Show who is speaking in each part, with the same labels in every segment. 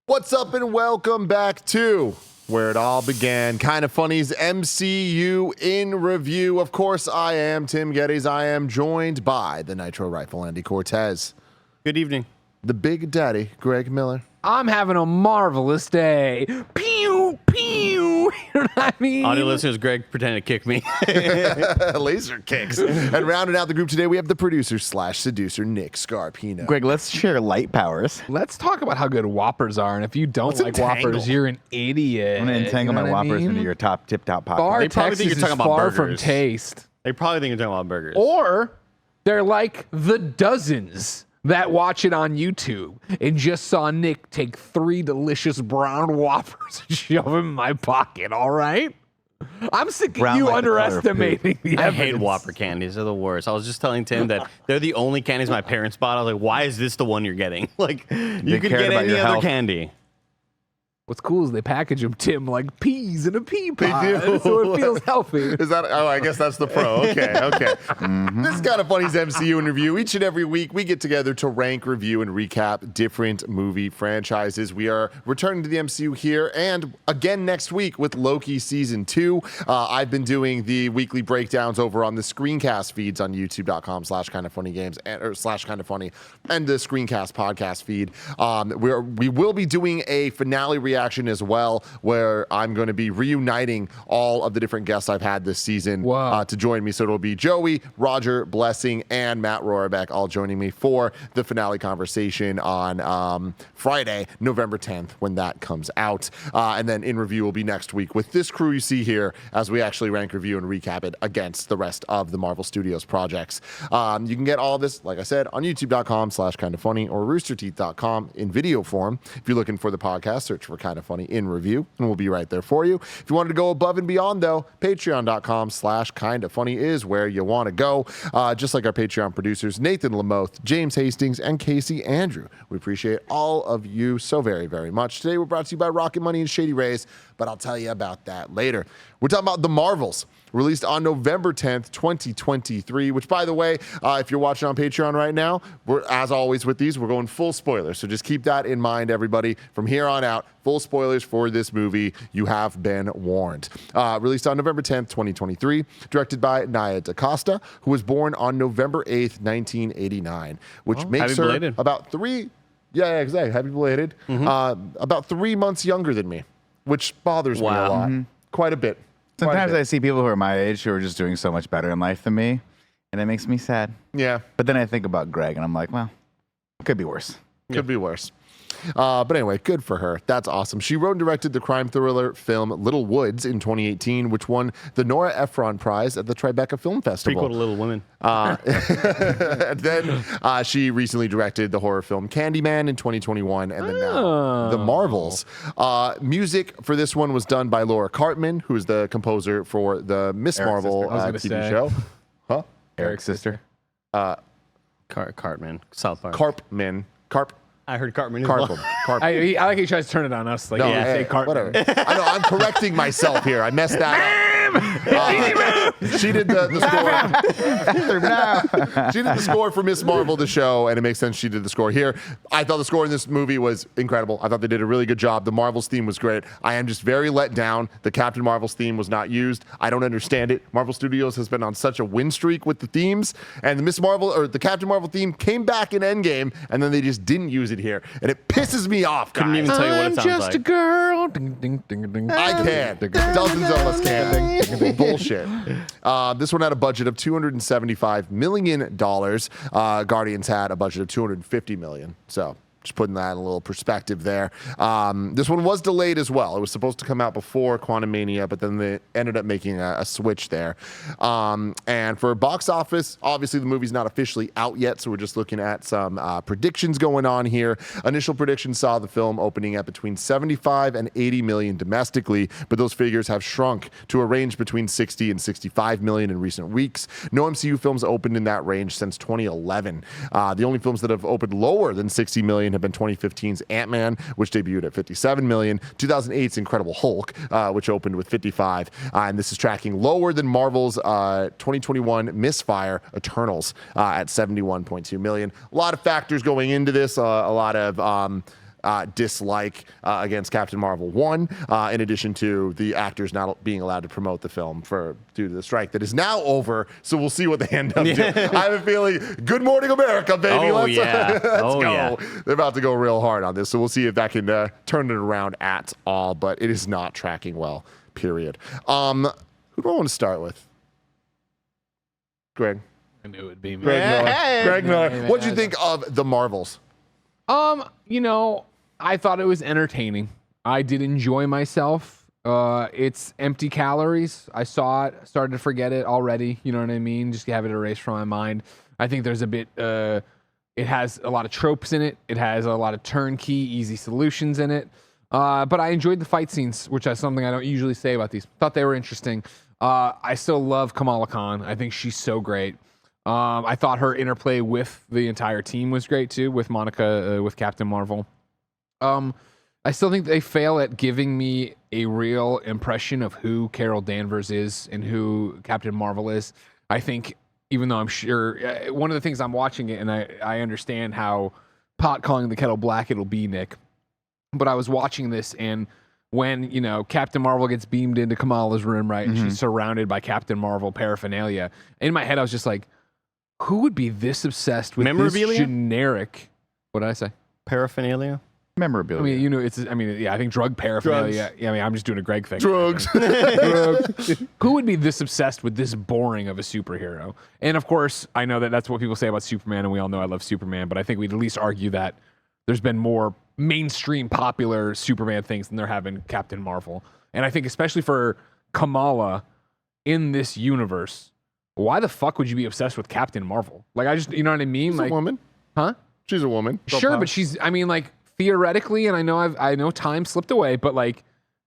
Speaker 1: What's up and welcome back to where it all began, KindaFunny's MCU in review. Of course, I am Tim Geddes. I am joined by the Nitro Rifle, Andy Cortez.
Speaker 2: Good evening.
Speaker 1: The Big Daddy, Greg Miller.
Speaker 3: I'm having a marvelous day. Pew, pew. You know what I mean?
Speaker 2: Audio listeners, Greg pretending to kick me.
Speaker 1: Laser kicks. And rounding out the group today, we have the producer slash seducer, Nick Scarpino.
Speaker 4: Greg, let's share light powers.
Speaker 3: Let's talk about how good Whoppers are. And if you don't like Whoppers, you're an idiot.
Speaker 4: I'm going to entangle my Whoppers into your tip-top pocket.
Speaker 3: Bar
Speaker 2: They probably
Speaker 3: Texas
Speaker 2: think you're
Speaker 3: is
Speaker 2: talking about
Speaker 3: far from
Speaker 2: burgers.
Speaker 3: taste.
Speaker 2: They probably think you're talking about burgers.
Speaker 3: Or they're like the dozens that watch it on YouTube and just saw Nick take 3 delicious brown Whoppers and shove them in my pocket, all right? I'm sick of
Speaker 4: Brown
Speaker 3: you
Speaker 4: like the color of
Speaker 3: underestimating the
Speaker 2: I
Speaker 3: evidence.
Speaker 2: hate Whopper candies. They're the worst. I was just telling Tim that they're the only candies my parents bought. I was like, why is this the one you're getting? Like, you could
Speaker 4: cared
Speaker 2: get
Speaker 4: about
Speaker 2: any
Speaker 4: your
Speaker 2: other
Speaker 4: health.
Speaker 2: candy.
Speaker 3: What's cool is they package them, Tim, like peas in a pea
Speaker 1: They
Speaker 3: pod,
Speaker 1: do.
Speaker 3: so it feels healthy.
Speaker 1: Is that? Oh, I guess that's the pro. Okay. This is KindaFunny's MCU in review. Each and every week, we get together to rank, review, and recap different movie franchises. We are returning to the MCU here, and again next week with Loki Season 2. I've been doing the weekly breakdowns over on the screencast feeds on youtube.com/KindaFunnyGames or /KindaFunny and the screencast podcast feed. We will be doing a finale reaction as well, where I'm going to be reuniting all of the different guests I've had this season to join me. So it'll be Joey, Roger, Blessing, and Matt Rohrbeck all joining me for the finale conversation on Friday, November 10th, when that comes out. And then in review will be next week with this crew you see here as we actually rank, review, and recap it against the rest of the Marvel Studios projects. You can get all of this, like I said, on youtube.com/KindaFunny or roosterteeth.com in video form. If you're looking for the podcast, search for KindaFunny in review, and we'll be right there for you. If you wanted to go above and beyond, though, patreon.com/KindaFunny is where you want to go. Just like our Patreon producers, Nathan Lamoth, James Hastings, and Casey Andrew. We appreciate all of you so very, very much. Today, we're brought to you by Rocket Money and Shady Rays, but I'll tell you about that later. We're talking about The Marvels, released on November 10th, 2023, which, by the way, if you're watching on Patreon right now, as always with these, we're going full spoilers. So just keep that in mind, everybody. From here on out, full spoilers for this movie. You have been warned. Released on November 10th, 2023, directed by Nia DaCosta, who was born on November 8th, 1989, which makes her
Speaker 2: belated.
Speaker 1: about exactly. Happy belated. About 3 months younger than me, which bothers me a lot. Quite a bit.
Speaker 4: Sometimes I see people who are my age who are just doing so much better in life than me, and it makes me sad.
Speaker 1: Yeah.
Speaker 4: But then I think about Greg, and I'm like, well, it could be worse.
Speaker 1: Could be worse. But anyway, good for her. That's awesome. She wrote and directed the crime thriller film Little Woods in 2018, which won the Nora Ephron Prize at the Tribeca Film Festival.
Speaker 2: Prequel to Little Women.
Speaker 1: And then she recently directed the horror film Candyman in 2021, and then now The Marvels. Music for this one was done by Laura Cartman, who is the composer for the Miss
Speaker 4: Eric's
Speaker 1: Marvel
Speaker 4: sister. I was
Speaker 1: TV
Speaker 3: gonna say.
Speaker 1: show. Huh?
Speaker 4: Eric's sister.
Speaker 2: Cartman. South Park.
Speaker 1: Carpman.
Speaker 2: I heard Cartman as well.
Speaker 1: Carpman.
Speaker 3: I like he tries to turn it on us. Like,
Speaker 1: No,
Speaker 3: yeah,
Speaker 1: hey,
Speaker 3: say Cartman.
Speaker 1: whatever. I know, I'm correcting myself here. I messed that up. She did the score. She did the score for Miss Marvel, the show, and it makes sense she did the score here. I thought the score in this movie was incredible. I thought they did a really good job. The Marvel's theme was great. I am just very let down. The Captain Marvel's theme was not used. I don't understand it. Marvel Studios has been on such a win streak with the themes, and the Miss Marvel or the Captain Marvel theme came back in Endgame, and then they just didn't use it here, and it pisses me off. Guys.
Speaker 2: Couldn't even tell you what it
Speaker 3: I'm
Speaker 2: sounds
Speaker 3: just
Speaker 2: like.
Speaker 3: a girl. Ding, ding, ding, ding.
Speaker 1: I can. Dozens of us can. Bullshit. This one had a budget of $275 million. Guardians had a budget of $250 million. So Just putting that in a little perspective there. This one was delayed as well. It was supposed to come out before Quantumania, but then they ended up making a switch there. And for box office, obviously the movie's not officially out yet, so we're just looking at some predictions going on here. Initial predictions saw the film opening at between 75 and 80 million domestically, but those figures have shrunk to a range between 60 and 65 million in recent weeks. No MCU films opened in that range since 2011. The only films that have opened lower than 60 million have been 2015's Ant-Man, which debuted at 57 million, 2008's Incredible Hulk, which opened with 55, and this is tracking lower than Marvel's 2021 Misfire Eternals at 71.2 million. A lot of factors going into this, a lot of dislike against Captain Marvel 1, in addition to the actors not being allowed to promote the film due to the strike that is now over. So we'll see what they end up doing. I have a feeling, Good Morning America, baby. Let's go.
Speaker 2: Yeah.
Speaker 1: They're about to go real hard on this. So we'll see if that can turn it around at all, but it is not tracking well, period. Who do I want to start with? Greg.
Speaker 3: I knew it would be me.
Speaker 1: Greg Miller. What do you think of the Marvels?
Speaker 3: You know, I thought it was entertaining. I did enjoy myself. It's empty calories. I saw it, started to forget it already. You know what I mean? Just have it erased from my mind. I think there's a bit, it has a lot of tropes in it. It has a lot of turnkey, easy solutions in it. But I enjoyed the fight scenes, which is something I don't usually say about these. Thought they were interesting. I still love Kamala Khan. I think she's so great. I thought her interplay with the entire team was great too, with Monica, with Captain Marvel. I still think they fail at giving me a real impression of who Carol Danvers is and who Captain Marvel is. I think, even though I'm sure, one of the things I'm watching it, and I understand how pot calling the kettle black it'll be, Nick, but I was watching this, and when, you know, Captain Marvel gets beamed into Kamala's room, right, and she's surrounded by Captain Marvel paraphernalia, in my head I was just like, who would be this obsessed with this generic, what did I say?
Speaker 2: Paraphernalia?
Speaker 4: Memorabilia.
Speaker 3: I mean, you know, I think drug paraphernalia.
Speaker 1: Drugs.
Speaker 3: Yeah, I mean, I'm just doing a Greg thing.
Speaker 1: Drugs.
Speaker 3: Who would be this obsessed with this boring of a superhero? And of course, I know that that's what people say about Superman, and we all know I love Superman, but I think we'd at least argue that there's been more mainstream popular Superman things than there have in Captain Marvel. And I think especially for Kamala in this universe, why the fuck would you be obsessed with Captain Marvel? Like, I just, you know what I mean?
Speaker 1: She's
Speaker 3: like,
Speaker 1: a woman.
Speaker 3: Huh?
Speaker 1: She's a woman.
Speaker 3: Sure, but she's, I mean, like, theoretically, and I know time slipped away, but like,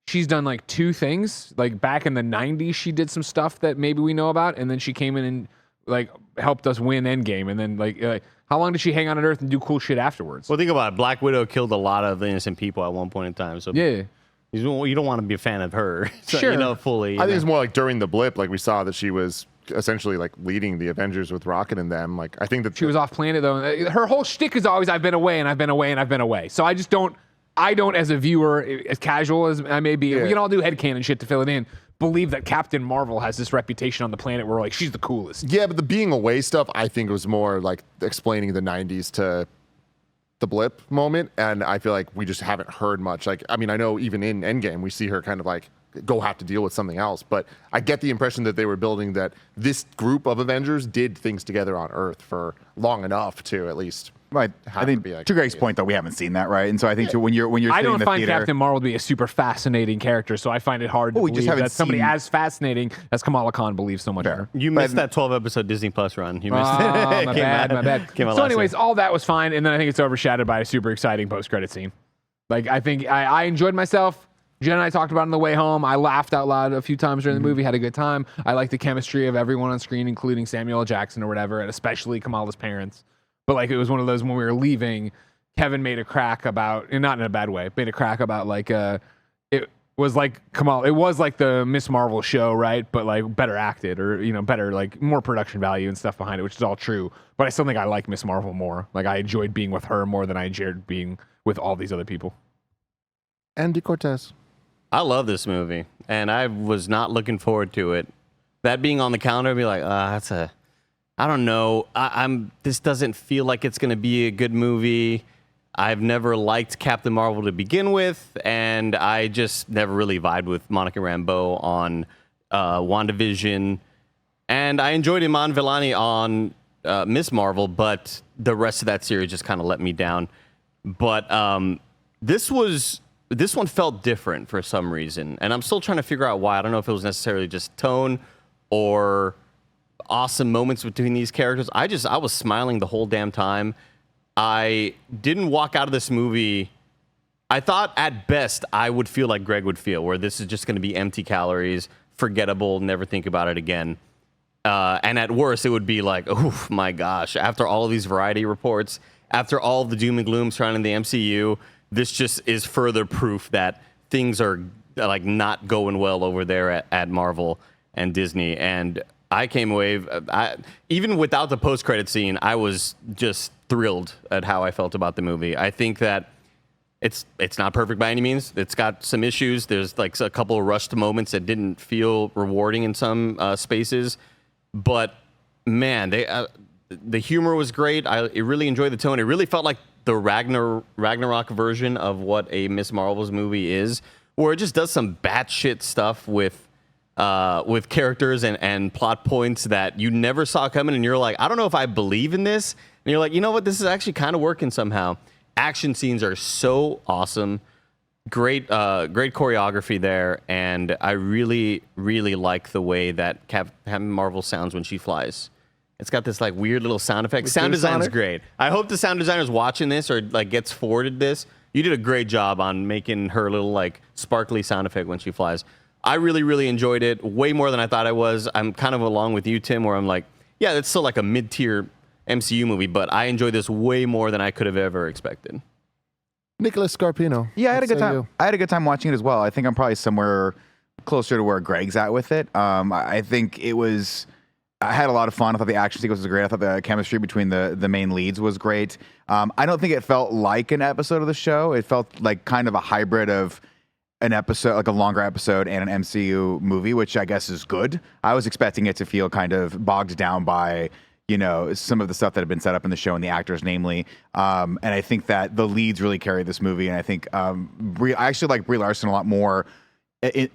Speaker 3: she's done like two things. Like, back in the 90s, she did some stuff that maybe we know about, and then she came in and like helped us win Endgame, and then like how long did she hang on Earth and do cool shit afterwards?
Speaker 2: Well, think about it. Black Widow killed a lot of innocent people at one point in time. So
Speaker 3: Yeah.
Speaker 2: you don't want to be a fan of her. So,
Speaker 3: Sure.
Speaker 2: You know, fully.
Speaker 1: I think it's more like during the blip, like we saw that she was essentially like leading the Avengers with Rocket and them. Like, I think that
Speaker 3: She was off planet though. Her whole shtick is always I've been away and I've been away and I've been away. So I don't as a viewer, as casual as I may be, we can all do headcanon shit to fill it in, believe that Captain Marvel has this reputation on the planet where like she's the coolest.
Speaker 1: Yeah, but the being away stuff, I think, was more like explaining the 90s to the blip moment. And I feel like we just haven't heard much. Like, I mean, I know even in Endgame, we see her kind of like go have to deal with something else. But I get the impression that they were building that this group of Avengers did things together on Earth for long enough to at least.
Speaker 4: Right. I think
Speaker 1: be like,
Speaker 4: to Greg's point, though, we haven't seen that, right? And so I think when you're
Speaker 3: I
Speaker 4: sitting in
Speaker 3: don't
Speaker 4: the
Speaker 3: find
Speaker 4: theater,
Speaker 3: Captain Marvel to be a super fascinating character, so I find it hard to
Speaker 4: we just
Speaker 3: believe
Speaker 4: haven't
Speaker 3: that somebody
Speaker 4: seen-
Speaker 3: as fascinating as Kamala Khan believes so much in her.
Speaker 2: You missed that 12-episode Disney Plus run. You missed it.
Speaker 3: My bad.
Speaker 2: Came out
Speaker 3: So
Speaker 2: last
Speaker 3: anyways,
Speaker 2: year.
Speaker 3: all that was fine, and then I think it's overshadowed by a super exciting post-credit scene. Like, I think I enjoyed myself. Jen and I talked about it on the way home. I laughed out loud a few times during the movie, had a good time. I like the chemistry of everyone on screen, including Samuel L. Jackson or whatever, and especially Kamala's parents. But like, it was one of those when we were leaving, Kevin made a crack about, and not in a bad way, made a crack about like, it was like Kamala, it was like the Miss Marvel show, right? But like better acted, or, you know, better, like more production value and stuff behind it, which is all true. But I still think I like Miss Marvel more. Like, I enjoyed being with her more than I enjoyed being with all these other people.
Speaker 1: Andy Cortez.
Speaker 2: I love this movie, and I was not looking forward to it. That being on the calendar, I'd be like, I don't know. This doesn't feel like it's going to be a good movie. I've never liked Captain Marvel to begin with, and I just never really vibed with Monica Rambeau on WandaVision. And I enjoyed Iman Vellani on Miss Marvel, but the rest of that series just kind of let me down. But this one felt different for some reason, and I'm still trying to figure out why. I don't know if it was necessarily just tone or awesome moments between these characters. I was smiling the whole damn time. I didn't walk out of this movie. I thought at best I would feel like Greg would feel, where this is just going to be empty calories, forgettable, never think about it again. And at worst, it would be like, oh my gosh, after all of these variety reports, after all of the doom and gloom surrounding the MCU, this just is further proof that things are like not going well over there at Marvel and Disney. And I came away, even without the post-credit scene, I was just thrilled at how I felt about the movie. I think that it's not perfect by any means. It's got some issues. There's like a couple of rushed moments that didn't feel rewarding in some spaces. But man, the humor was great. I really enjoyed the tone. It really felt like the Ragnarok version of what a Miss Marvel's movie is, where it just does some batshit stuff with characters and plot points that you never saw coming, and you're like, I don't know if I believe in this. And you're like, you know what? This is actually kind of working somehow. Action scenes are so awesome. Great choreography there, and I really, really like the way that Captain Marvel sounds when she flies. It's got this like weird little sound effect. Sound design's great. I hope the sound designer's watching this or like gets forwarded this. You did a great job on making her little like sparkly sound effect when she flies. I really, really enjoyed it. Way more than I thought I was. I'm kind of along with you, Tim, where I'm like, yeah, it's still like a mid-tier MCU movie, but I enjoyed this way more than I could have ever expected.
Speaker 1: Nicholas Scarpino.
Speaker 4: Yeah, I had a good
Speaker 1: What say
Speaker 4: time.
Speaker 1: you?
Speaker 4: I had a good time watching it as well. I think I'm probably somewhere closer to where Greg's at with it. I think it was. I had a lot of fun. I thought the action sequence was great. I thought the chemistry between the main leads was great. I don't think it felt like an episode of the show. It felt like kind of a hybrid of an episode, like a longer episode and an MCU movie, which I guess is good. I was expecting it to feel kind of bogged down by, some of the stuff that had been set up in the show and the actors, namely. And I think that the leads really carry this movie. And I think I actually like Brie Larson a lot more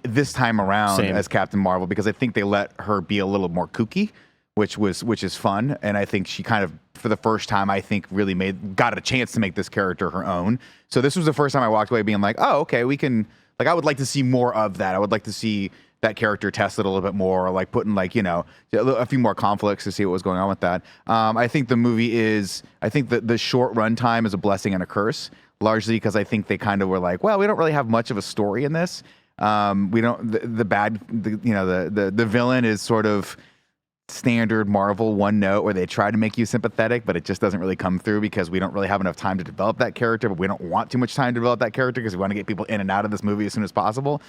Speaker 4: this time around as Captain Marvel, because I think they let her be a little more kooky, which is fun. And I think she kind of, for the first time, I think really got a chance to make this character her own. So this was the first time I walked away being like, oh, okay, we can, like, I would like to see more of that. I would like to see that character tested a little bit more, or like putting like, a few more conflicts to see what was going on with that. I think the movie I think that the short runtime is a blessing and a curse, largely because I think they kind of were like, well, we don't really have much of a story in this. We don't, the villain is sort of standard Marvel one note where they try to make you sympathetic, but it just doesn't really come through because we don't really have enough time to develop that character, but we don't want too much time to develop that character because we want to get people in and out of this movie as soon as possible.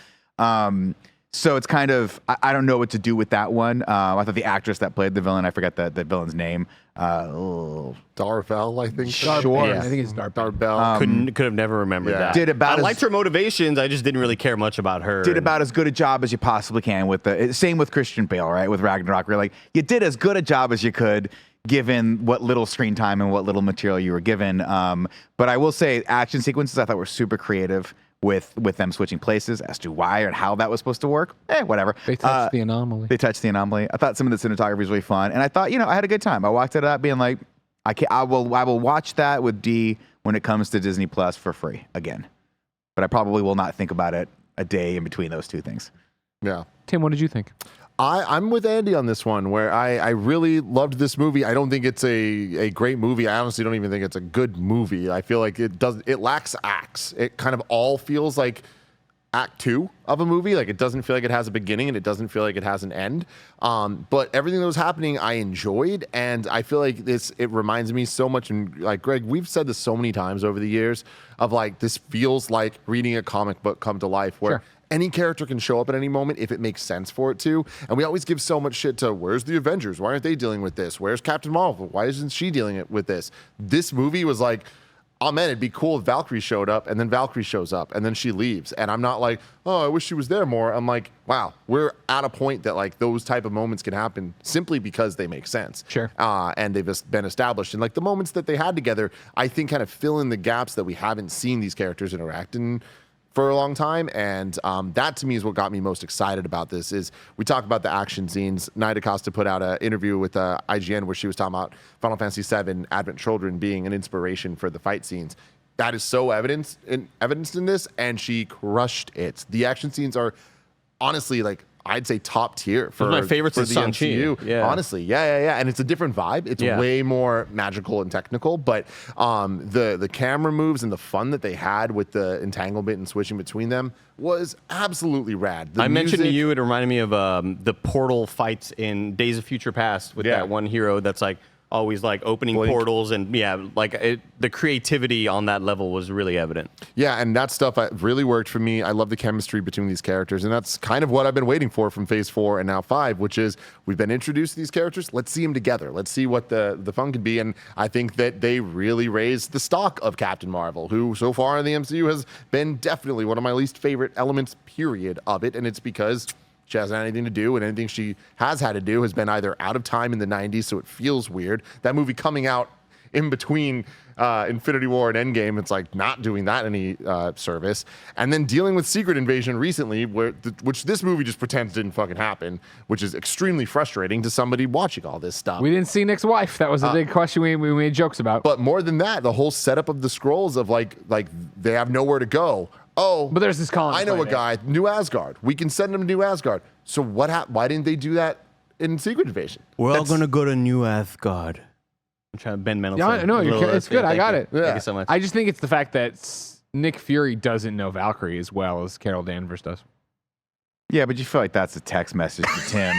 Speaker 4: So it's kind of, I don't know what to do with that one. I thought the actress that played the villain, I forgot the villain's name.
Speaker 1: Darvel, I think.
Speaker 4: Sure.
Speaker 3: Yeah, I think it's
Speaker 1: Darbell.
Speaker 2: Could have never remembered that.
Speaker 4: Did about
Speaker 2: I liked her motivations. I just didn't really care much about her.
Speaker 4: Did about as good a job as you possibly can with same with Christian Bale, right? With Ragnarok, where like you did as good a job as you could given what little screen time and what little material you were given. But I will say action sequences I thought were super creative with them switching places as to why and how that was supposed to work. Whatever.
Speaker 3: They touched the anomaly.
Speaker 4: They touched the anomaly. I thought some of the cinematography was really fun. And I thought, I had a good time. I walked out of that being like, I will watch that with D when it comes to Disney Plus for free again. But I probably will not think about it a day in between those two things.
Speaker 1: Yeah.
Speaker 3: Tim, what did you think?
Speaker 1: I'm with Andy on this one, where I really loved this movie. I don't think it's a great movie. I honestly don't even think it's a good movie. I feel like it lacks acts. It kind of all feels like act 2 of a movie. Like it doesn't feel like it has a beginning and it doesn't feel like it has an end. But everything that was happening, I enjoyed. And I feel like it reminds me so much. And like, Greg, we've said this so many times over the years of like, this feels like reading a comic book come to life where any character can show up at any moment if it makes sense for it to. And we always give so much shit to, where's the Avengers? Why aren't they dealing with this? Where's Captain Marvel? Why isn't she dealing with this? This movie was like, oh man, it'd be cool if Valkyrie showed up, and then Valkyrie shows up, and then she leaves. And I'm not like, oh, I wish she was there more. I'm like, wow, we're at a point that like those type of moments can happen simply because they make sense.
Speaker 3: Sure.
Speaker 1: And they've just been established. And like the moments that they had together, I think kind of fill in the gaps that we haven't seen these characters interact in for a long time. And that to me is what got me most excited about this. Is we talk about the action scenes. Nia DaCosta put out an interview with IGN where she was talking about Final Fantasy VII Advent Children being an inspiration for the fight scenes. that is so evidenced in this, and she crushed it. The action scenes are honestly like I'd say top tier for
Speaker 2: my favorites
Speaker 1: for
Speaker 2: is
Speaker 1: the
Speaker 2: Shang-Chi.
Speaker 1: MCU.
Speaker 2: Yeah.
Speaker 1: Honestly, yeah, and it's a different vibe. It's way more magical and technical, but the camera moves and the fun that they had with the entanglement and switching between them was absolutely rad.
Speaker 2: I mentioned to you, it reminded me of the portal fights in Days of Future Past with that one hero that's like always like opening portals, and the creativity on that level was really evident.
Speaker 1: Yeah, and that stuff really worked for me. I love the chemistry between these characters, and that's kind of what I've been waiting for from Phase 4 and now 5, which is we've been introduced to these characters. Let's see them together. Let's see what the fun could be, and I think that they really raised the stock of Captain Marvel, who so far in the MCU has been definitely one of my least favorite elements, period, of it, and it's because she hasn't had anything to do, and anything she has had to do has been either out of time in the 90s, so it feels weird. That movie coming out in between Infinity War and Endgame, it's like not doing that any service. And then dealing with Secret Invasion recently, which this movie just pretends didn't fucking happen, which is extremely frustrating to somebody watching all this stuff.
Speaker 3: We didn't see Nick's wife. That was a big question we made jokes about.
Speaker 1: But more than that, the whole setup of the scrolls of like they have nowhere to go. Oh,
Speaker 3: but there's this colony.
Speaker 1: I know a guy, New Asgard. We can send him to New Asgard. So why didn't they do that in Secret Invasion?
Speaker 2: We're all gonna go to New Asgard. I'm trying to Ben Mendelsohn.
Speaker 3: Yeah, no, it's good. I got it.
Speaker 1: Yeah.
Speaker 2: Thank you so much.
Speaker 3: I just think it's the fact that Nick Fury doesn't know Valkyrie as well as Carol Danvers does.
Speaker 4: Yeah, but you feel like that's a text message to Tim.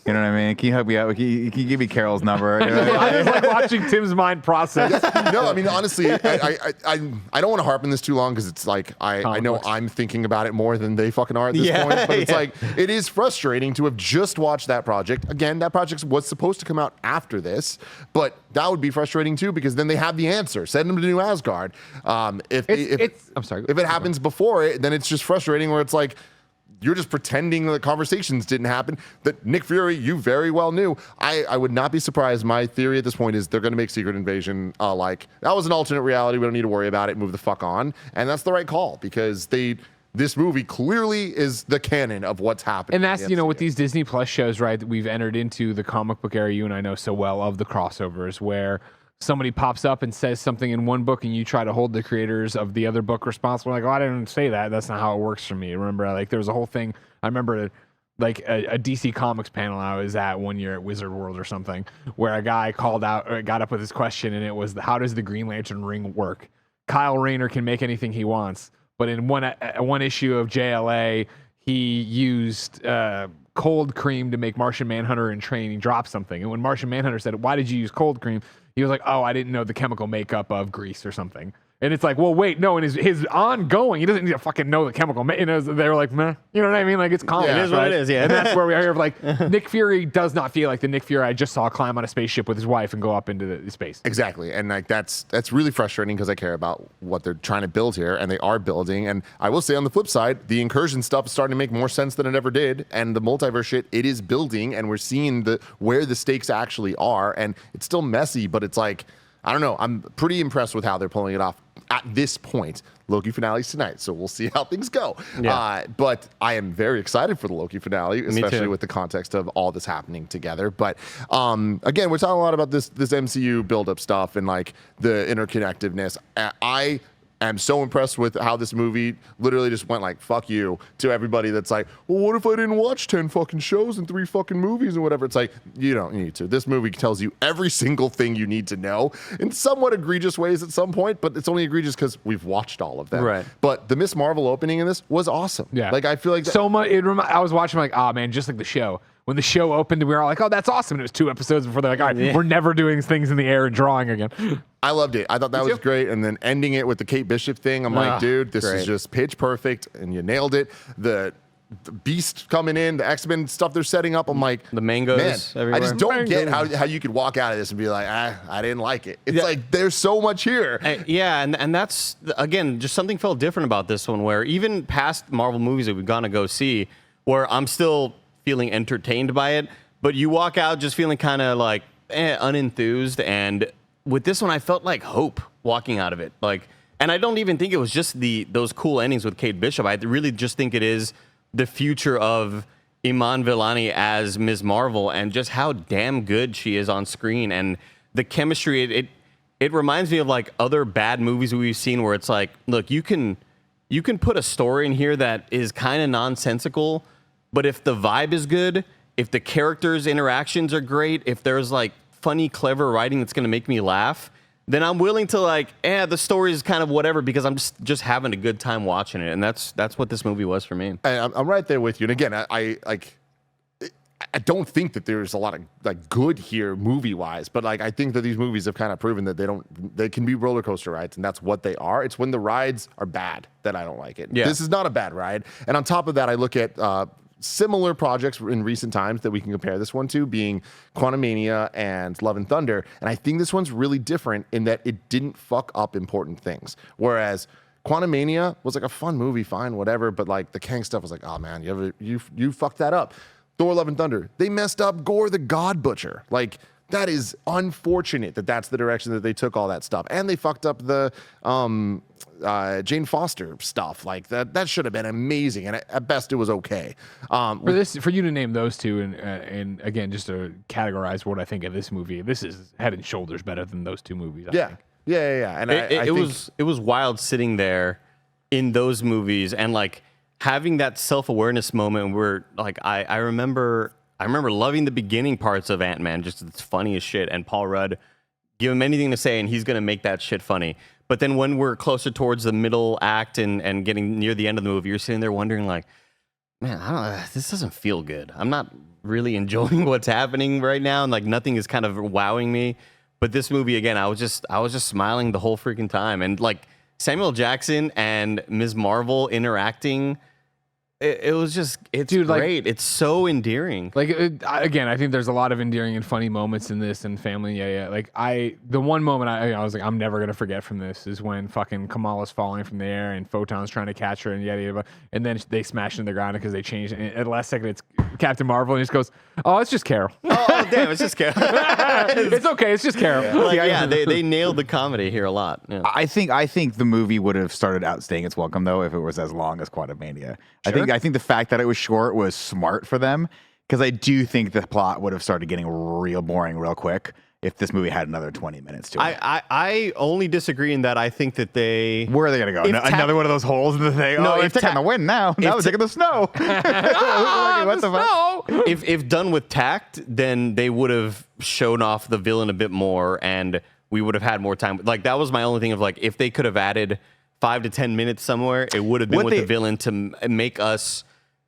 Speaker 4: You know what I mean? Can you help me out? Can you give me Carol's number? You know what I mean?
Speaker 3: I was like watching Tim's mind process.
Speaker 1: No, I mean, honestly, I don't want to harp on this too long because it's like I know I'm thinking about it more than they fucking are at this point. But it's like it is frustrating to have just watched that project. Again, that project was supposed to come out after this, but that would be frustrating too because then they have the answer. Send them to New Asgard. I'm sorry. If it happens before it, then it's just frustrating where it's like, you're just pretending that conversations didn't happen that Nick Fury, you very well knew. I would not be surprised. My theory at this point is they're going to make Secret Invasion like that was an alternate reality. We don't need to worry about it. Move the fuck on. And that's the right call because this movie clearly is the canon of what's happening.
Speaker 3: And that's, with these Disney Plus shows, right, that we've entered into the comic book era, you and I know so well, of the crossovers where somebody pops up and says something in one book and you try to hold the creators of the other book responsible. Like, I didn't say that. That's not how it works for me. Remember, like there was a whole thing. I remember like a DC Comics panel I was at one year at Wizard World or something where a guy got up with his question and it was, how does the Green Lantern ring work? Kyle Rayner can make anything he wants. But in one issue of JLA, he used cold cream to make Martian Manhunter in training drop something. And when Martian Manhunter said, why did you use cold cream? He was like, oh, I didn't know the chemical makeup of grease or something. And it's like, well, wait, no. And his ongoing, he doesn't need to fucking know the chemical. They were like, meh. You know what I mean? Like, it's common.
Speaker 2: Yeah, it is what it is, yeah.
Speaker 3: And that's where we are here. Like, Nick Fury does not feel like the Nick Fury I just saw climb on a spaceship with his wife and go up into the space.
Speaker 1: Exactly. And like that's really frustrating because I care about what they're trying to build here, and they are building. And I will say on the flip side, the incursion stuff is starting to make more sense than it ever did. And the multiverse shit, it is building, and we're seeing where the stakes actually are. And it's still messy, but it's like, I don't know. I'm pretty impressed with how they're pulling it off at this point. Loki finale's tonight, so we'll see how things go. Yeah. But I am very excited for the Loki finale, especially with the context of all this happening together. But again, we're talking a lot about this MCU build-up stuff and like the interconnectedness. I'm so impressed with how this movie literally just went like, fuck you to everybody that's like, well, what if I didn't watch 10 fucking shows and 3 fucking movies and whatever? It's like, you don't need to. This movie tells you every single thing you need to know in somewhat egregious ways at some point, but it's only egregious because we've watched all of them.
Speaker 2: Right.
Speaker 1: But the Miss Marvel opening in this was awesome.
Speaker 3: Yeah.
Speaker 1: Like, I feel like
Speaker 3: so much. I was watching like, oh man, just like the show. When the show opened, we were all like, oh, that's awesome. And it was 2 episodes before they're like, all right, we're never doing things in the air and drawing again.
Speaker 1: I loved it. I thought that was great. And then ending it with the Kate Bishop thing, I'm like, dude, this is just pitch perfect. And you nailed it. The Beast coming in, the X-Men stuff they're setting up, I'm like,
Speaker 2: the mangoes
Speaker 1: man,
Speaker 2: everywhere.
Speaker 1: I just don't get how you could walk out of this and be like, I didn't like it. It's like, there's so much here.
Speaker 2: And that's, again, just something felt different about this one where even past Marvel movies that we've gone to go see, where I'm still feeling entertained by it, but you walk out just feeling kind of like unenthused. And with this one, I felt like hope walking out of it. Like, and I don't even think it was just those cool endings with Kate Bishop. I really just think it is the future of Iman Vellani as Ms. Marvel and just how damn good she is on screen and the chemistry. it reminds me of like other bad movies we've seen where it's like, look, you can put a story in here that is kind of nonsensical, but if the vibe is good, if the characters' interactions are great, if there's like funny, clever writing that's going to make me laugh, then I'm willing to like, the story is kind of whatever because I'm just having a good time watching it, and that's what this movie was for me.
Speaker 1: I'm right there with you. And again, I don't think that there's a lot of like good here movie wise, but like I think that these movies have kind of proven that they can be roller coaster rides, and that's what they are. It's when the rides are bad that I don't like it.
Speaker 2: Yeah.
Speaker 1: This is not a bad ride. And on top of that, I look at similar projects in recent times that we can compare this one to, being Quantumania and Love and Thunder. And I think this one's really different in that it didn't fuck up important things. Whereas Quantumania was like a fun movie, fine, whatever, but like the Kang stuff was like, oh man, you fucked that up. Thor, Love and Thunder, they messed up Gore the God Butcher. Like, that is unfortunate that that's the direction that they took all that stuff. And they fucked up the Jane Foster stuff. Like, that should have been amazing. And at best, it was okay.
Speaker 3: For you to name those two, and again, just to categorize what I think of this movie, this is head and shoulders better than those two movies. I think.
Speaker 1: Yeah. And
Speaker 2: it was wild sitting there in those movies and like having that self-awareness moment where like I remember loving the beginning parts of Ant-Man, just it's funny as shit, and Paul Rudd, give him anything to say and he's gonna make that shit funny. But then when we're closer towards the middle act and getting near the end of the movie, you're sitting there wondering like, man, this doesn't feel good. I'm not really enjoying what's happening right now, and like nothing is kind of wowing me. But this movie, again, I was just smiling the whole freaking time. And like Samuel Jackson and Ms. Marvel interacting, it was just, it's great. Like, it's so endearing.
Speaker 3: Like, again, I think there's a lot of endearing and funny moments in this, and family. Yeah. Like, the one moment I was like, I'm never going to forget from this is when fucking Kamala's falling from the air and Photon's trying to catch her, and yada. And then they smash into the ground because they changed. And at the last second, it's Captain Marvel, and he just goes, oh, it's just Carol.
Speaker 2: Oh, damn, it's just Carol.
Speaker 3: It's okay, it's just Carol.
Speaker 2: Yeah, they nailed the comedy here a lot. Yeah.
Speaker 4: I think the movie would have started outstaying its welcome though if it was as long as Quantumania.
Speaker 3: Sure.
Speaker 4: I think the fact that it was short was smart for them, because I do think the plot would have started getting real boring real quick if this movie had another 20 minutes to it.
Speaker 2: I only disagree in that I think that
Speaker 4: where are they going to go? Another one of those holes in the thing? No, if taking the wind now. Now we're taking the snow.
Speaker 3: What the fuck?
Speaker 2: If done with tact, then they would have shown off the villain a bit more, and we would have had more time. Like, that was my only thing of like, if they could have added 5 to 10 minutes somewhere, it would have been with the villain to make us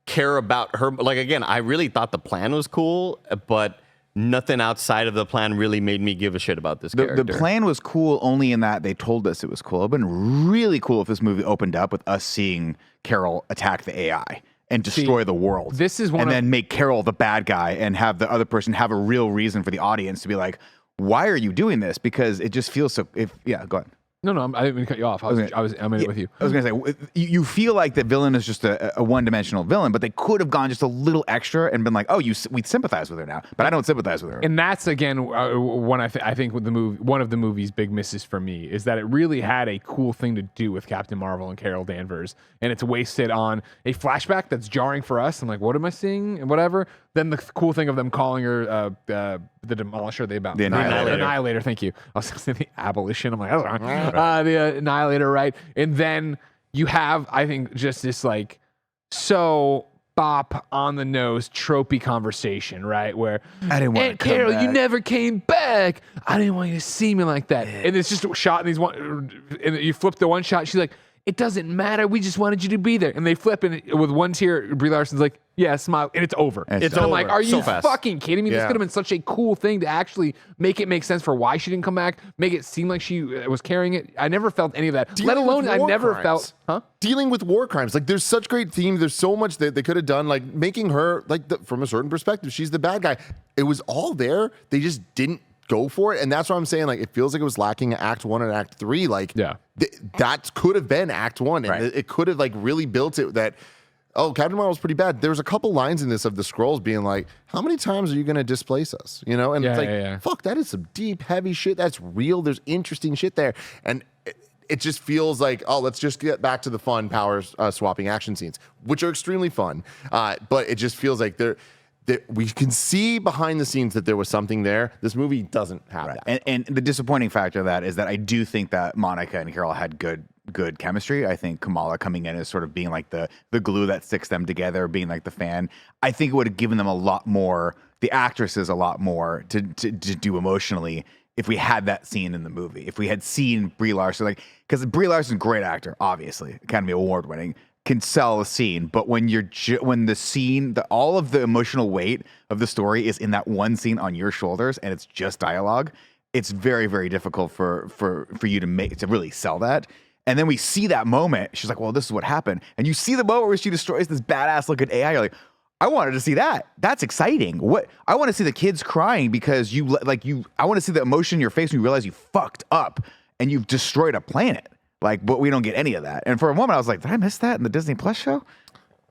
Speaker 2: care about her. Like, again, I really thought the plan was cool, but nothing outside of the plan really made me give a shit about this character.
Speaker 4: The plan was cool only in that they told us it was cool. It would have been really cool if this movie opened up with us seeing Carol attack the AI and destroy the world.
Speaker 3: This is
Speaker 4: then make Carol the bad guy and have the other person have a real reason for the audience to be like, why are you doing this? Because it just feels so... go ahead.
Speaker 3: No, I didn't mean to cut you off. I'm in it with you.
Speaker 4: I was going to say, you feel like the villain is just a one-dimensional villain, but they could have gone just a little extra and been like, oh, we sympathize with her now, but I don't sympathize with her.
Speaker 3: And that's, again, I think with the movie, one of the movie's big misses for me is that it really had a cool thing to do with Captain Marvel and Carol Danvers, and it's wasted on a flashback that's jarring for us. I'm like, what am I seeing? And whatever. Then the cool thing of them calling her the Demolisher,
Speaker 4: the
Speaker 3: Annihilator. Thank you. I was going to say the Abolition. I'm like, that's wrong. The Annihilator, right? And then you have, I think, just this like so bop on the nose tropey conversation, right? Where
Speaker 4: I didn't want
Speaker 3: Aunt Carol, you never came back. I didn't want you to see me like that. And it's just a shot in these one, and you flip the one shot. She's like, it doesn't matter. We just wanted you to be there. And they flip, and with one tear, Brie Larson's like, yeah, smile, and it's over.
Speaker 2: It's
Speaker 3: over.
Speaker 2: I'm
Speaker 3: like, are you
Speaker 2: so
Speaker 3: fucking kidding me? This could have been such a cool thing to actually make it make sense for why she didn't come back, make it seem like she was carrying it. I never felt any of that. Let alone, I never felt,
Speaker 1: dealing with war crimes. Like, there's such great themes. There's so much that they could have done, like making her, like, from a certain perspective, she's the bad guy. It was all there. They just didn't go for it. And that's what I'm saying. Like, it feels like it was lacking Act 1 and Act 3. Like, that could have been Act 1. And it could have, like, really built it that, oh, Captain Marvel's pretty bad. There's a couple lines in this of the Skrulls being like, how many times are you going to displace us? You know? And it's like, fuck, that is some deep, heavy shit. That's real. There's interesting shit there. And it just feels like, oh, let's just get back to the fun power swapping action scenes, which are extremely fun. But it just feels like we can see behind the scenes that there was something there. This movie doesn't have that.
Speaker 4: And the disappointing factor of that is that I do think that Monica and Carol had good chemistry. I think Kamala coming in as sort of being like the glue that sticks them together, being like the fan. I think it would have given them a lot more, the actresses a lot more to do emotionally if we had that scene in the movie. If we had seen Brie Larson, like, because Brie Larson's a great actor, obviously, Academy Award winning, can sell a scene, but when when the scene, all of the emotional weight of the story is in that one scene on your shoulders, and it's just dialogue, it's very, very difficult for you to really sell that. And then we see that moment. She's like, "Well, this is what happened," and you see the moment where she destroys this badass looking AI. You're like, "I wanted to see that. That's exciting. What? I want to see the kids crying because I want to see the emotion in your face when you realize you fucked up and you've destroyed a planet." But we don't get any of that. And for a moment, I was like, did I miss that in the Disney Plus show?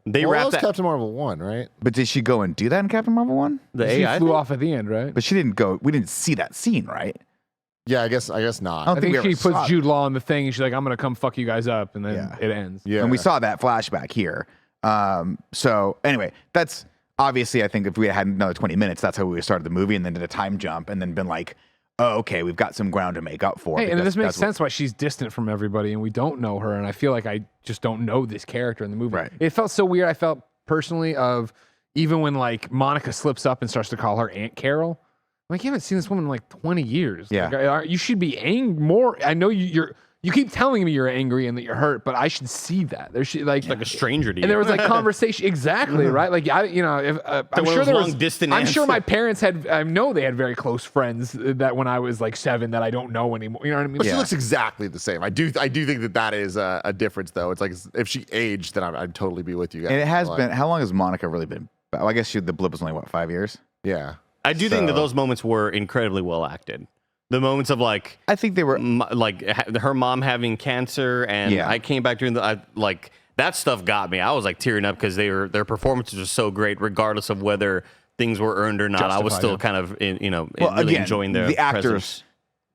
Speaker 2: They
Speaker 1: Well, that
Speaker 2: wrapped
Speaker 1: was
Speaker 2: that.
Speaker 1: Captain Marvel 1, right?
Speaker 4: But did she go and do that in Captain Marvel 1?
Speaker 2: The
Speaker 3: She
Speaker 2: AI
Speaker 3: flew
Speaker 2: thing?
Speaker 3: off at the end, right?
Speaker 4: But she didn't go. We didn't see that scene, right?
Speaker 1: Yeah, I guess not.
Speaker 4: I don't
Speaker 3: I think
Speaker 4: we
Speaker 3: she
Speaker 4: ever saw
Speaker 3: puts
Speaker 4: it.
Speaker 3: Jude Law in the thing, and she's like, "I'm gonna come fuck you guys up," and then
Speaker 4: Yeah.
Speaker 3: it ends.
Speaker 1: Yeah.
Speaker 4: And we saw that flashback here. So anyway, that's obviously, I think if we had another 20 minutes, that's how we would have started the movie and then did a time jump and then been like, oh, okay, we've got some ground to make up for.
Speaker 3: Hey, and
Speaker 4: because
Speaker 3: this makes
Speaker 4: that's what-
Speaker 3: sense why she's distant from everybody, and we don't know her. And I feel like I just don't know this character in the movie.
Speaker 4: Right.
Speaker 3: It felt so weird. I felt personally of even when like Monica slips up and starts to call her Aunt Carol. I'm like, you haven't seen this woman in like 20 years.
Speaker 4: Yeah.
Speaker 3: Like, you should be more. I know you keep telling me you're angry and that you're hurt, but I should see that. There should like
Speaker 2: Like a stranger to you.
Speaker 3: and there was like conversation, exactly, right? Like if I'm
Speaker 2: one
Speaker 3: sure
Speaker 2: of
Speaker 3: there
Speaker 2: those
Speaker 3: was,
Speaker 2: long-distance
Speaker 3: I'm sure my
Speaker 2: answers.
Speaker 3: parents had. I know they had very close friends that when I was like 7 that I don't know anymore. You know what I mean?
Speaker 1: But she looks exactly the same. I do think that is a difference, though. It's like if she aged, then I'd totally be with you guys.
Speaker 4: And it has
Speaker 1: Like,
Speaker 4: been, how long has Monica really been? Well, I guess the blip was only, 5 years?
Speaker 1: Yeah.
Speaker 2: I do think that
Speaker 4: So-
Speaker 2: those moments were incredibly well acted. The moments of like
Speaker 4: I think they were.
Speaker 2: her mom having cancer, and
Speaker 4: Yeah.
Speaker 2: I came back during that stuff got me. I was like tearing up because their performances were so great, regardless of whether things were earned or not. I was still kind of really enjoying their
Speaker 4: the actors
Speaker 2: presence.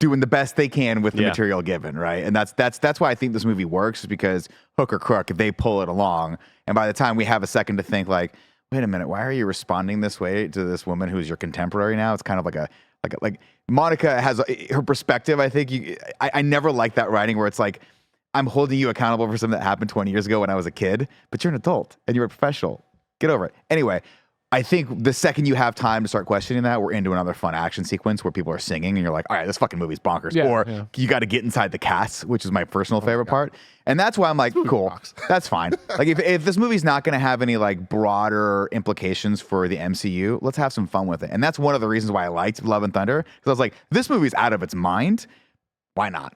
Speaker 4: doing the best they can with the
Speaker 2: Yeah.
Speaker 4: material given, right? And that's why I think this movie works, is because hook or crook, they pull it along. And by the time we have a second to think, like, wait a minute, why are you responding this way to this woman who's your contemporary now? It's kind of like Monica has her perspective. I think I never like that writing where it's like, I'm holding you accountable for something that happened 20 years ago when I was a kid, but you're an adult and you're a professional. Get over it. Anyway, I think the second you have time to start questioning that, we're into another fun action sequence where people are singing and you're like, all right, this fucking movie's bonkers.
Speaker 3: Yeah,
Speaker 4: or
Speaker 3: yeah.
Speaker 4: you got to get inside the cast, which is my personal favorite part. And that's why I'm like, cool, that's fine. Like if this movie's not going to have any like broader implications for the MCU, let's have some fun with it. And that's one of the reasons why I liked Love and Thunder, because I was like, this movie's out of its mind. Why not?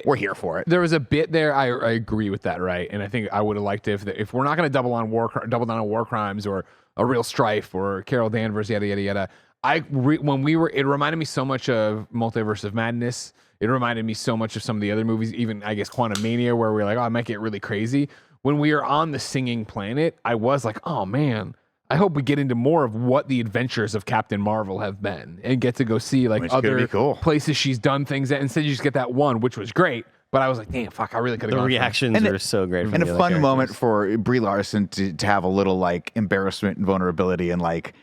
Speaker 4: We're here for it.
Speaker 3: There was a bit there. I agree with that, right? And I think I would have liked it if we're not going to double down on war crimes or a real strife or Carol Danvers, yada yada yada. It reminded me so much of Multiverse of Madness. It reminded me so much of some of the other movies, even I guess Quantum Mania, where we're like, oh, I might get really crazy. When we are on the singing planet, I was like, oh man, I hope we get into more of what the adventures of Captain Marvel have been and get to go see like
Speaker 4: Which could
Speaker 3: other
Speaker 4: be cool.
Speaker 3: places she's done things at. Instead, you just get that one, which was great. But I was like, damn, fuck, I really could have
Speaker 2: The
Speaker 3: gone.
Speaker 2: reactions are so great. From
Speaker 4: And
Speaker 2: the
Speaker 4: a
Speaker 2: other
Speaker 4: fun
Speaker 2: characters.
Speaker 4: moment for Brie Larson to have a little like embarrassment and vulnerability and like,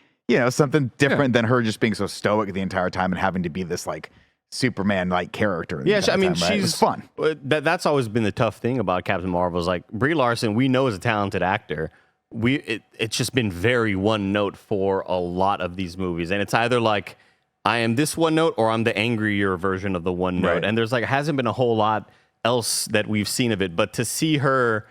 Speaker 4: something different than her just being so stoic the entire time and having to be this like Superman like character. the
Speaker 2: Yeah,
Speaker 4: entire
Speaker 2: I mean,
Speaker 4: time, right? It was
Speaker 2: she's
Speaker 4: fun.
Speaker 2: That's always been the tough thing about Captain Marvel is like Brie Larson. We know is a talented actor. It's just been very one note for a lot of these movies, and it's either like I am this one note or I'm the angrier version of the one note.
Speaker 4: Right.
Speaker 2: And there's like hasn't been a whole lot else that we've seen of it, but to see her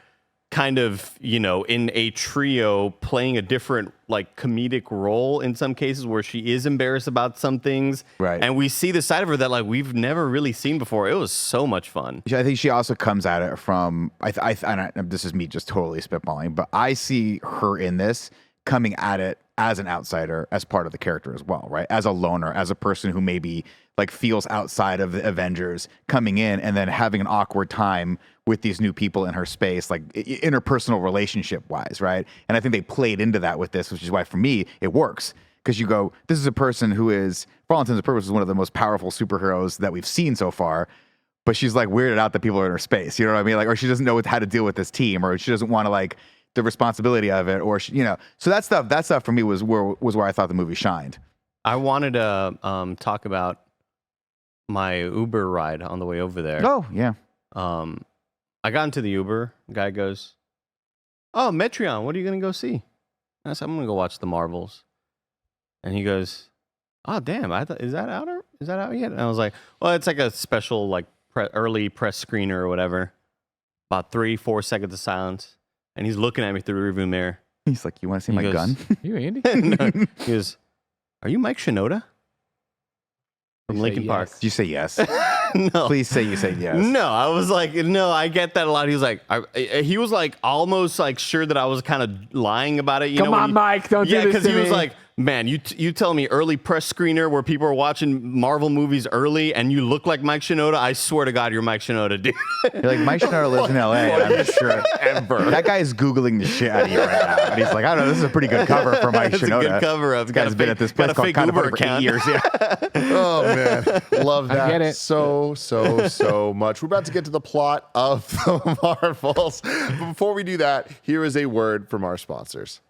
Speaker 2: kind of, in a trio playing a different like comedic role in some cases where she is embarrassed about some things.
Speaker 4: Right.
Speaker 2: And we see the side of her that like we've never really seen before. It was so much fun.
Speaker 4: I think she also comes at it from, this is me just totally spitballing, but I see her in this coming at it as an outsider, as part of the character as well, right? As a loner, as a person who maybe like feels outside of the Avengers, coming in and then having an awkward time with these new people in her space, like interpersonal relationship wise, right? And I think they played into that with this, which is why for me it works. Because you go, this is a person who is, for all intents and purposes, one of the most powerful superheroes that we've seen so far, but she's like weirded out that people are in her space. You know what I mean? Like, or she doesn't know how to deal with this team, or she doesn't want to like the responsibility of it, or so that stuff for me was where I thought the movie shined.
Speaker 2: I wanted to talk about my Uber ride on the way over there.
Speaker 4: Oh yeah.
Speaker 2: I got into the Uber. The guy goes, "Oh, Metreon, what are you gonna go see?" And I said, "I'm gonna go watch the Marvels." And he goes, "Oh, damn! Is that out yet?" And I was like, "Well, it's like a special like early press screener or whatever." About 3-4 seconds of silence, and he's looking at me through the rearview mirror.
Speaker 4: He's like, "You want to see my gun?"
Speaker 3: You Andy?
Speaker 2: No. He goes, "Are you Mike Shinoda from Lincoln Park?"
Speaker 4: Did you say yes?
Speaker 2: No.
Speaker 4: Please say you say yes.
Speaker 2: No, I was like, no, I get that a lot. He was like, he was like almost like sure that I was kind of lying about it.
Speaker 3: Come on, Mike, don't do this
Speaker 2: because
Speaker 3: to
Speaker 2: he was
Speaker 3: me.
Speaker 2: like, man, you tell me early press screener where people are watching Marvel movies early and you look like Mike Shinoda. I swear to God, you're Mike Shinoda, dude.
Speaker 4: You're like, Mike Shinoda lives in L.A. and I'm sure ever. That guy is Googling the shit out of you right now. And he's like, I don't know, this is a pretty good cover for Mike
Speaker 2: It's a
Speaker 4: Shinoda.
Speaker 2: good cover up.
Speaker 4: This guy's been at this place called KindaFunny for 8 years. Yeah.
Speaker 1: Oh man, love
Speaker 3: I get
Speaker 1: that
Speaker 3: it.
Speaker 1: so much. We're about to get to the plot of the Marvels, but before we do that, here is a word from our sponsors.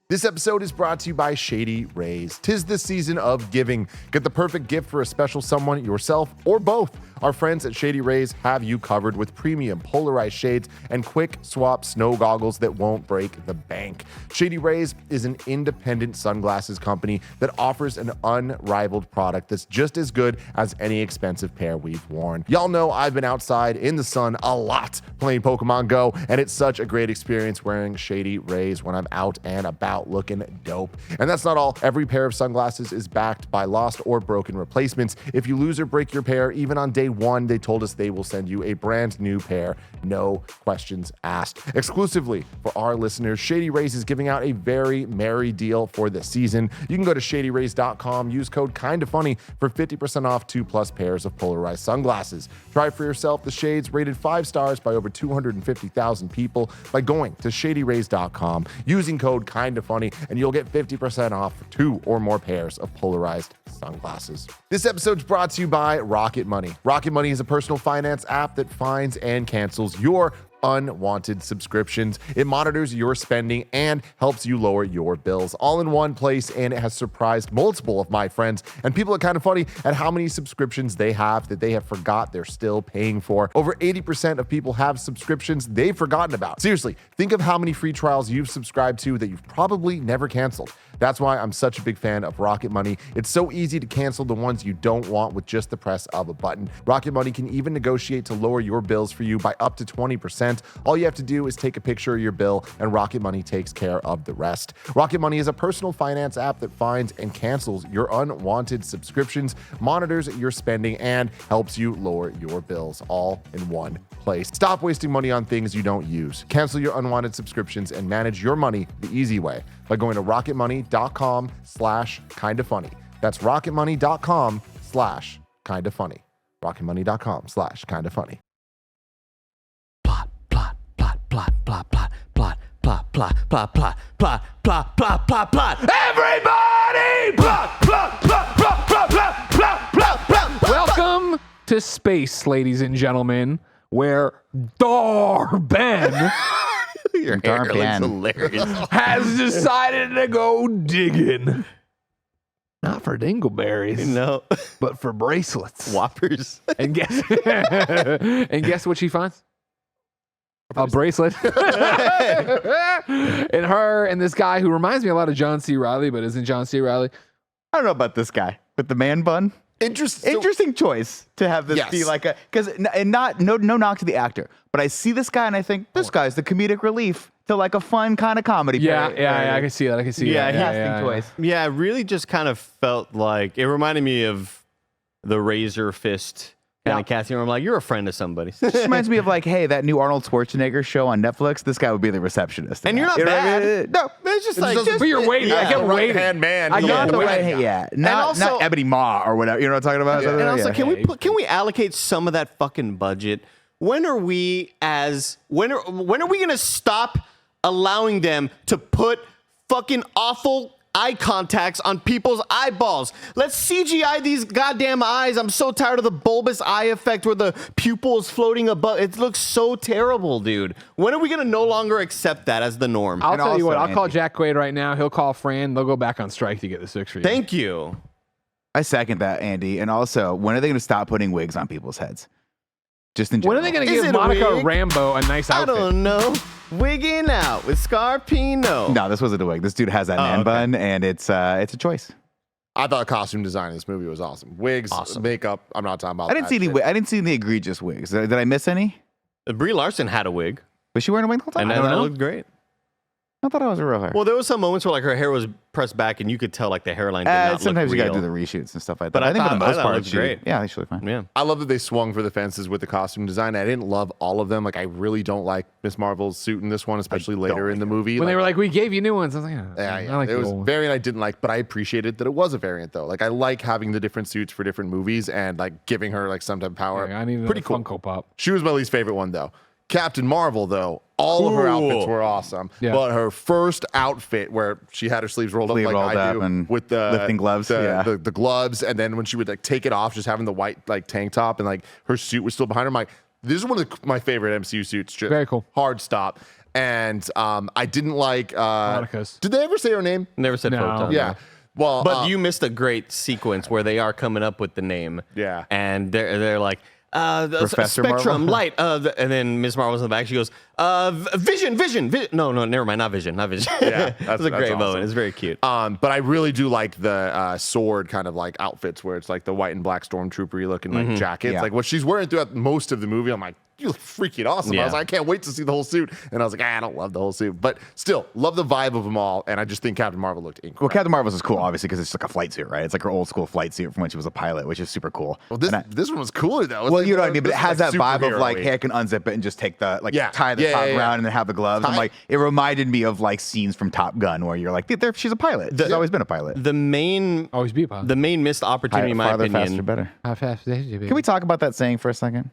Speaker 1: This episode is brought to you by Shady Rays. 'Tis the season of giving. Get the perfect gift for a special someone, yourself, or both. Our friends at Shady Rays have you covered with premium polarized shades and quick swap snow goggles that won't break the bank. Shady Rays is an independent sunglasses company that offers an unrivaled product that's just as good as any expensive pair we've worn. Y'all know I've been outside in the sun a lot playing Pokemon Go, and it's such a great experience wearing Shady Rays when I'm out and about looking dope. And that's not all. Every pair of sunglasses is backed by lost or broken replacements. If you lose or break your pair, even on day one, they told us they will send you a brand new pair, no questions asked. Exclusively for our listeners, Shady Rays is giving out a very merry deal for the season. You can go to shadyrays.com, use code KindaFunny for 50% off 2+ pairs of polarized sunglasses. Try for yourself the shades rated 5 stars by over 250,000 people by going to shadyrays.com, using code KindaFunny, and you'll get 50% off 2 or more pairs of polarized sunglasses. This episode's brought to you by Rocket Money. Rocket Money is a personal finance app that finds and cancels your unwanted subscriptions. It monitors your spending and helps you lower your bills all in one place, and it has surprised multiple of my friends and people are kind of funny at how many subscriptions they have that they have forgot they're still paying for. Over 80% of people have subscriptions they've forgotten about. Seriously, think of how many free trials you've subscribed to that you've probably never canceled. That's why I'm such a big fan of Rocket Money. It's so easy to cancel the ones you don't want with just the press of a button. Rocket Money can even negotiate to lower your bills for you by up to 20%. All you have to do is take a picture of your bill, and Rocket Money takes care of the rest. Rocket Money is a personal finance app that finds and cancels your unwanted subscriptions, monitors your spending, and helps you lower your bills all in one place. Stop wasting money on things you don't use. Cancel your unwanted subscriptions and manage your money the easy way by going to rocketmoney.com/kindafunny. That's rocketmoney.com/kindafunny. rocketmoney.com/kindafunny.
Speaker 2: Plot, plot, plot, plot, plot, plot, plot, plot, plot, plot, plot, plot, plot, plot, plot, plot.
Speaker 3: Everybody! Plot, plot, plot, plot, plot, plot, plot, plot, plot. Welcome to space, ladies and gentlemen, where Darben
Speaker 2: Your hair looks hilarious.
Speaker 3: has decided to go digging. Not for dingleberries,
Speaker 2: No.
Speaker 3: but for bracelets.
Speaker 2: Whoppers.
Speaker 3: And guess and guess what she finds? A bracelet. And her and this guy who reminds me a lot of John C. Reilly, but isn't John C. Reilly.
Speaker 4: I don't know about this guy with the man bun. Interesting choice to have this be
Speaker 1: Yes.
Speaker 4: like a, because no knock to the actor, but I see this guy and I think this guy's the comedic relief to like a fun kind of comedy.
Speaker 3: Yeah,
Speaker 4: parody.
Speaker 3: I can see that. I can see
Speaker 2: Yeah,
Speaker 3: that.
Speaker 4: Casting choice.
Speaker 2: Yeah, it really just kind of felt like it reminded me of the Razor Fist kind of casting where I'm like, you're a friend of somebody.
Speaker 4: This reminds me of like, hey, that new Arnold Schwarzenegger show on Netflix. This guy would be the receptionist.
Speaker 2: And you're not
Speaker 4: You know what I
Speaker 2: bad.
Speaker 4: mean? No,
Speaker 2: It's just like,
Speaker 1: just-
Speaker 3: But you're waiting. I kept waiting.
Speaker 1: Right-hand man.
Speaker 3: I
Speaker 1: Yeah.
Speaker 3: got
Speaker 4: not the
Speaker 3: waiting.
Speaker 4: right hand. Yeah, not
Speaker 2: also-
Speaker 4: Ebony Maw or whatever. You know what I'm talking about?
Speaker 2: and also,
Speaker 4: Yeah.
Speaker 2: can we allocate some of that fucking budget? When are we gonna stop allowing them to put fucking awful eye contacts on people's eyeballs. Let's CGI these goddamn eyes. I'm so tired of the bulbous eye effect where the pupil is floating above. It looks so terrible, dude. When are we going to no longer accept that as the norm?
Speaker 3: I'll
Speaker 4: And
Speaker 3: tell you what.
Speaker 4: also,
Speaker 3: I'll call
Speaker 4: Andy.
Speaker 3: Jack Quaid right now. He'll call Fran. They'll go back on strike to get the 6 for you.
Speaker 2: Thank you.
Speaker 4: I second that, Andy. And also, when are they going to stop putting wigs on people's heads? Just in
Speaker 3: When
Speaker 4: general.
Speaker 3: are they going to
Speaker 2: Is
Speaker 3: give
Speaker 2: it a
Speaker 3: Monica
Speaker 2: wig?
Speaker 3: Rambeau a nice
Speaker 2: I
Speaker 3: outfit?
Speaker 2: don't know. Wigging out with Scarpino.
Speaker 4: No, this wasn't a wig. This dude has that man
Speaker 2: okay.
Speaker 4: bun, and it's a choice.
Speaker 1: I thought costume design in this movie was awesome. Wigs, makeup. I'm not talking about.
Speaker 4: I didn't see any. I didn't see any egregious wigs. Did I miss any?
Speaker 2: Brie Larson had a wig,
Speaker 4: Was she wearing a wig the whole time?
Speaker 2: and
Speaker 4: I don't
Speaker 2: that
Speaker 4: know.
Speaker 2: looked great.
Speaker 4: I thought I was a real hair.
Speaker 2: Well, there was some moments where like her hair was pressed back, and you could tell like the hairline did not
Speaker 4: sometimes
Speaker 2: look
Speaker 4: you
Speaker 2: real.
Speaker 4: got to do the reshoots and stuff like that.
Speaker 2: But I
Speaker 4: I think for the
Speaker 2: thought- I
Speaker 4: most
Speaker 2: thought it
Speaker 4: part,
Speaker 2: looked great.
Speaker 4: Yeah, she looked fine.
Speaker 2: Yeah.
Speaker 1: I love that they swung for the fences with the costume design. I didn't love all of them. Like I really don't like Miss Marvel's suit in this one, especially later in the movie.
Speaker 3: When
Speaker 1: Like,
Speaker 3: they were like, we gave you new ones. I was like,
Speaker 1: yeah.
Speaker 3: I like
Speaker 1: There
Speaker 3: the
Speaker 1: was
Speaker 3: old ones.
Speaker 1: variant I didn't like, but I appreciated that it was a variant though. Like I like having the different suits for different movies and like giving her like some type of power.
Speaker 3: I need
Speaker 1: Pretty
Speaker 3: a
Speaker 1: cool.
Speaker 3: Funko Pop.
Speaker 1: She was my least favorite one though. Captain Marvel though, all of her
Speaker 2: Cool.
Speaker 1: outfits were awesome.
Speaker 3: Yeah.
Speaker 1: But her first outfit where she had her sleeves rolled
Speaker 4: Sleeve
Speaker 1: up like
Speaker 4: rolled
Speaker 1: I
Speaker 4: up
Speaker 1: do
Speaker 4: and
Speaker 1: with the
Speaker 4: lifting gloves, yeah.
Speaker 1: the gloves, and then when she would like take it off, just having the white like tank top and like her suit was still behind her. I'm like, this is one of my favorite MCU suits. Just
Speaker 3: Very cool.
Speaker 1: Hard stop. And I didn't like
Speaker 3: Monica's.
Speaker 1: Did they ever say her name?
Speaker 2: Never said
Speaker 3: No.
Speaker 2: photon.
Speaker 1: Yeah. Well,
Speaker 2: But you missed a great sequence where they are coming up with the name.
Speaker 1: Yeah.
Speaker 2: And they're like, the
Speaker 4: Professor
Speaker 2: Spectrum,
Speaker 4: Marvel?
Speaker 2: light. And then Miss Marvel's in the back. She goes, vision. No, never mind. Not vision.
Speaker 1: Yeah,
Speaker 2: That's
Speaker 1: that's
Speaker 2: a great
Speaker 1: awesome.
Speaker 2: moment. It's very cute.
Speaker 1: But I really do like the sword kind of like outfits where it's like the white and black stormtrooper looking like jackets.
Speaker 4: Yeah.
Speaker 1: Like what she's wearing throughout most of the movie. I'm like, you look freaking awesome.
Speaker 2: Yeah.
Speaker 1: I was like, I can't wait to see the whole suit. And I was like, I don't love the whole suit, but still love the vibe of them all. And I just think Captain Marvel looked incredible.
Speaker 4: Well, Captain Marvel's is cool, obviously, because it's like a flight suit, right? It's like her old school flight suit from when she was a pilot, which is super cool.
Speaker 1: Well, this one was cooler though. It's
Speaker 4: Well,
Speaker 1: like
Speaker 4: you know what I
Speaker 1: more-
Speaker 4: mean, but
Speaker 1: this
Speaker 4: it
Speaker 1: is,
Speaker 4: has that vibe of like,
Speaker 1: superhero-y.
Speaker 4: hey, I can unzip it and just take the
Speaker 1: Yeah.
Speaker 4: tie the
Speaker 1: Yeah,
Speaker 4: top
Speaker 1: yeah, yeah.
Speaker 4: around and then have the gloves. I'm
Speaker 1: Tie-
Speaker 4: like, it reminded me of like scenes from Top Gun where you're like, she's a pilot. She's always been a pilot.
Speaker 2: The main
Speaker 3: Always be a pilot.
Speaker 2: the main missed opportunity, in my
Speaker 4: Farther,
Speaker 2: opinion.
Speaker 4: faster, better.
Speaker 3: How fast is it?
Speaker 4: Can we talk about that saying for a second?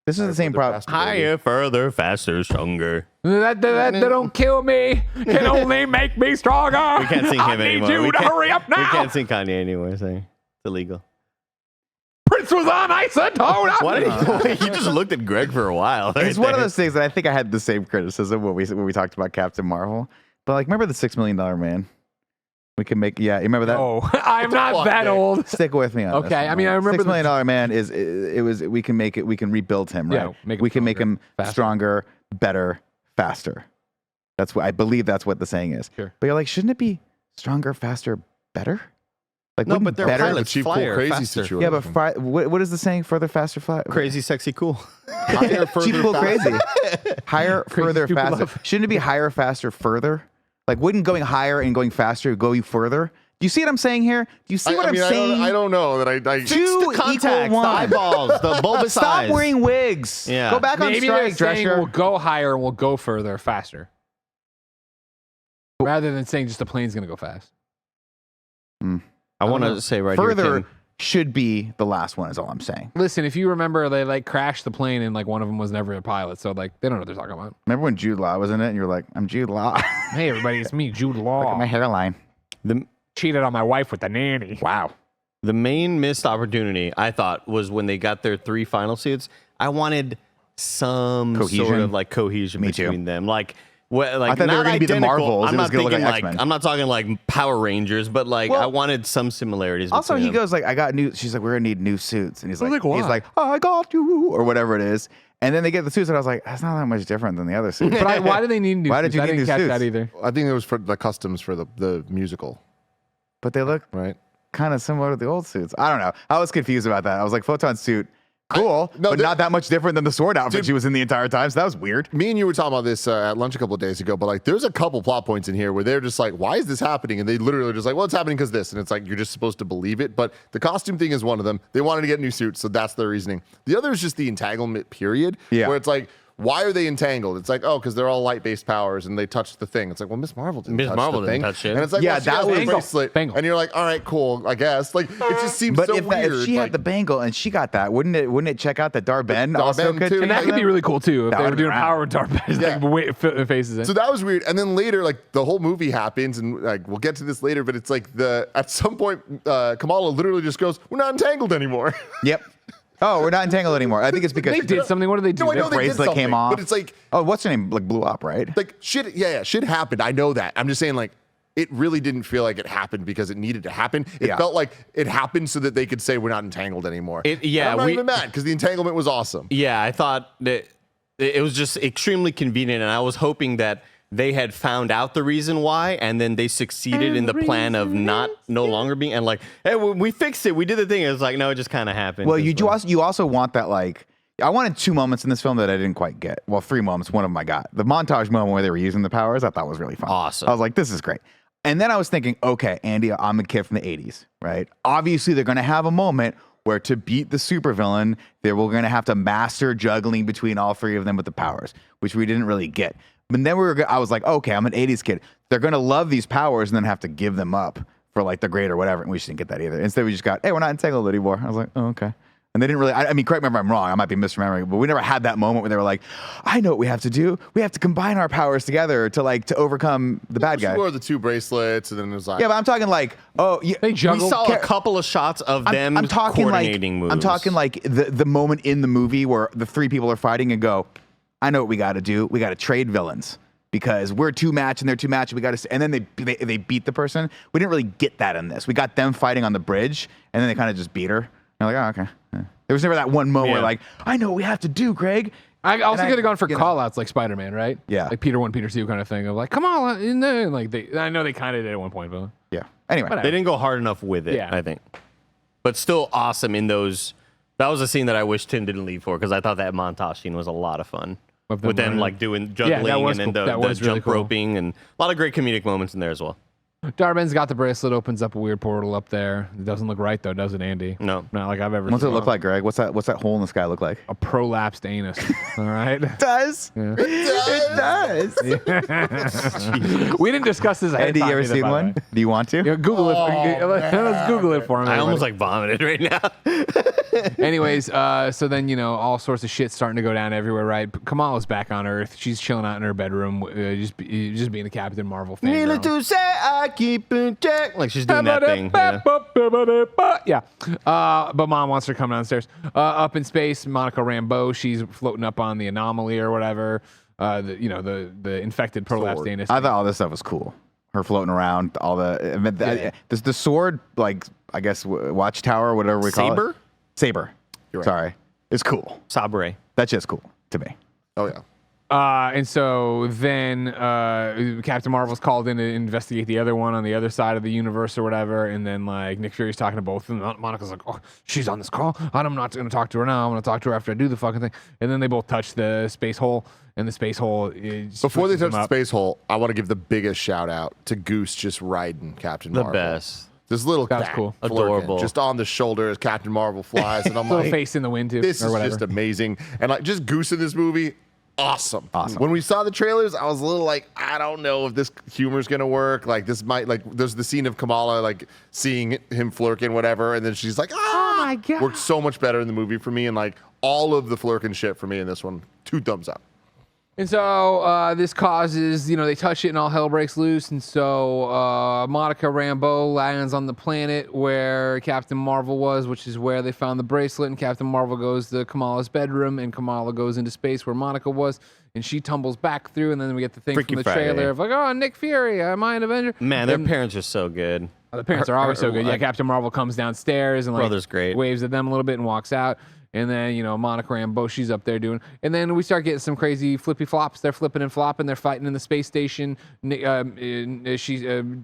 Speaker 4: This is the same problem.
Speaker 2: Higher, further, faster, stronger.
Speaker 3: That don't kill me. Can only make me stronger.
Speaker 2: We can't sing him
Speaker 3: I
Speaker 2: anymore.
Speaker 3: need you
Speaker 2: We
Speaker 3: to
Speaker 2: can't-
Speaker 3: hurry up
Speaker 2: We
Speaker 3: now.
Speaker 2: can't sing Kanye anymore. So it's illegal.
Speaker 3: Prince was on isotone.
Speaker 2: Why did you just looked at Greg for a while?
Speaker 4: It's one of those things that I think I had the same criticism when we talked about Captain Marvel. But like, remember the $6 Million Man? We can make, yeah, you remember that?
Speaker 3: Oh, I'm not that old.
Speaker 4: Stick with me on this.
Speaker 3: Okay, I mean, I remember
Speaker 4: $6 Million Man is it was we can make it, we can rebuild him, right?
Speaker 3: Yeah, make him
Speaker 4: we can make him
Speaker 3: faster.
Speaker 4: stronger, better, faster. That's what I believe. That's what the saying is.
Speaker 3: Sure.
Speaker 4: But you're like, shouldn't it be stronger, faster, better? Like,
Speaker 2: No,
Speaker 4: wouldn't
Speaker 2: but they're
Speaker 4: better.
Speaker 2: pilots.
Speaker 1: Cheap, cool,
Speaker 2: Flyer,
Speaker 1: crazy
Speaker 2: faster.
Speaker 1: situation.
Speaker 4: Yeah, but what is the saying? Further, faster, fly.
Speaker 2: Crazy, sexy, cool.
Speaker 1: Higher, further,
Speaker 4: Cheap, cool,
Speaker 1: faster.
Speaker 4: crazy. Higher,
Speaker 3: Crazy,
Speaker 4: further,
Speaker 3: stupid
Speaker 4: faster.
Speaker 3: love.
Speaker 4: Shouldn't it be higher, faster, further? Like, wouldn't going higher and going faster go you further? Do you see what I'm saying here? Do you see what I'm saying?
Speaker 1: I don't know that I
Speaker 2: Fix
Speaker 4: Two
Speaker 2: the
Speaker 4: equal
Speaker 2: contacts, the
Speaker 4: one.
Speaker 2: eyeballs, the bulbous
Speaker 4: Stop
Speaker 2: eyes.
Speaker 4: wearing wigs.
Speaker 2: Yeah.
Speaker 4: Go back on
Speaker 3: Maybe they're
Speaker 4: strike,
Speaker 3: saying we'll
Speaker 4: Drescher.
Speaker 3: go higher and we'll go further, faster. Rather than saying just the plane's going to go fast.
Speaker 2: I want to say right
Speaker 4: Further
Speaker 2: here, Tim,
Speaker 4: should be the last one, is all I'm saying.
Speaker 3: Listen, if you remember, they like crashed the plane and like one of them was never a pilot. So like they don't know what they're talking about.
Speaker 4: Remember when Jude Law was in it and you were like, I'm Jude Law?
Speaker 3: Hey, everybody, it's me, Jude Law.
Speaker 4: Look at my hairline.
Speaker 2: the
Speaker 3: Cheated on my wife with the nanny.
Speaker 4: Wow.
Speaker 2: the main missed opportunity I thought was when they got their 3 final suits. I wanted some sort
Speaker 4: Cohesion?
Speaker 2: of like cohesion
Speaker 4: Me too.
Speaker 2: between them, like. Like
Speaker 4: I thought they
Speaker 2: not
Speaker 4: were gonna be the
Speaker 2: identical.
Speaker 4: Marvels.
Speaker 2: I'm
Speaker 4: It was
Speaker 2: not
Speaker 4: gonna look
Speaker 2: thinking
Speaker 4: like
Speaker 2: like
Speaker 4: X-Men.
Speaker 2: I'm not talking like Power Rangers, but like
Speaker 4: Well,
Speaker 2: I wanted some similarities.
Speaker 4: Also,
Speaker 2: between
Speaker 4: he
Speaker 2: them.
Speaker 4: goes like, I got new. She's like, we're gonna need new suits, and he's
Speaker 3: I was
Speaker 4: like,
Speaker 3: like, why?
Speaker 4: I got you, or whatever it is. And then they get the suits, and I was like, that's not that much different than the other suits.
Speaker 3: But why do they need new
Speaker 4: Why did
Speaker 3: suits?
Speaker 4: you
Speaker 3: I
Speaker 4: need
Speaker 3: didn't
Speaker 4: new
Speaker 3: catch
Speaker 4: suits?
Speaker 3: that either.
Speaker 1: I think it was for the customs for the musical,
Speaker 4: But they look
Speaker 1: right?
Speaker 4: kind of similar to the old suits. I don't know. I was confused about that. I was like, Photon's suit, cool,
Speaker 1: no,
Speaker 4: but not that much different than the sword outfit
Speaker 1: Dude.
Speaker 4: she was in the entire time. So that was weird.
Speaker 1: Me and you were talking about this at lunch a couple of days ago, but like there's a couple plot points in here where they're just like, why is this happening? And they literally are just like, well, it's happening because this. And it's like, you're just supposed to believe it. But the costume thing is one of them. They wanted to get new suits, so that's their reasoning. The other is just the entanglement period,
Speaker 4: Yeah.
Speaker 1: where it's like, why are they entangled? It's like, oh, because they're all light-based powers and they touched the thing. It's like, well, Miss Marvel didn't touch the thing.
Speaker 2: touch it.
Speaker 1: And it's like,
Speaker 4: Yeah,
Speaker 1: well, she
Speaker 4: that
Speaker 1: has
Speaker 4: was
Speaker 1: the bracelet.
Speaker 3: Bangle.
Speaker 1: And you're like, all right, cool, I guess. Like, it just seems
Speaker 4: But
Speaker 1: so
Speaker 4: if
Speaker 1: weird.
Speaker 4: she had the bangle and she got that, wouldn't it check out that Dar-Ben also
Speaker 1: Dar-Ben
Speaker 4: could?
Speaker 1: too.
Speaker 3: And that
Speaker 1: Yeah.
Speaker 3: could be really cool too if
Speaker 4: That
Speaker 3: they were
Speaker 4: would've
Speaker 3: doing
Speaker 4: been
Speaker 3: power with Dar-Ben.
Speaker 1: Yeah.
Speaker 3: Like faces it.
Speaker 1: So that was weird. And then later, like the whole movie happens, and like we'll get to this later, but it's like at some point, Kamala literally just goes, "We're not entangled anymore."
Speaker 4: Yep. Oh, we're not entangled anymore. I think it's because
Speaker 3: They did something. What did they do?
Speaker 1: No, I know they did
Speaker 4: bracelet
Speaker 1: something,
Speaker 4: came off.
Speaker 1: but it's like,
Speaker 4: oh, what's her name? Like blew up, right?
Speaker 1: like shit. Yeah, shit happened. I know that. I'm just saying, like, it really didn't feel like it happened because it needed to happen. It
Speaker 4: Yeah.
Speaker 1: felt like it happened so that they could say we're not entangled anymore.
Speaker 2: Yeah,
Speaker 1: And I'm not even mad because the entanglement was awesome.
Speaker 2: Yeah, I thought that it was just extremely convenient, and I was hoping that they had found out the reason why, and then they succeeded in the plan of no longer being, and like, hey, we fixed it, we did the thing. It was like, no, it just kind of happened.
Speaker 4: Well,
Speaker 2: It's like-
Speaker 4: you also want that, like, I wanted 2 moments in this film that I didn't quite get. Well, 3 moments. One of them I got. The montage moment where they were using the powers, I thought was really fun.
Speaker 2: Awesome.
Speaker 4: I was like, this is great. And then I was thinking, okay, Andy, I'm a kid from the 80s, right? Obviously, they're going to have a moment where to beat the supervillain, they were going to have to master juggling between all 3 of them with the powers, which we didn't really get. But then I was like, okay, I'm an 80s kid. They're going to love these powers and then have to give them up for like the great or whatever. And we just didn't get that either. Instead, we just got, hey, we're not entangled anymore. I was like, oh, okay. And they didn't really, I mean, correct me if I'm wrong. I might be misremembering, but we never had that moment where they were like, I know what we have to do. We have to combine our powers together to overcome the bad
Speaker 1: She
Speaker 4: guy.
Speaker 1: wore the 2 bracelets, and then it was like,
Speaker 4: Yeah, but I'm talking like, oh, yeah,
Speaker 3: They
Speaker 2: we
Speaker 3: juggled.
Speaker 2: saw a couple of shots of them coordinating moves.
Speaker 4: I'm talking like the moment in the movie where the 3 people are fighting and go, I know what we got to do. We got to trade villains because we're 2 match and they're 2 match. We got to, and then they beat the person. We didn't really get that in this. We got them fighting on the bridge, and then they kind of just beat her. And I'm like, oh, okay. Yeah. There was never that one moment where like, I know what we have to do, Greg.
Speaker 3: I also could have gone for
Speaker 4: you know.
Speaker 3: call-outs like Spider-Man, right?
Speaker 4: Yeah.
Speaker 3: Like Peter 1, Peter 2 kind of thing of like, come on, in there. Like I know they kind of did at one point, but
Speaker 4: Yeah. Anyway,
Speaker 2: They didn't go hard enough with it,
Speaker 3: Yeah.
Speaker 2: I think. But still awesome in those. That was a scene that I wish Tim didn't leave for, because I thought that montage scene was a lot of fun.
Speaker 3: With them
Speaker 2: With them
Speaker 3: running.
Speaker 2: like doing
Speaker 3: that
Speaker 2: juggling
Speaker 3: was
Speaker 2: and then
Speaker 3: cool. That
Speaker 2: the
Speaker 3: was really
Speaker 2: jump
Speaker 3: cool.
Speaker 2: roping, and a lot of great comedic moments in there as well.
Speaker 3: Dar-Ben's got the bracelet, opens up a weird portal up there. It doesn't look right though, does it, Andy?
Speaker 2: No.
Speaker 3: Not like I've ever
Speaker 4: what's it
Speaker 3: seen.
Speaker 4: look like, Greg? What's that hole in the sky look like?
Speaker 3: A prolapsed anus. All right.
Speaker 4: It does. It does.
Speaker 3: We didn't discuss this ahead
Speaker 4: Andy,
Speaker 3: of
Speaker 4: you
Speaker 3: time
Speaker 4: ever
Speaker 3: either,
Speaker 4: seen
Speaker 3: by the
Speaker 4: one?
Speaker 3: way.
Speaker 4: Do you want to?
Speaker 3: Yeah, Google it. Let's Google it for me.
Speaker 2: I almost like vomited right now.
Speaker 3: Anyways, so then, all sorts of shit starting to go down everywhere, right? Kamala's back on Earth. She's chilling out in her bedroom, just being the Captain Marvel fan.
Speaker 2: Needless to say, I keep in check. Like she's doing that thing. Yeah.
Speaker 3: But mom wants her to come downstairs. Up in space, Monica Rambeau, she's floating up on the anomaly or whatever. The infected prolapsed anus.
Speaker 4: I thought all this stuff was cool. Her floating around, all the sword, like I guess watchtower, whatever we call
Speaker 2: Saber?
Speaker 4: it. Saber.
Speaker 1: You're right.
Speaker 4: Sorry, it's cool.
Speaker 2: Sabre.
Speaker 4: That's just cool to me.
Speaker 1: oh yeah.
Speaker 3: And so then Captain Marvel's called in to investigate the other one on the other side of the universe or whatever. And then like Nick Fury's talking to both of them. Monica's like, oh, she's on this call. I'm not going to talk to her now. I'm going to talk to her after I do the fucking thing. And then they both touch the space hole. And the space hole.
Speaker 1: Before they touch the space hole, I want to give the biggest shout out to Goose just riding Captain
Speaker 2: The
Speaker 1: Marvel.
Speaker 2: best.
Speaker 1: This little
Speaker 3: That was
Speaker 1: cat,
Speaker 3: cool.
Speaker 1: Flurkin,
Speaker 2: Adorable.
Speaker 1: just on the shoulder as Captain Marvel flies, and I'm
Speaker 3: Little
Speaker 1: like,
Speaker 3: face in the wind too,
Speaker 1: this
Speaker 3: or
Speaker 1: is
Speaker 3: whatever.
Speaker 1: just amazing. And like just Goose in this movie, awesome.
Speaker 4: Awesome.
Speaker 1: When we saw the trailers, I was a little like, I don't know if this humor's gonna work. Like this might there's the scene of Kamala like seeing him Flurkin, whatever, and then she's like, oh
Speaker 3: my God.
Speaker 1: worked so much better in the movie for me, and like all of the Flurkin shit for me in this one, 2 thumbs up.
Speaker 3: And so this causes, they touch it and all hell breaks loose. And so Monica Rambeau lands on the planet where Captain Marvel was, which is where they found the bracelet. And Captain Marvel goes to Kamala's bedroom, and Kamala goes into space where Monica was. And she tumbles back through, and then we get the thing
Speaker 2: Freaky
Speaker 3: from the
Speaker 2: Friday.
Speaker 3: trailer of like, oh, Nick Fury, am I an Avenger?
Speaker 2: Man, their
Speaker 3: And-
Speaker 2: parents are so good.
Speaker 3: the parents are always so good. Yeah,
Speaker 2: like-
Speaker 3: Captain Marvel comes downstairs and like
Speaker 2: Brother's great.
Speaker 3: waves at them a little bit and walks out. And then, Monica Rambeau, she's up there doing. And then we start getting some crazy flippy flops. They're flipping and flopping. They're fighting in the space station.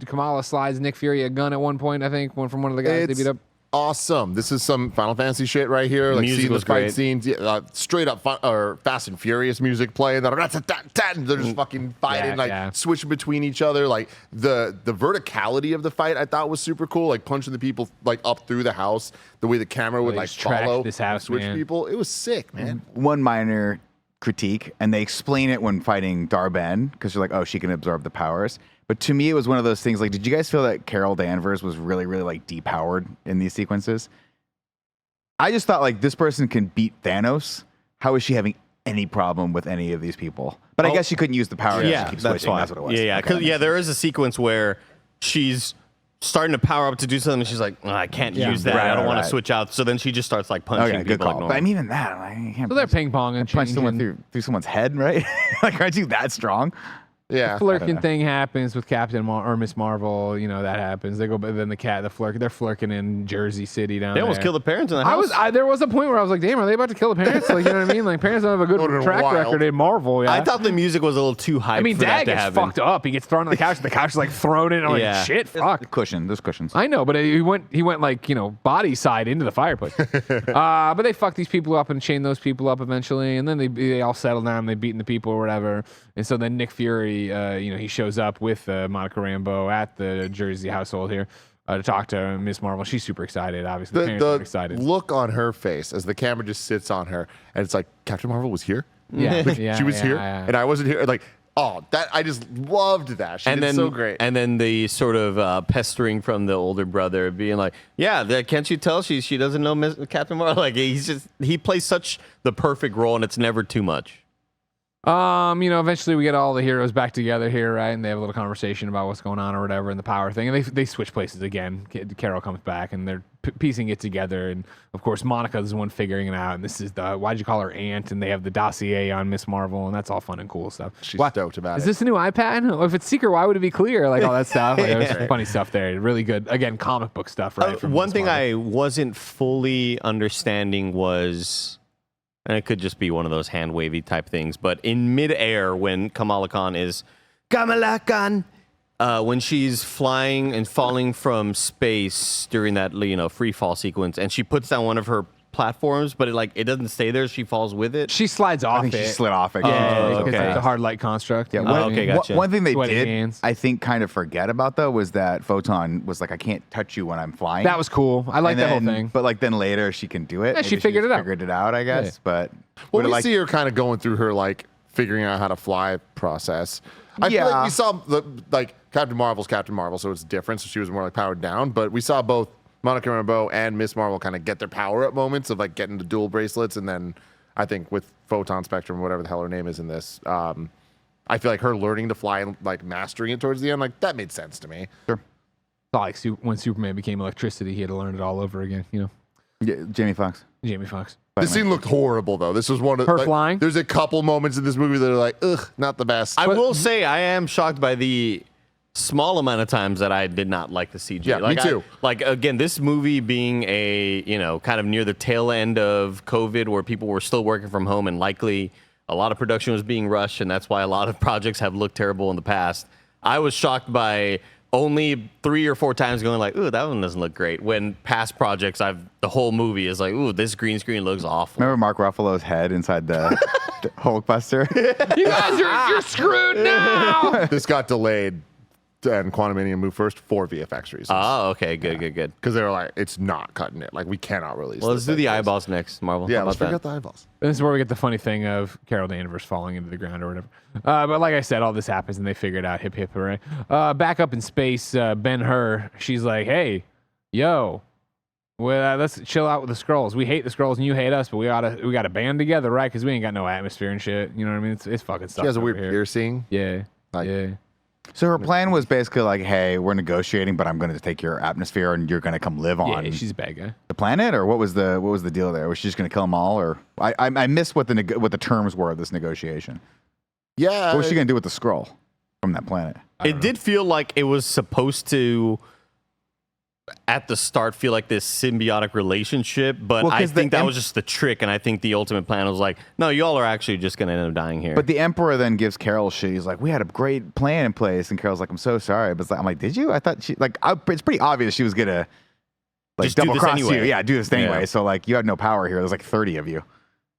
Speaker 3: Kamala slides Nick Fury a gun at one point, I think, from one of the guys they
Speaker 1: It's
Speaker 3: beat up.
Speaker 1: awesome. This is some Final Fantasy shit right here. Like
Speaker 2: Music
Speaker 1: seeing
Speaker 2: was
Speaker 1: the fight
Speaker 2: great.
Speaker 1: scenes, straight up Fast and Furious music playing. They're just fucking fighting,
Speaker 3: Yeah.
Speaker 1: switching between each other. Like the verticality of the fight, I thought was super cool. Like punching the people like up through the house. The way the camera would
Speaker 3: they
Speaker 1: like
Speaker 3: just trashed
Speaker 1: follow,
Speaker 3: this house,
Speaker 1: switch
Speaker 3: man.
Speaker 1: people. It was sick, man.
Speaker 4: One minor critique, and they explain it when fighting Dar-Ben because you're like, oh, she can absorb the powers. But to me, it was one of those things. Like, did you guys feel that Carol Danvers was really, really like depowered in these sequences? I just thought like this person can beat Thanos. How is she having any problem with any of these people? But I guess she couldn't use the power.
Speaker 2: Yeah,
Speaker 4: she keeps
Speaker 2: that's
Speaker 4: switching.
Speaker 2: why.
Speaker 4: That's what it was.
Speaker 2: Yeah, yeah. There is a sequence where she's starting to power up to do something, and she's like, I can't use that. I don't want to switch out. So then she just starts like punching
Speaker 4: Okay,
Speaker 2: people
Speaker 4: good call.
Speaker 2: like normal.
Speaker 4: But I mean, even that, like, you can't
Speaker 3: So they're ping pong and
Speaker 4: punch someone
Speaker 3: changing.
Speaker 4: through someone's head, right? Like, aren't you that strong?
Speaker 1: Yeah.
Speaker 3: Flirking thing happens with or Miss Marvel. You know that happens. They go, but then they're flirking in Jersey City down
Speaker 2: They
Speaker 3: there.
Speaker 2: almost killed the parents in the house.
Speaker 3: There was a point where I was like, damn, are they about to kill the parents? Like, you know what I mean? Like, parents don't have a good
Speaker 1: Would've been
Speaker 3: track
Speaker 1: wild.
Speaker 3: record in Marvel. Yeah.
Speaker 2: I thought the music was a little too hype.
Speaker 3: I mean,
Speaker 2: for that
Speaker 3: Dad
Speaker 2: to
Speaker 3: gets
Speaker 2: happen.
Speaker 3: fucked up. He gets thrown on the couch. The couch is like thrown in. I'm like,
Speaker 2: Yeah.
Speaker 3: shit, fuck.
Speaker 4: There's cushions.
Speaker 3: I know, but he went like, you know, body side into the fireplace. But they fuck these people up and chain those people up eventually, and then they all settle down. They beating the people or whatever, and so then Nick Fury, you know, he shows up with Monica Rambeau at the Jersey household here to talk to Miss Marvel. She's super excited. Obviously, the parents are
Speaker 1: The
Speaker 3: excited.
Speaker 1: look on her face as the camera just sits on her, and it's like Captain Marvel was here.
Speaker 3: Yeah,
Speaker 1: Like,
Speaker 3: yeah,
Speaker 1: she was
Speaker 3: yeah,
Speaker 1: here,
Speaker 3: yeah.
Speaker 1: and I wasn't here. Like, oh, that I just loved that. She did so great.
Speaker 2: And then the sort of pestering from the older brother, being like, "Yeah, can't you tell she doesn't know Captain Marvel?" Like he plays such the perfect role, and it's never too much.
Speaker 3: You know, eventually we get all the heroes back together here, right? And they have a little conversation about what's going on or whatever, and the power thing. And they switch places again. Carol comes back, and they're piecing it together. And of course, Monica's the one figuring it out. And this is why'd you call her Aunt? And they have the dossier on Miss Marvel, and that's all fun and cool stuff.
Speaker 1: She's stoked about
Speaker 3: Is
Speaker 1: it.
Speaker 3: this a new iPad? Well, if it's secret, why would it be clear? Like all that stuff. Like, there's funny stuff there. Really good. Again, comic book stuff, right? from
Speaker 2: One
Speaker 3: Miss
Speaker 2: thing
Speaker 3: Marvel.
Speaker 2: I wasn't fully understanding was, and it could just be one of those hand wavy type things, but in midair when Kamala Khan is Kamala Khan, when she's flying and falling from space during that free fall sequence, and she puts down one of her platforms, but it doesn't stay there. She falls with it.
Speaker 3: She slides off
Speaker 4: I think
Speaker 3: it.
Speaker 4: she slid off it.
Speaker 3: Yeah,
Speaker 2: Oh,
Speaker 3: because
Speaker 2: okay.
Speaker 3: it's a hard light construct.
Speaker 4: Yeah,
Speaker 3: You know what I
Speaker 2: okay,
Speaker 3: mean?
Speaker 2: gotcha.
Speaker 4: One thing they
Speaker 3: Sweaty
Speaker 4: did,
Speaker 3: hands.
Speaker 4: I think, kind of forget about though, was that Photon was like, I can't touch you when I'm flying.
Speaker 3: That was cool. I like
Speaker 4: And
Speaker 3: that whole
Speaker 4: then-
Speaker 3: thing.
Speaker 4: But like then later she can do it.
Speaker 3: Yeah, she
Speaker 4: Maybe
Speaker 3: figured
Speaker 4: just
Speaker 3: it out.
Speaker 4: Figured it out, I guess.
Speaker 3: Yeah.
Speaker 4: But
Speaker 1: Well,
Speaker 4: would
Speaker 1: we
Speaker 4: it, like,
Speaker 1: see her kind of going through her like figuring out how to fly process. I feel like
Speaker 4: Yeah.
Speaker 1: we saw Captain Marvel's Captain Marvel, so it's different. So she was more like powered down, but we saw both Monica Rambeau and Miss Marvel kind of get their power up moments of like getting the dual bracelets, and then I think with Photon Spectrum, whatever the hell her name is in this, I feel like her learning to fly and like mastering it towards the end, like that made sense to me.
Speaker 4: sure.
Speaker 3: It's like when Superman became electricity, he had to learn it all over again. You know,
Speaker 4: Yeah, Jamie Foxx.
Speaker 3: Jamie Foxx.
Speaker 1: This scene looked horrible though. This was one of
Speaker 3: Her
Speaker 1: like,
Speaker 3: flying?
Speaker 1: There's a couple moments in this movie that are like, ugh, not the best.
Speaker 2: I will say I am shocked by the small amount of times that I did not like the CG.
Speaker 1: Yeah, me too.
Speaker 2: Again, this movie being a, kind of near the tail end of COVID where people were still working from home and likely a lot of production was being rushed, and that's why a lot of projects have looked terrible in the past. I was shocked by only 3 or 4 times going like, ooh, that one doesn't look great. When past projects, the whole movie is like, ooh, this green screen looks awful.
Speaker 4: Remember Mark Ruffalo's head inside the Hulkbuster?
Speaker 3: You guys you're screwed now.
Speaker 1: This got delayed and Quantumania moved first for VFX reasons.
Speaker 2: Oh, okay, good.
Speaker 1: Because they were like, it's not cutting it. Like, we cannot release
Speaker 2: Well, let's
Speaker 1: this
Speaker 2: do the
Speaker 1: like this.
Speaker 2: eyeballs next, Marvel.
Speaker 1: Yeah,
Speaker 2: How
Speaker 1: let's
Speaker 2: about
Speaker 1: figure out
Speaker 2: that?
Speaker 1: the eyeballs.
Speaker 3: This is where we get the funny thing of Carol Danvers falling into the ground or whatever. But like I said, all this happens and they figure it out. Hip hip hooray. Back up in space, Ben-Hur, she's like, hey, yo, well, let's chill out with the Skrulls. We hate the Skrulls and you hate us, but we gotta band together, right? Because we ain't got no atmosphere and shit. You know what I mean? It's fucking stuff.
Speaker 1: She has a weird piercing.
Speaker 3: Yeah.
Speaker 1: Like-
Speaker 3: yeah.
Speaker 4: So her plan was basically like, hey, we're negotiating, but I'm going to take your atmosphere and you're going to come live on
Speaker 3: Yeah, she's a bad guy.
Speaker 4: the planet, or what was the deal there? Was she just going to kill them all, or I missed what the terms were of this negotiation.
Speaker 1: Yeah.
Speaker 4: What was she going to do with the scroll from that planet?
Speaker 2: It did feel like it was supposed to, at the start, feel like this symbiotic relationship, but
Speaker 4: Well,
Speaker 2: I
Speaker 4: 'cause the
Speaker 2: think that was just the trick, and I think the ultimate plan was like, no, y'all are actually just going to end up dying here.
Speaker 4: But the Emperor then gives Carol shit. He's like, we had a great plan in place, and Carol's like, I'm so sorry. But I'm like, did you? I thought it's pretty obvious she was gonna like
Speaker 2: Just do
Speaker 4: double
Speaker 2: this
Speaker 4: cross
Speaker 2: anyway.
Speaker 4: you. Yeah, do this anyway.
Speaker 2: Yeah.
Speaker 4: So like, you had no power here. There's like 30 of you.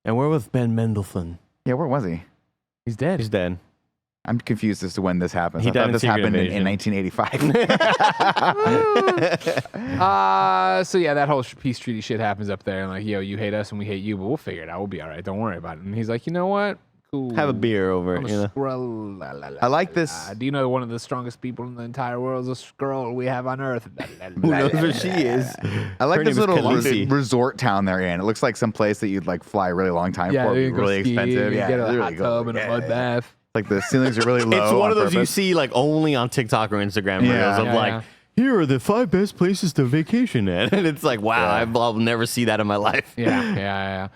Speaker 2: and we're with Ben Mendelsohn.
Speaker 4: Yeah, where was he?
Speaker 3: He's dead.
Speaker 2: He's dead.
Speaker 4: I'm confused as to when this happens.
Speaker 2: He
Speaker 4: I
Speaker 2: died
Speaker 4: thought
Speaker 2: in
Speaker 4: this
Speaker 2: Secret
Speaker 4: happened in
Speaker 2: Invasion.
Speaker 4: 1985.
Speaker 3: So yeah, that whole peace treaty shit happens up there, and like, yo, you hate us and we hate you, but we'll figure it out. We'll be all right. Don't worry about it. And he's like, you know what? cool.
Speaker 2: Have a beer over
Speaker 3: I'm
Speaker 2: it.
Speaker 3: a
Speaker 2: You know?
Speaker 3: Skrull. La, la, la,
Speaker 4: I like
Speaker 3: la,
Speaker 4: this-
Speaker 3: la. Do you know one of the strongest people in the entire world is a Skrull we have on Earth? La, la,
Speaker 2: Who
Speaker 3: la,
Speaker 2: knows
Speaker 3: la,
Speaker 2: where
Speaker 3: la,
Speaker 2: she
Speaker 3: la,
Speaker 2: is?
Speaker 4: I like
Speaker 2: Her
Speaker 4: this
Speaker 2: name is
Speaker 4: little
Speaker 2: Khaleesi.
Speaker 4: resort town they're in. It looks like some place that you'd like fly a really long time
Speaker 3: Yeah,
Speaker 4: for.
Speaker 3: you
Speaker 4: It'd be
Speaker 3: can go
Speaker 4: really
Speaker 3: skiing,
Speaker 4: expensive.
Speaker 3: you
Speaker 4: Yeah,
Speaker 3: get a
Speaker 4: it's
Speaker 3: hot
Speaker 4: really cool.
Speaker 3: tub and a mud bath.
Speaker 4: Like the ceilings are really low.
Speaker 2: It's one
Speaker 4: on
Speaker 2: of those you
Speaker 4: purpose.
Speaker 2: see like only on TikTok or Instagram
Speaker 4: Yeah.
Speaker 2: videos of
Speaker 3: Yeah,
Speaker 2: like,
Speaker 3: yeah.
Speaker 2: here are the 5 best places to vacation at. And it's like, wow,
Speaker 4: Yeah.
Speaker 2: I'll never see that in my life.
Speaker 3: Yeah.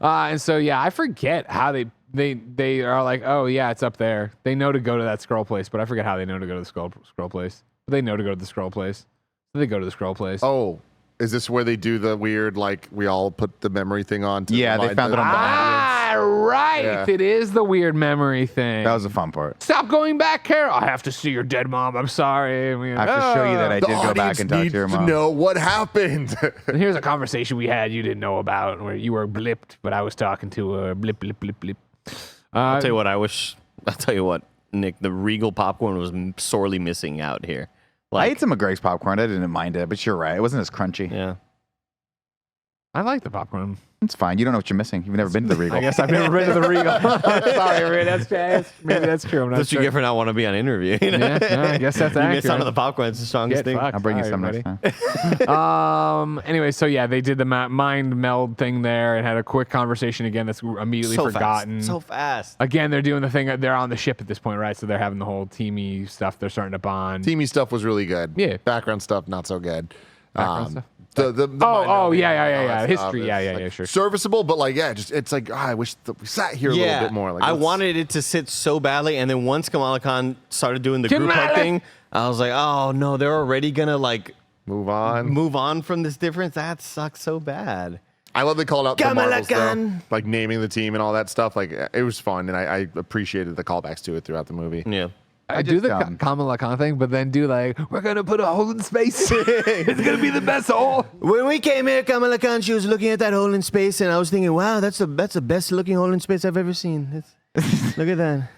Speaker 3: And so I forget how they are like, oh yeah, it's up there. They know to go to that Skrull place, but I forget how they know to go to the Skrull place. But they know to go to the Skrull place. So they go to the Skrull place.
Speaker 1: Oh, is this where they do the weird, like, we all put the memory thing on? To
Speaker 4: Yeah, they
Speaker 1: remind
Speaker 4: found it on the
Speaker 3: right.
Speaker 1: Yeah.
Speaker 3: It is the weird memory thing.
Speaker 4: That was the fun part.
Speaker 3: Stop going back, Carol. I have to see your dead mom. I'm sorry. I mean,
Speaker 4: I have to show you that I
Speaker 1: The
Speaker 4: did go back
Speaker 1: audience
Speaker 4: and talk to
Speaker 1: needs
Speaker 4: your
Speaker 1: to
Speaker 4: mom.
Speaker 1: know what happened.
Speaker 3: And here's a conversation we had you didn't know about where you were blipped, but I was talking to her. Blip, blip, blip, blip.
Speaker 2: I'll tell you what, Nick, the Regal popcorn was sorely missing out here.
Speaker 4: I ate some of Greg's popcorn. I didn't mind it, but you're right. It wasn't as crunchy.
Speaker 2: Yeah.
Speaker 3: I like the popcorn.
Speaker 4: It's fine. You don't know what you're missing. You've never been to the Regal.
Speaker 3: I guess I've never been to the Regal. Sorry, maybe that's true. I'm not
Speaker 2: That's what
Speaker 3: sure.
Speaker 2: you get for not want to be on interview. You know?
Speaker 3: Yeah, I guess that's
Speaker 2: you
Speaker 3: accurate.
Speaker 2: miss out on the popcorn. It's the strongest
Speaker 3: Get
Speaker 2: thing.
Speaker 3: fucked.
Speaker 4: I'll bring you
Speaker 3: Sorry,
Speaker 4: some
Speaker 3: buddy.
Speaker 4: next time.
Speaker 3: Anyway, so yeah, they did the mind meld thing there and had a quick conversation again that's immediately
Speaker 2: So
Speaker 3: forgotten.
Speaker 2: fast. So fast.
Speaker 3: Again, they're doing the thing. They're on the ship at this point, right? So they're having the whole teamy stuff. They're starting to bond.
Speaker 1: Teamy stuff was really good.
Speaker 3: Yeah.
Speaker 1: Background stuff, not so good.
Speaker 3: Background stuff?
Speaker 1: The
Speaker 3: Oh,
Speaker 1: mind-numbing
Speaker 3: yeah.
Speaker 1: and all that
Speaker 3: History.
Speaker 1: stuff.
Speaker 3: Yeah,
Speaker 1: It's,
Speaker 3: yeah,
Speaker 1: like,
Speaker 3: yeah, sure.
Speaker 1: Serviceable, but like, yeah, just it's like, I wish that we sat here a little bit more. Like,
Speaker 2: I
Speaker 1: let's-
Speaker 2: wanted it to sit so badly, and then once Kamala Khan started doing the group hug
Speaker 3: Kamala!
Speaker 2: thing, I was like, oh no, they're already gonna like
Speaker 1: move on.
Speaker 2: move on from this difference. That sucks so bad.
Speaker 1: I love they called out the
Speaker 2: Kamala
Speaker 1: Marvels, though,
Speaker 2: Khan.
Speaker 1: like naming the team and all that stuff. Like, it was fun, and I appreciated the callbacks to it throughout the movie.
Speaker 2: Yeah.
Speaker 3: I do
Speaker 4: just,
Speaker 3: the Kamala Khan thing, but then do like, we're going to put a hole in space. It's going to be the best hole.
Speaker 2: When we came here, Kamala Khan, she was looking at that hole in space, and I was thinking, wow, that's the best looking hole in space I've ever seen. Look at that.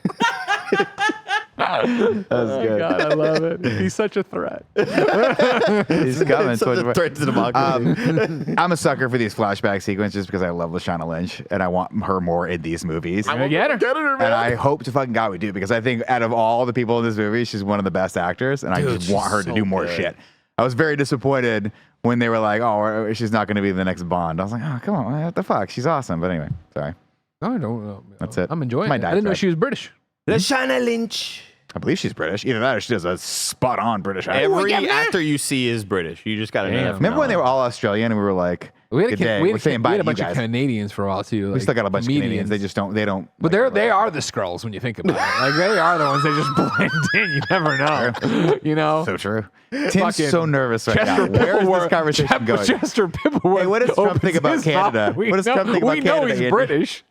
Speaker 4: That was good.
Speaker 3: God, I love it. He's such a threat.
Speaker 4: He's coming.
Speaker 2: Such a threat to democracy.
Speaker 4: I'm a sucker for these flashback sequences because I love Lashana Lynch and I want her more in these movies.
Speaker 3: I get her.
Speaker 1: Get her, man.
Speaker 4: And I hope to fucking God we do because I think out of all the people in this movie, she's one of the best actors, and I
Speaker 2: Dude,
Speaker 4: just want her
Speaker 2: she's
Speaker 4: to
Speaker 2: so
Speaker 4: do more
Speaker 2: good.
Speaker 4: shit. I was very disappointed when they were like, "Oh, she's not going to be the next Bond." I was like, "Oh, come on, what the fuck? She's awesome." But anyway, sorry.
Speaker 3: I don't know.
Speaker 4: That's it.
Speaker 3: I'm enjoying
Speaker 4: My
Speaker 3: it. I
Speaker 4: dad
Speaker 3: didn't know
Speaker 4: tried.
Speaker 3: she was British.
Speaker 2: Lashana Lynch.
Speaker 4: I believe she's British. Either that or she does a spot on British accent.
Speaker 2: Every
Speaker 3: get there?
Speaker 2: actor you see is British. You just got to know.
Speaker 3: Damn.
Speaker 2: that from
Speaker 4: Remember when
Speaker 2: now
Speaker 4: they were
Speaker 2: on.
Speaker 4: all Australian and we were like, "Good day." We're saying bye
Speaker 3: we had a
Speaker 4: to you
Speaker 3: bunch of
Speaker 4: guys.
Speaker 3: Canadians for a while too.
Speaker 4: We still got a bunch of Canadians. They just don't. They don't.
Speaker 3: But they are the Skrulls when you think about it. Like they are the ones that just blend in. You never know. You know.
Speaker 4: So true. Tim's
Speaker 3: Fucking
Speaker 4: so nervous right
Speaker 3: Chester
Speaker 4: now. Where is this
Speaker 3: Pippleworth-
Speaker 4: conversation going?
Speaker 3: Chester Pippleworth.
Speaker 4: Hey, what does Trump
Speaker 3: opens
Speaker 4: think about
Speaker 3: his
Speaker 4: Canada?
Speaker 3: mouth. We
Speaker 4: What does
Speaker 3: know-
Speaker 4: Trump think about
Speaker 3: We know
Speaker 4: Canada,
Speaker 3: he's
Speaker 4: Andy?
Speaker 3: British.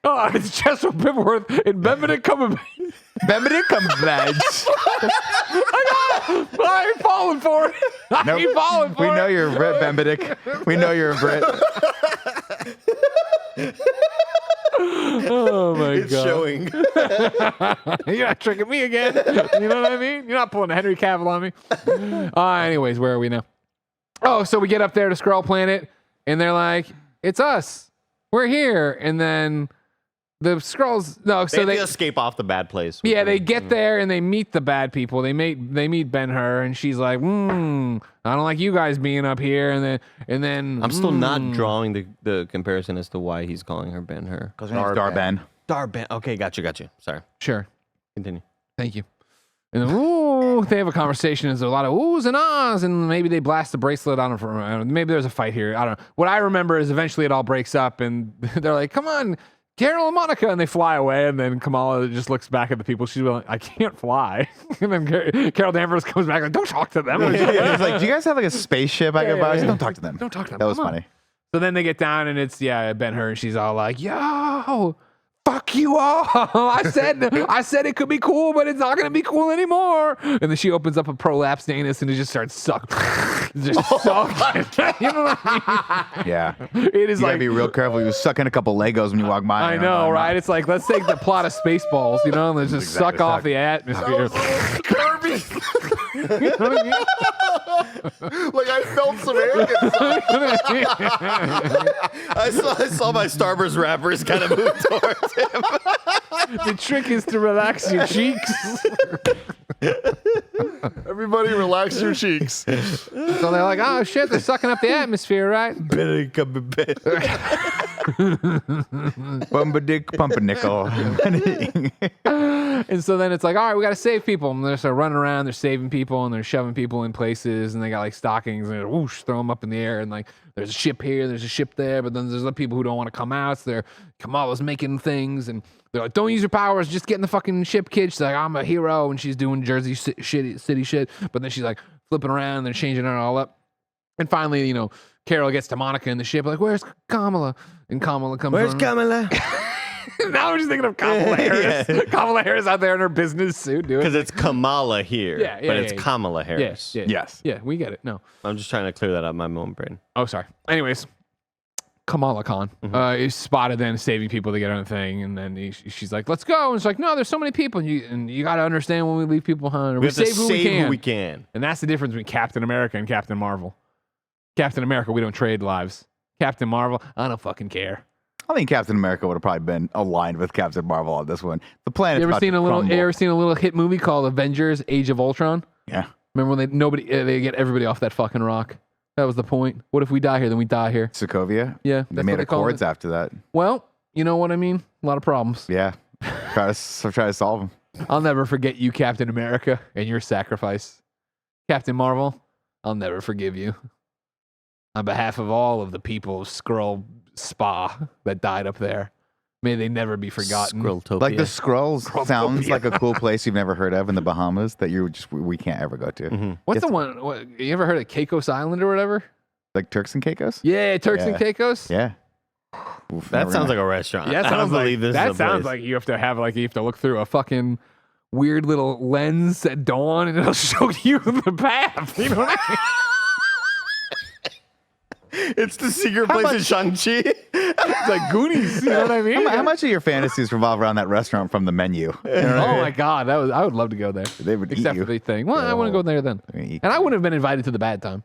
Speaker 3: Oh, it's Chester Pippleworth and Benedict Cumberbatch.
Speaker 4: Benedict Cumberbatch.
Speaker 3: I ain't falling for it. I
Speaker 4: Nope.
Speaker 3: ain't falling for
Speaker 4: We
Speaker 3: it.
Speaker 4: know you're a Brit, Benedict. We know you're a Brit.
Speaker 3: Oh my
Speaker 2: It's
Speaker 3: god.
Speaker 2: showing.
Speaker 3: You're not tricking me again. You know what I mean? You're not pulling a Henry Cavill on me. Anyways, where are we now? Oh, so we get up there to Skrull Planet, and they're like, "It's us. We're here." And then the Skrulls, no,
Speaker 2: They
Speaker 3: so
Speaker 2: have
Speaker 3: they,
Speaker 2: to escape off the bad place.
Speaker 3: yeah, they get there and they meet the bad people. They meet Ben-Hur, and she's like, I don't like you guys being up here. And then
Speaker 2: I'm still not drawing the comparison as to why he's calling her Ben-Hur.
Speaker 4: Because her name's Darben.
Speaker 2: Darben. Okay, gotcha. Sorry.
Speaker 3: Sure.
Speaker 2: Continue.
Speaker 3: Thank you. And then, they have a conversation. There's a lot of oohs and ahs, and maybe they blast the bracelet on him. I don't know, maybe there's a fight here. I don't know. What I remember is eventually it all breaks up, and they're like, "Come on, Carol and Monica," and they fly away. And then Kamala just looks back at the people. She's like, "I can't fly." And then Carol Danvers comes back like, "Don't talk to them."
Speaker 4: He's like, "Do you guys have like a spaceship I can buy?"
Speaker 3: yeah.
Speaker 4: Don't talk to them.
Speaker 3: Don't talk to them.
Speaker 4: That was
Speaker 3: Come on.
Speaker 4: funny.
Speaker 3: So then they get down, and it's Ben-Hur, and she's all like, "Yo, fuck you all! I said it could be cool, but it's not gonna be cool anymore." And then she opens up a prolapsed anus, and it just starts sucking. Just sucking. You know what I
Speaker 4: Yeah.
Speaker 3: mean? It is
Speaker 4: You gotta
Speaker 3: like
Speaker 4: be real careful. You're sucking a couple Legos when you walk by.
Speaker 3: I know, right? It's like let's take the plot of Spaceballs, you know, and let's just
Speaker 4: exactly
Speaker 3: suck off
Speaker 4: suck.
Speaker 3: the atmosphere.
Speaker 1: Kirby.
Speaker 3: You know what I mean?
Speaker 1: Like, I felt some arrogance.
Speaker 2: I saw my Starburst rappers kind of move towards him.
Speaker 3: The trick is to relax your cheeks.
Speaker 1: Everybody relax your cheeks.
Speaker 3: So they're like, oh shit, they're sucking up the atmosphere, right?
Speaker 2: Better come to bed.
Speaker 4: Bumba-dick, pump-a-nickel.
Speaker 3: And so then it's like, all right, we got to save people. And they're sort of running around, they're saving people, and they're shoving people in places, and they got like stockings, and they're whoosh, throw them up in the air, and like, there's a ship here, there's a ship there, but then there's other people who don't want to come out, so Kamala's making things, and they're like, don't use your powers, just get in the fucking ship, kid. She's like, I'm a hero, and she's doing Jersey City shit, but then she's like flipping around, and they're changing her all up. And finally, you know, Carol gets to Monica in the ship, like, where's Kamala? And Kamala comes
Speaker 2: Where's
Speaker 3: on.
Speaker 2: Kamala?
Speaker 3: Now I'm just thinking of Kamala Harris.
Speaker 2: Yeah.
Speaker 3: Kamala Harris out there in her business suit, dude.
Speaker 2: Because it's Kamala here, but it's Kamala Harris.
Speaker 4: Yes.
Speaker 3: Yeah, we get it. No.
Speaker 2: I'm just trying to clear that up in my own brain.
Speaker 3: Oh, sorry. Anyways, Kamala Khan is spotted then saving people to get on the thing, and then she's like, let's go. And it's like, no, there's so many people, and you got to understand when we leave people behind.
Speaker 2: We have to
Speaker 3: save who we can. And that's the difference between Captain America and Captain Marvel. Captain America, we don't trade lives. Captain Marvel, I don't fucking care.
Speaker 4: I think Captain America would have probably been aligned with Captain Marvel on this one. The planet.
Speaker 3: You ever seen a little hit movie called Avengers: Age of Ultron?
Speaker 4: Yeah.
Speaker 3: Remember when they get everybody off that fucking rock? That was the point. What if we die here? Then we die here.
Speaker 4: Sokovia.
Speaker 3: Yeah,
Speaker 4: They
Speaker 3: that's
Speaker 4: made
Speaker 3: what they call
Speaker 4: accords
Speaker 3: it.
Speaker 4: after that.
Speaker 3: Well, you know what I mean. A lot of problems.
Speaker 4: Yeah. try to solve them.
Speaker 3: I'll never forget you, Captain America, and your sacrifice. Captain Marvel, I'll never forgive you. On behalf of all of the people of Skrull Spa that died up there, may they never be forgotten.
Speaker 2: Skrulltopia.
Speaker 4: Like the Skrulls sounds like a cool place you've never heard of in the Bahamas that we can't ever go to.
Speaker 2: Mm-hmm.
Speaker 3: What's the one? You ever heard of Caicos Island or whatever?
Speaker 4: Like Turks and Caicos?
Speaker 3: Yeah, Turks and Caicos.
Speaker 4: Yeah. Oof,
Speaker 2: that
Speaker 4: never
Speaker 2: sounds
Speaker 4: gonna-
Speaker 2: like a restaurant.
Speaker 3: Yeah, that
Speaker 2: I don't
Speaker 3: sounds like
Speaker 2: believe this
Speaker 3: that
Speaker 2: is a
Speaker 3: sounds
Speaker 2: place.
Speaker 3: like you have to look through a fucking weird little lens at dawn, and it'll show you the path. You know what I mean?
Speaker 2: It's the secret place in Shang-Chi.
Speaker 3: It's like Goonies. You know what I mean?
Speaker 4: How much of your fantasies revolve around that restaurant from the menu? You know what I
Speaker 3: Oh
Speaker 4: mean?
Speaker 3: my god, I would love to go there.
Speaker 4: They would eat
Speaker 3: Except
Speaker 4: you.
Speaker 3: for the thing. Well, I wouldn't go there then,
Speaker 4: They eat
Speaker 3: and I
Speaker 4: you.
Speaker 3: wouldn't have been invited to the bad time.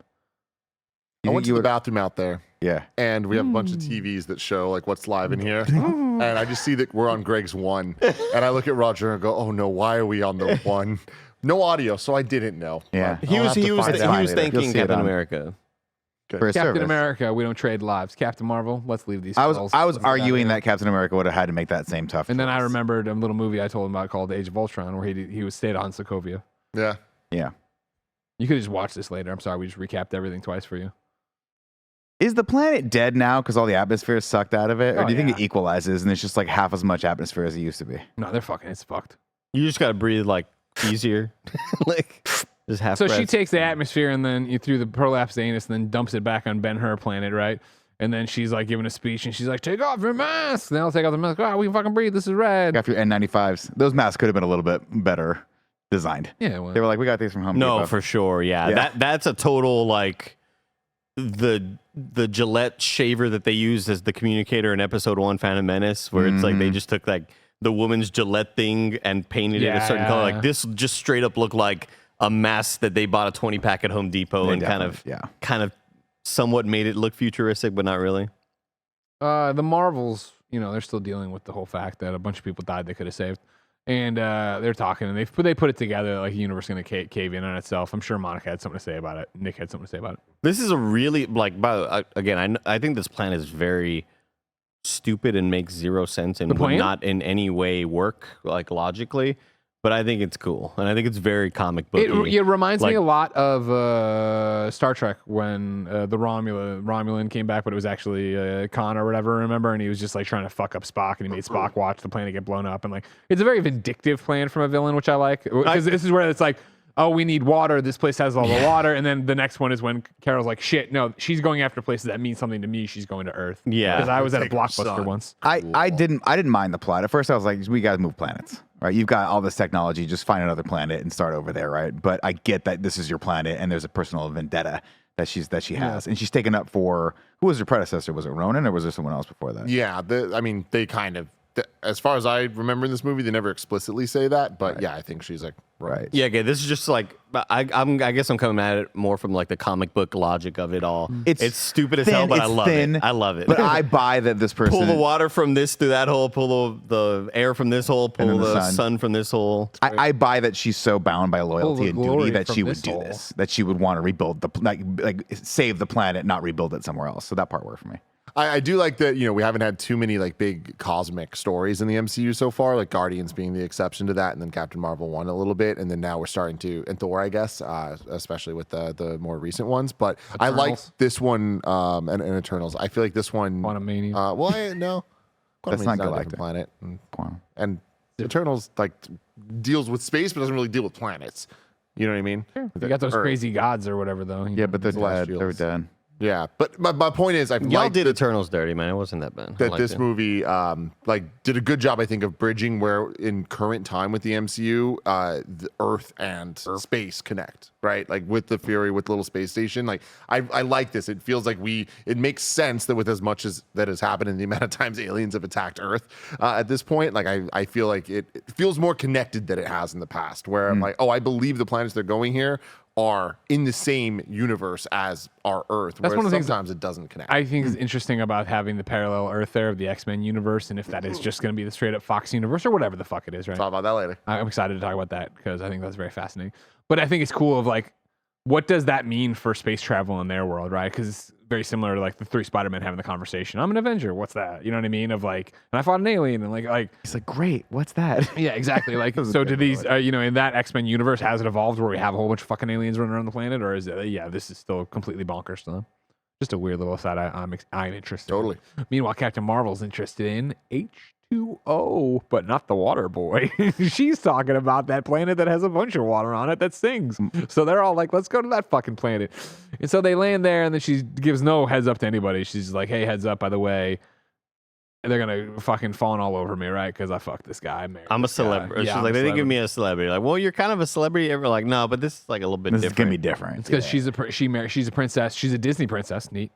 Speaker 1: I went to the bathroom out there,
Speaker 4: Yeah.
Speaker 1: and we have a bunch of TVs that show like what's live in here. And I just see that we're on Greg's one. And I look at Roger and go, oh no, why are we on the one? No audio, so I didn't know.
Speaker 4: Yeah.
Speaker 1: But
Speaker 2: He
Speaker 1: I'll
Speaker 2: was
Speaker 1: have to find out later.
Speaker 4: You'll
Speaker 2: thanking
Speaker 4: see it
Speaker 2: Captain
Speaker 4: on-
Speaker 2: America.
Speaker 4: For his
Speaker 3: Captain
Speaker 4: service.
Speaker 3: America, we don't trade lives. Captain Marvel, let's leave these.
Speaker 4: I was
Speaker 3: skulls.
Speaker 4: arguing
Speaker 3: Let's get out of
Speaker 4: that
Speaker 3: here.
Speaker 4: Captain America would have had to make that same tough.
Speaker 3: And then I
Speaker 4: choice.
Speaker 3: remembered a little movie I told him about called Age of Ultron, where he was stayed on Sokovia.
Speaker 1: Yeah.
Speaker 4: Yeah.
Speaker 3: You could just watch this later. I'm sorry, we just recapped everything twice for you.
Speaker 4: Is the planet dead now because all the atmosphere is sucked out of it, or
Speaker 3: Oh,
Speaker 4: do you think
Speaker 3: yeah.
Speaker 4: it equalizes and it's just like half as much atmosphere as it used to be?
Speaker 3: No, they're fucking. It's fucked.
Speaker 2: You just gotta breathe like easier, like just half.
Speaker 3: So she
Speaker 2: breaths.
Speaker 3: takes the atmosphere and then you through the prolapsed anus and then dumps it back on Ben-Hur planet, right? And then she's like giving a speech and she's like, "Take off your mask." Then I'll take off the mask. Oh, we can fucking breathe. This is rad.
Speaker 4: After your N95s, those masks could have been a little bit better designed.
Speaker 3: Yeah. Well,
Speaker 4: They were like, we got these from Home
Speaker 2: No,
Speaker 4: Depot.
Speaker 2: for sure. Yeah,
Speaker 4: Yeah.
Speaker 2: that's a total like the Gillette shaver that they used as the communicator in episode 1 Phantom Menace, where it's like they just took like the woman's Gillette thing and painted it a certain color. Like this just straight up looked like a mask that they bought a 20 pack at Home Depot
Speaker 4: They
Speaker 2: and
Speaker 4: definitely-
Speaker 2: kind of somewhat made it look futuristic, but not really.
Speaker 3: the Marvels, they're still dealing with the whole fact that a bunch of people died they could have saved. And they're talking, and they put it together like the universe is going to cave in on itself. I'm sure Monica had something to say about it. Nick had something to say about it.
Speaker 2: This is a really again. I think this plan is very stupid and makes zero sense and
Speaker 3: The
Speaker 2: would
Speaker 3: plan?
Speaker 2: not in any way work like logically. But I think it's cool, and I think it's very comic booky.
Speaker 3: It reminds me
Speaker 2: Like-
Speaker 3: a lot of Star Trek when the Romulan came back, but it was actually Khan or whatever, remember? And he was just like trying to fuck up Spock, and he made Spock watch the planet get blown up. And like, it's a very vindictive plan from a villain, which I like. Because this is where it's like, oh, we need water. This place has all the water. And then the next one is when Carol's like, shit, no, she's going after places that mean something to me. She's going to Earth.
Speaker 2: Yeah.
Speaker 3: Because I was at a
Speaker 1: Take her
Speaker 3: Blockbuster
Speaker 1: son.
Speaker 3: once.
Speaker 4: I didn't mind the plot. At first I was like, we gotta move planets. Right? You've got all this technology, just find another planet and start over there, right? But I get that this is your planet and there's a personal vendetta that she has. And she's taken up for who was her predecessor? Was it Ronan or was there someone else before that?
Speaker 1: Yeah. They kind of as far as I remember in this movie, they never explicitly say that, but yeah, I think she's like
Speaker 4: Right.
Speaker 2: Yeah, okay. This is just like I guess I'm coming at it more from like the comic book logic of it all. It's stupid as hell, but I love it. I love it.
Speaker 4: But I buy that this person
Speaker 2: pull the water from this through that hole, pull the air from this hole, pull the sun from this hole.
Speaker 4: I buy that she's so bound by loyalty and duty that she would do
Speaker 3: hole.
Speaker 4: this. That she would want to rebuild like save the planet, not rebuild it somewhere else. So that part worked for me.
Speaker 1: I do like that, we haven't had too many like big cosmic stories in the MCU so far, like Guardians being the exception to that, and then Captain Marvel won a little bit, and then now we're starting to, and Thor, I guess, especially with the more recent ones. But Eternals. I like this one, and Eternals. I feel like this one.
Speaker 3: Quantumania.
Speaker 1: No.
Speaker 4: That's not
Speaker 1: a
Speaker 4: Galactic.
Speaker 1: different planet. And Eternals like deals with space, but doesn't really deal with planets. You know what I mean?
Speaker 3: Sure. You got those crazy gods or whatever, though.
Speaker 4: Yeah, but they're dead.
Speaker 1: Celestials.
Speaker 4: They're dead.
Speaker 1: Yeah, but my point is,
Speaker 2: Y'all did Eternals dirty, man. It wasn't that bad.
Speaker 1: That this movie did a good job, I think, of bridging where in current time with the MCU, the Earth and space connect, right? Like with the Fury, with Little Space Station. Like I like this. It feels like it makes sense that with as much as that has happened and the amount of times aliens have attacked Earth at this point, like I feel like it feels more connected than it has in the past. Where I'm like, I believe the planets they're going here are in the same universe as our Earth.
Speaker 3: That's one of the things
Speaker 1: sometimes it doesn't connect.
Speaker 3: I think is interesting about having the parallel Earth there of the X-Men universe, and if that is just going to be the straight up Fox universe or whatever the fuck it is, right?
Speaker 1: Talk about that later.
Speaker 3: I'm excited to talk about that because I think that's very fascinating. But I think it's cool of like, what does that mean for space travel in their world, right? Because it's very similar to like the 3 Spider-Men having the conversation. I'm an Avenger. What's that? You know what I mean? Of like, and I fought an alien, and like
Speaker 4: he's like, great. What's that?
Speaker 3: yeah, exactly. Like, so do these, in that X-Men universe, has it evolved where we have a whole bunch of fucking aliens running around the planet, or is it? This is still completely bonkers to them. Just a weird little side I'm interested.
Speaker 1: Totally.
Speaker 3: In. Meanwhile, Captain Marvel's interested in H2O, but not the water boy. She's talking about that planet that has a bunch of water on it that sings. So they're all like, let's go to that fucking planet. And so they land there, and then she gives no heads up to anybody. She's like, hey, heads up, by the way. They're going to fucking fawn all over me, right? Because I fucked this guy.
Speaker 2: I'm a celebrity.
Speaker 3: Yeah,
Speaker 2: she's like, they didn't give me a celebrity. Like, well, you're kind of a celebrity. We're like, no, but this is like a little bit different.
Speaker 4: This is going to be different.
Speaker 3: It's because she's a princess. She's a Disney princess. Neat.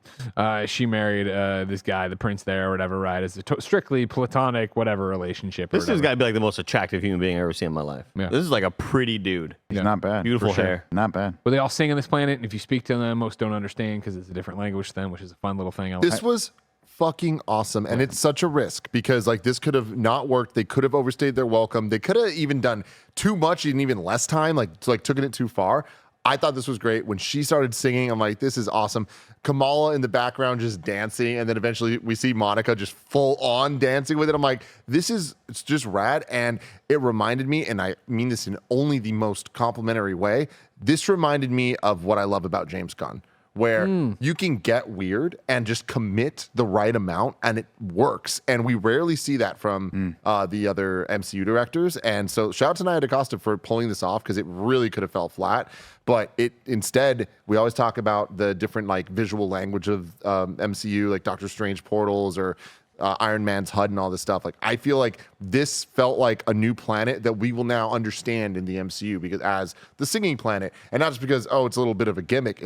Speaker 3: She married this guy, the prince there or whatever, right? It's a strictly platonic whatever relationship.
Speaker 2: This has got to be like the most attractive human being I've ever seen in my life. Yeah. This is like a pretty dude.
Speaker 4: He's not bad.
Speaker 2: Beautiful hair.
Speaker 4: Not bad.
Speaker 3: But they all sing on this planet, and if you speak to them, most don't understand because it's a different language to them, which is a fun little thing.
Speaker 1: This was fucking awesome, and it's such a risk because like this could have not worked. They could have overstayed their welcome. They could have even done too much in even less time, like taking it too far. I thought this was great. When she started singing, I'm like, this is awesome. Kamala in the background just dancing, and then eventually we see Monica just full on dancing with it. I'm like, it's just rad. And it reminded me, and I mean this in only the most complimentary way, this reminded me of what I love about James Gunn, where you can get weird and just commit the right amount and it works. And we rarely see that from the other MCU directors. And so shout out to Nia DaCosta for pulling this off because it really could have fell flat. But instead, we always talk about the different like visual language of MCU, like Doctor Strange portals or Iron Man's HUD and all this stuff. Like I feel like this felt like a new planet that we will now understand in the MCU because as the singing planet, and not just because, it's a little bit of a gimmick.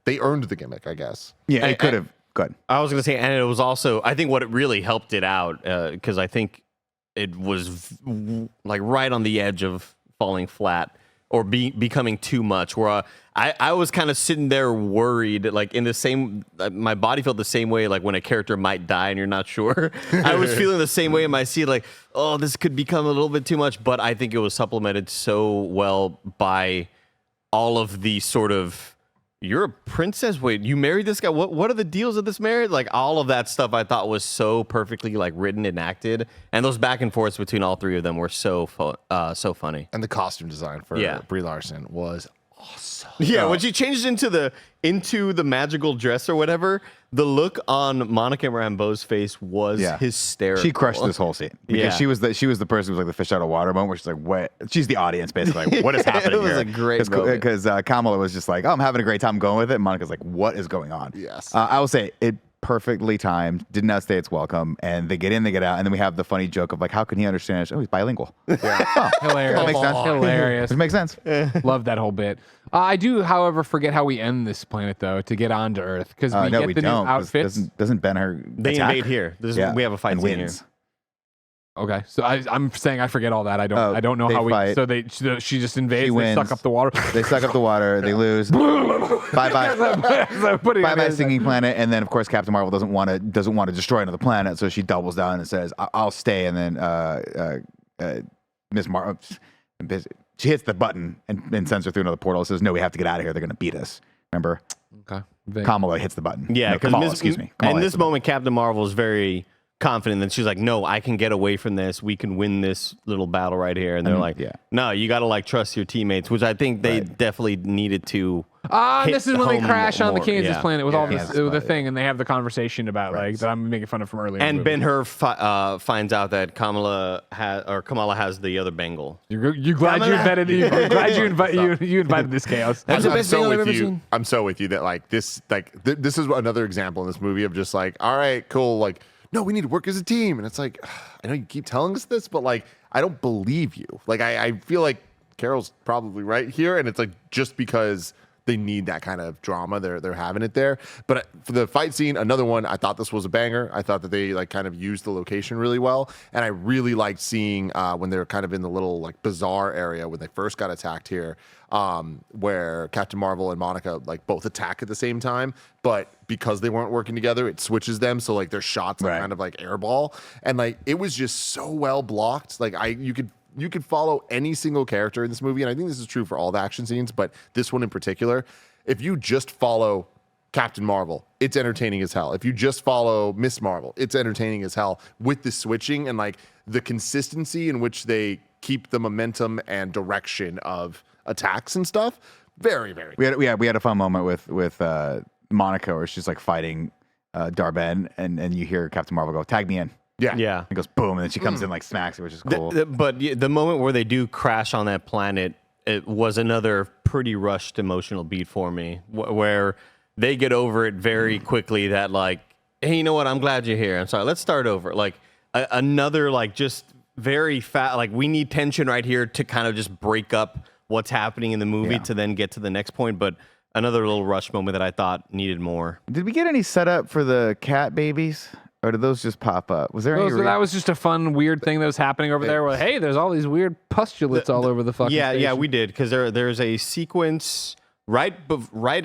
Speaker 1: They earned the gimmick, I guess.
Speaker 4: Yeah, it could have. Good.
Speaker 2: I was going to say, and it was also, I think what it really helped it out, because I think it was like right on the edge of falling flat or becoming too much, where I was kind of sitting there worried, like in the same, my body felt the same way, like when a character might die and you're not sure. I was feeling the same way in my seat, like, this could become a little bit too much, but I think it was supplemented so well by all of the sort of, you're a princess? Wait, you married this guy? What are the deals of this marriage? Like all of that stuff I thought was so perfectly like written and acted. And those back and forths between all three of them were so funny.
Speaker 1: And the costume design for Brie Larson was awesome.
Speaker 2: Yeah, when she changed into the magical dress or whatever, the look on Monica Rambeau's face was hysterical.
Speaker 4: She crushed this whole scene because she was the person who was like the fish out of water moment, where she's like, "What?" She's the audience basically. Like, what is happening here?
Speaker 2: It was a great moment.
Speaker 4: Because Kamala was just like, "Oh, I'm having a great time going with it." And Monica's like, "What is going on?"
Speaker 1: Yes,
Speaker 4: I will say it perfectly timed. Did not stay its welcome, and they get in, they get out, and then we have the funny joke of like, "How can he understand?" Oh, he's bilingual.
Speaker 1: Yeah,
Speaker 3: hilarious.
Speaker 4: That makes sense.
Speaker 3: Hilarious.
Speaker 4: It makes sense.
Speaker 3: Love that whole bit. I do, however, forget how we end this planet though to get onto Earth because we get the new outfits.
Speaker 4: Doesn't Ben her
Speaker 2: They
Speaker 4: attack?
Speaker 2: invade here. We have a fight
Speaker 4: and
Speaker 2: scene
Speaker 4: wins.
Speaker 2: here.
Speaker 3: Okay, so I'm saying I forget all that. I don't know
Speaker 4: they
Speaker 3: how we.
Speaker 4: fight.
Speaker 3: So she just invades.
Speaker 4: She
Speaker 3: They
Speaker 4: wins.
Speaker 3: suck up the water.
Speaker 4: They suck up the water. They lose. Bye bye.
Speaker 3: So putting it
Speaker 4: Bye bye,
Speaker 3: in-
Speaker 4: singing planet. And then of course Captain Marvel doesn't want to destroy another planet, so she doubles down and says, "I'll stay." And then Miss Marvel, she hits the button and sends her through another portal. Says, "No, we have to get out of here. They're going to beat us." Remember?
Speaker 3: Okay.
Speaker 4: Kamala hits the button.
Speaker 2: Yeah,
Speaker 4: No,
Speaker 2: because
Speaker 4: Kamala, excuse me. Kamala
Speaker 2: in
Speaker 4: hits
Speaker 2: this
Speaker 4: the
Speaker 2: moment, Captain Marvel is very confident that she's like, "No, I can get away from this. We can win this little battle right here." And they're like,
Speaker 4: yeah.
Speaker 2: "No, you got to like trust your teammates," which I think they definitely needed to.
Speaker 3: Ah,
Speaker 2: hit
Speaker 3: this is when they
Speaker 2: home
Speaker 3: crash on the
Speaker 2: more.
Speaker 3: Kansas
Speaker 2: Yeah.
Speaker 3: planet with all this
Speaker 4: Kansas
Speaker 3: the
Speaker 4: planet,
Speaker 3: thing, and they have the conversation about like that I'm making fun of from earlier. in the
Speaker 2: And
Speaker 3: movie.
Speaker 2: Ben-Hur finds out that Kamala has the other Bengal.
Speaker 3: You're glad you invented. You're glad you invited this chaos.
Speaker 2: That's the
Speaker 1: I'm
Speaker 2: best
Speaker 1: so
Speaker 2: thing I've
Speaker 1: with
Speaker 2: ever
Speaker 1: you.
Speaker 2: seen.
Speaker 1: I'm so with you that like this this is another example in this movie of just like, all right, cool, like, no, we need to work as a team. And it's like, I know you keep telling us this, but like, I don't believe you. Like, I feel like Carol's probably right here. And it's like, just because they need that kind of drama, they're having it there. But for the fight scene, another one, I thought this was a banger. I thought that they like kind of used the location really well. And I really liked seeing when they were kind of in the little like bazaar area when they first got attacked here, where Captain Marvel and Monica like both attack at the same time, but because they weren't working together, it switches them. So like their shots like kind of like airball. And like it was just so well blocked. Like you could follow any single character in this movie, and I think this is true for all the action scenes, but this one in particular, if you just follow Captain Marvel, it's entertaining as hell. If you just follow Miss Marvel, it's entertaining as hell with the switching and like the consistency in which they keep the momentum and direction of attacks and stuff. Very, very
Speaker 4: We had a fun moment with Monica where she's like fighting Darben, and you hear Captain Marvel go, "Tag me in."
Speaker 2: Yeah.
Speaker 4: It goes boom, and then she comes in like smacks it, which is cool.
Speaker 2: But the moment where they do crash on that planet, it was another pretty rushed emotional beat for me, where they get over it very quickly. That like, hey, you know what? I'm glad you're here. I'm sorry. Let's start over. Like another like just very fat. Like we need tension right here to kind of just break up what's happening in the movie to then get to the next point. But another little rush moment that I thought needed more.
Speaker 4: Did we get any setup for the cat babies? Or did those just pop up? Was there any?
Speaker 3: That was just a fun, weird thing that was happening over there. Where hey, there's all these weird pustulates all over the fucking.
Speaker 2: Yeah,
Speaker 3: station.
Speaker 2: we did because there's a sequence right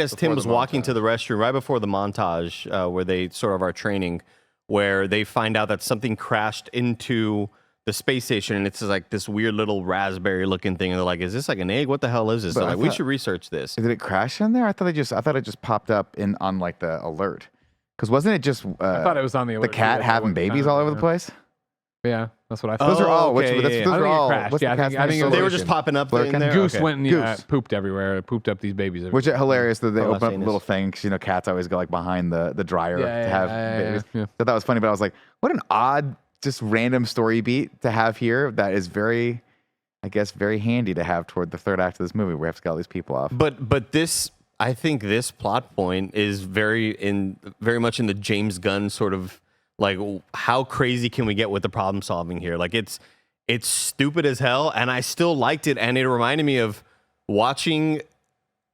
Speaker 2: as Tim was walking to the restroom, right before the montage where they sort of are training, where they find out that something crashed into the space station, and it's like this weird little raspberry looking thing, and they're like, "Is this like an egg? What the hell is this?"
Speaker 4: But
Speaker 2: They're
Speaker 4: I
Speaker 2: like, we
Speaker 4: thought-
Speaker 2: should research this.
Speaker 4: Did it crash in there? I thought it just popped up on like the alert. Because wasn't it just
Speaker 3: I thought it was on the
Speaker 4: the
Speaker 3: alert.
Speaker 4: cat having babies all over the place?
Speaker 3: Yeah, that's what I thought.
Speaker 4: Those are all.
Speaker 2: okay,
Speaker 4: Those
Speaker 2: yeah.
Speaker 4: are
Speaker 3: I think it
Speaker 4: all.
Speaker 3: crashed.
Speaker 4: What's
Speaker 3: Yeah,
Speaker 4: the
Speaker 3: I think-
Speaker 4: cat's
Speaker 3: I think
Speaker 4: name?
Speaker 3: it
Speaker 2: They were
Speaker 3: Flurkin.
Speaker 2: just popping up in
Speaker 4: Flurkin.
Speaker 2: there.
Speaker 3: Goose
Speaker 2: Okay.
Speaker 3: went and pooped everywhere. Pooped up these babies. Everywhere.
Speaker 4: Which is hilarious that they
Speaker 2: Oh,
Speaker 4: open up a
Speaker 2: Venus.
Speaker 4: little thing because cats always go like behind the dryer to have babies.
Speaker 3: yeah.
Speaker 4: So that was funny, but I was like, what an odd, just random story beat to have here. That is very, I guess, very handy to have toward the third act of this movie where we have to get all these people off.
Speaker 2: But this, I think this plot point is very much in the James Gunn sort of like, how crazy can we get with the problem solving here? Like it's stupid as hell, and I still liked it, and it reminded me of watching.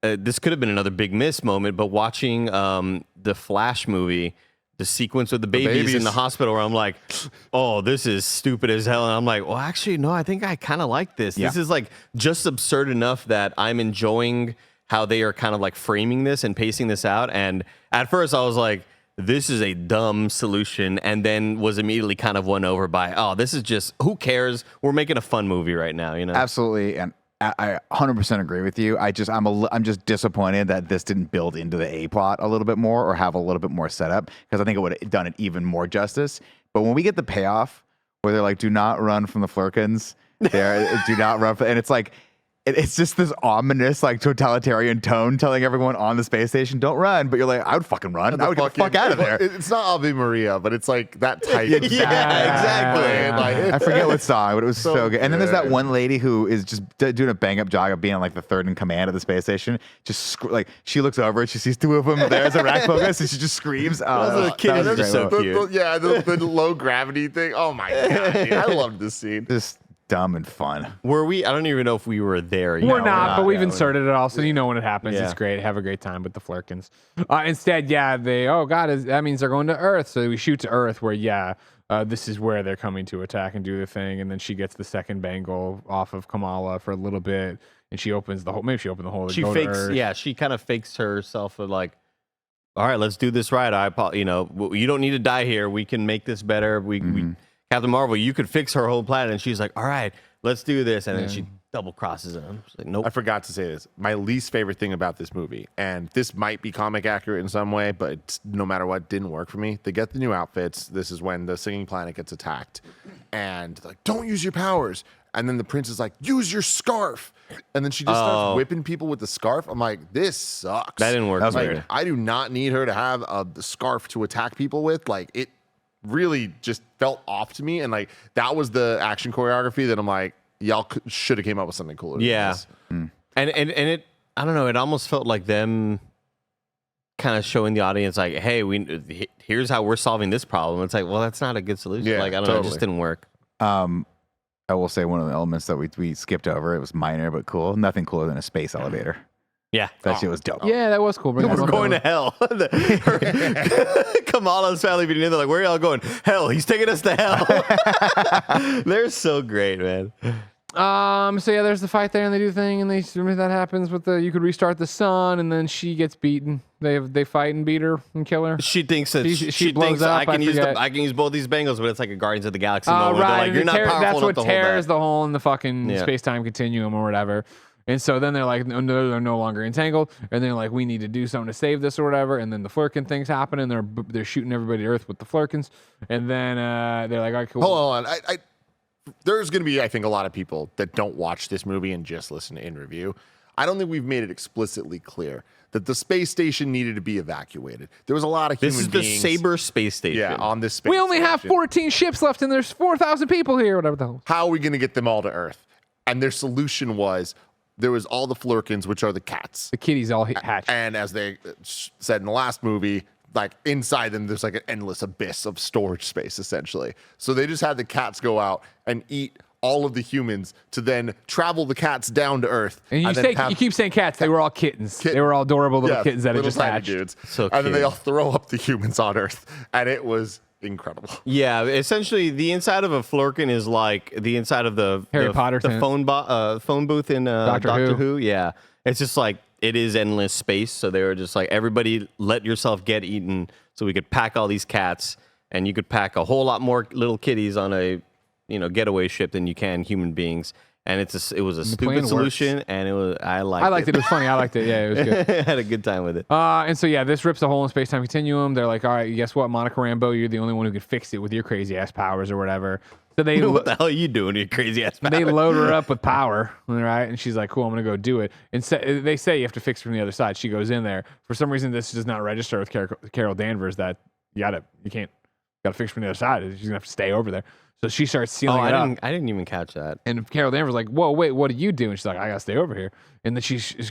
Speaker 2: This could have been another big miss moment, but watching the Flash movie, the sequence with the babies in the hospital, where I'm like, oh, this is stupid as hell, and I'm like, well, actually, no, I think I kind of like this.
Speaker 4: Yeah.
Speaker 2: This is like just absurd enough that I'm enjoying how they are kind of like framing this and pacing this out. And at first, I was like, this is a dumb solution, and then was immediately kind of won over by, oh, this is just, who cares? We're making a fun movie right now, you know?
Speaker 4: Absolutely, and I 100% agree with you. I'm just disappointed that this didn't build into the A plot a little bit more or have a little bit more setup, because I think it would have done it even more justice. But when we get the payoff where they're like, "Do not run from the Flurkins," do not run, and it's like. It's just this ominous, like totalitarian tone telling everyone on the space station, "Don't run." But you're like, I would fucking run. I would get the fuck out of there.
Speaker 1: It's not Ave Maria, but it's like that type.
Speaker 2: Yeah,
Speaker 1: of
Speaker 2: exactly.
Speaker 1: And, like,
Speaker 4: I forget what song, but it was so good. And then there's that
Speaker 1: good.
Speaker 4: one lady who is just doing a bang up job of being like the third in command of the space station. Just like she looks over and she sees two of them there as a rack focus, and she just screams.
Speaker 2: Those are kids
Speaker 4: that was
Speaker 2: are
Speaker 4: a
Speaker 2: just
Speaker 4: great
Speaker 2: so
Speaker 4: moment.
Speaker 2: cute.
Speaker 1: Yeah, the low gravity thing. Oh my god, dude. I loved this scene.
Speaker 4: Just dumb and fun.
Speaker 2: Were we? I don't even know if we were there yet.
Speaker 3: We're not, but we've
Speaker 2: Yeah,
Speaker 3: inserted it all, so you know when it happens.
Speaker 2: Yeah.
Speaker 3: It's great. Have a great time with the Flurkins. Instead, yeah, oh God, that means they're going to Earth. So we shoot to Earth, where this is where they're coming to attack and do the thing. And then she gets the second bangle off of Kamala for a little bit, and she opens the hole. Maybe she opened the hole.
Speaker 2: She fakes, she kind of fakes herself of like, all right, let's do this right. You don't need to die here. We can make this better. We Captain Marvel, you could fix her whole planet. And she's like, all right, let's do this. And then she double crosses him. She's like, nope.
Speaker 1: I forgot to say this. My least favorite thing about this movie, and this might be comic accurate in some way, but it's, no matter what, didn't work for me. They get the new outfits. This is when the singing planet gets attacked. And they're like, don't use your powers. And then the prince is like, use your scarf. And then she just starts whipping people with the scarf. I'm like, this sucks.
Speaker 2: That didn't work.
Speaker 4: That was weird.
Speaker 1: I do not need her to have the scarf to attack people with. Like, it really just felt off to me. And like, that was the action choreography that I'm like, y'all should have came up with something cooler.
Speaker 2: Yeah. And it, I don't know, it almost felt like them kind of showing the audience like, hey, here's how we're solving this problem. It's like, well, that's not a good solution.
Speaker 1: Yeah,
Speaker 2: like, I don't know, it just didn't work.
Speaker 4: I will say one of the elements that we skipped over, it was minor but cool. Nothing cooler than a space elevator.
Speaker 2: Yeah.
Speaker 4: That shit was dope.
Speaker 3: Yeah, that was cool.
Speaker 2: We're going to hell. Kamala's family being in there like, where are y'all going? Hell, he's taking us to hell. They're so great, man.
Speaker 3: So yeah, there's the fight there, and they do the thing, and that happens with you could restart the sun, and then she gets beaten. They fight and beat her and kill her.
Speaker 2: She thinks that
Speaker 3: she blows
Speaker 2: thinks
Speaker 3: up.
Speaker 2: I can use both these bangles, but it's like a Guardians of the Galaxy moment.
Speaker 3: Right,
Speaker 2: They're like, you're not powerful
Speaker 3: that's
Speaker 2: enough
Speaker 3: what
Speaker 2: to hold
Speaker 3: tears
Speaker 2: that.
Speaker 3: the hole in the fucking space-time continuum or whatever. And so then they're like, no, they're no longer entangled, and they're like, we need to do something to save this or whatever. And then the Flurkin things happen, and they're shooting everybody to Earth with the Flurkins. And then they're like, all right, cool.
Speaker 1: Hold on. There's going to be, I think, a lot of people that don't watch this movie and just listen to in review. I don't think we've made it explicitly clear that the space station needed to be evacuated. There was a lot of human beings.
Speaker 2: This is the Saber space station.
Speaker 1: Yeah, on this space
Speaker 3: We only have
Speaker 1: station.
Speaker 3: 14 ships left, and there's 4,000 people here, whatever the hell.
Speaker 1: How are we going to get them all to Earth? And their solution was, there was all the Flurkins, which are the cats.
Speaker 3: The kitties all hatched.
Speaker 1: And as they said in the last movie, like inside them, there's like an endless abyss of storage space, essentially. So they just had the cats go out and eat all of the humans to then travel the cats down to Earth.
Speaker 3: And you keep saying cats. They were all kittens. They were all adorable little kittens that had just
Speaker 1: tiny
Speaker 3: hatched.
Speaker 1: dudes.
Speaker 2: So
Speaker 1: and then they
Speaker 2: cute.
Speaker 1: all throw up the humans on Earth. And it was incredible.
Speaker 2: Yeah, essentially, the inside of a Flurkin is like the inside of the
Speaker 3: Harry Potter
Speaker 2: the
Speaker 3: thing.
Speaker 2: phone booth in
Speaker 3: Doctor
Speaker 2: Who. Yeah, it's just like it is endless space. So they were just like, everybody, let yourself get eaten, so we could pack all these cats, and you could pack a whole lot more little kitties on a getaway ship than you can human beings. And it was a
Speaker 3: plan
Speaker 2: stupid
Speaker 3: works.
Speaker 2: solution, and I liked
Speaker 3: it. It was funny. I liked it. Yeah, it was good.
Speaker 2: I had a good time with it.
Speaker 3: And so, yeah, this rips a hole in space-time continuum. They're like, all right, guess what, Monica Rambeau, you're the only one who could fix it with your crazy-ass powers or whatever. So they
Speaker 2: What the hell are you doing, you crazy ass?
Speaker 3: they load her up with power, all right? And she's like, cool, I'm going to go do it. And they say you have to fix it from the other side. She goes in there. For some reason, this does not register with Carol Danvers that you got to fix from the other side. She's going to have to stay over there. So she starts sealing it up.
Speaker 2: I didn't even catch that.
Speaker 3: And Carol Danvers is like, whoa, wait, what do you do? And she's like, I got to stay over here. And then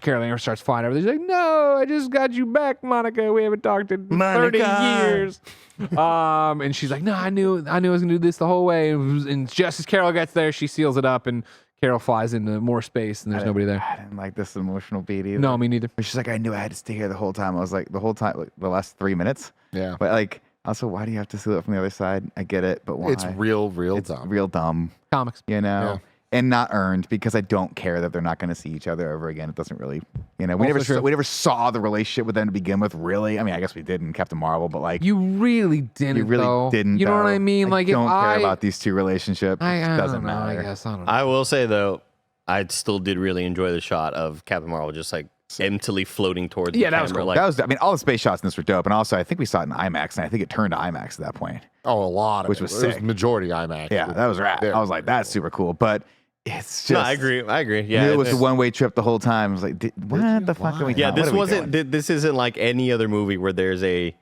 Speaker 3: Carol Danvers starts flying over there. She's like, no, I just got you back, Monica. We haven't talked in 30 years. And she's like, no, I knew I was going to do this the whole way. And just as Carol gets there, she seals it up, and Carol flies into more space, and there's nobody there.
Speaker 4: I didn't like this emotional beat either.
Speaker 3: No, me neither.
Speaker 4: She's like, I knew I had to stay here the whole time. I was like, the whole time, like, the last 3 minutes.
Speaker 1: Yeah.
Speaker 4: But like, also, why do you have to seal it from the other side? I get it, but why?
Speaker 1: It's real
Speaker 4: It's
Speaker 1: dumb.
Speaker 4: real dumb,
Speaker 3: Comics.
Speaker 4: you know?
Speaker 1: Yeah.
Speaker 4: And not earned, because I don't care that they're not going to see each other ever again. It doesn't really, we
Speaker 3: Also true.
Speaker 4: never saw the relationship with them to begin with, really. I mean, I guess we did in Captain Marvel, but like,
Speaker 3: You really didn't,
Speaker 4: you really
Speaker 3: though.
Speaker 4: didn't.
Speaker 3: You know what
Speaker 4: though.
Speaker 3: I mean? Like, if
Speaker 4: don't care
Speaker 3: I
Speaker 4: about these two relationships.
Speaker 3: I
Speaker 4: It
Speaker 3: don't
Speaker 4: doesn't
Speaker 3: know,
Speaker 4: matter.
Speaker 3: I guess. I don't know.
Speaker 2: I will say though, I still did really enjoy the shot of Captain Marvel just like emptily floating towards the
Speaker 3: that was
Speaker 2: camera.
Speaker 3: cool.
Speaker 2: Like,
Speaker 4: That was, I mean, all the space shots in this were dope, and also I think we saw it in IMAX, and I think it turned to IMAX at that point.
Speaker 1: Oh, a lot of
Speaker 4: Which
Speaker 1: it.
Speaker 4: was
Speaker 1: It was
Speaker 4: sick.
Speaker 1: majority IMAX.
Speaker 4: Yeah, that was rad.
Speaker 1: Very,
Speaker 4: I was like, that's super cool, but it's just.
Speaker 2: no, I agree. Yeah,
Speaker 4: It was a
Speaker 2: it's-
Speaker 4: one-way trip the whole time. I was like, what the fuck are we
Speaker 2: Yeah,
Speaker 4: doing?
Speaker 2: this wasn't. This isn't like any other movie where there's a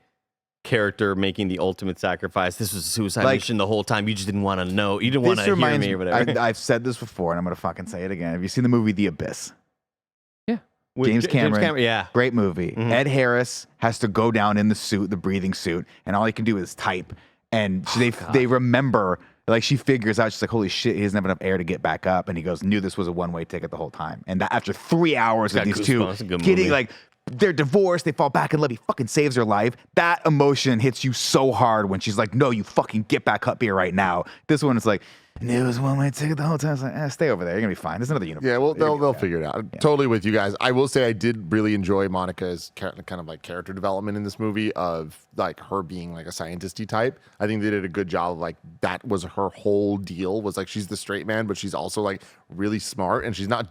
Speaker 2: character making the ultimate sacrifice. This was a suicide
Speaker 4: Like-
Speaker 2: mission the whole time. You just didn't want to know. You didn't want
Speaker 4: This
Speaker 2: to hear
Speaker 4: reminds
Speaker 2: me or whatever.
Speaker 4: I've said this before, and I'm going to fucking say it again. Have you seen the movie The Abyss?
Speaker 2: With
Speaker 4: James Cameron.
Speaker 2: Yeah.
Speaker 4: Great movie.
Speaker 2: Mhm.
Speaker 4: Ed Harris has to go down in the suit, the breathing suit, and all he can do is type. And they remember, like, she figures out, she's like, holy shit, he doesn't have enough air to get back up. And he goes, knew this was a one-way ticket the whole time. And that after 3 hours of
Speaker 2: Got
Speaker 4: these two
Speaker 2: goosebumps. It's a good
Speaker 4: getting,
Speaker 2: movie.
Speaker 4: like, they're divorced, they fall back in love, he fucking saves her life. That emotion hits you so hard when she's like, no, you fucking get back up here right now. This one is like, and it was one way ticket the whole time. I was like, stay over there. You're gonna be fine. There's another universe.
Speaker 1: Yeah, well, they'll figure it out. Totally with you guys. I will say I did really enjoy Monica's kind of like character development in this movie of like her being like a scientist-y type. I think they did a good job of like that was her whole deal was like she's the straight man, but she's also like really smart and she's not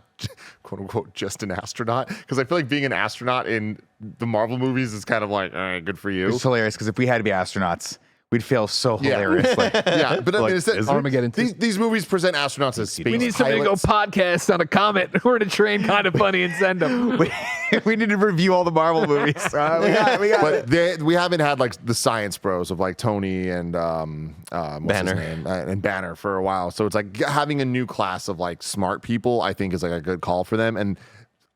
Speaker 1: quote unquote just an astronaut. Because I feel like being an astronaut in the Marvel movies is kind of like, all right, good for you.
Speaker 4: It's hilarious because if we had to be astronauts, we'd feel so hilarious. Like,
Speaker 1: yeah, but I mean, it's
Speaker 3: Armageddon.
Speaker 1: these movies present astronauts as space
Speaker 3: We need somebody to go podcast on a comet. We're to train KindaFunny and send them.
Speaker 4: we need to review all the Marvel movies. We got
Speaker 1: but we haven't had like the science bros of like Tony and what's his name? And Banner for a while. So it's like having a new class of like smart people, I think is like a good call for them. And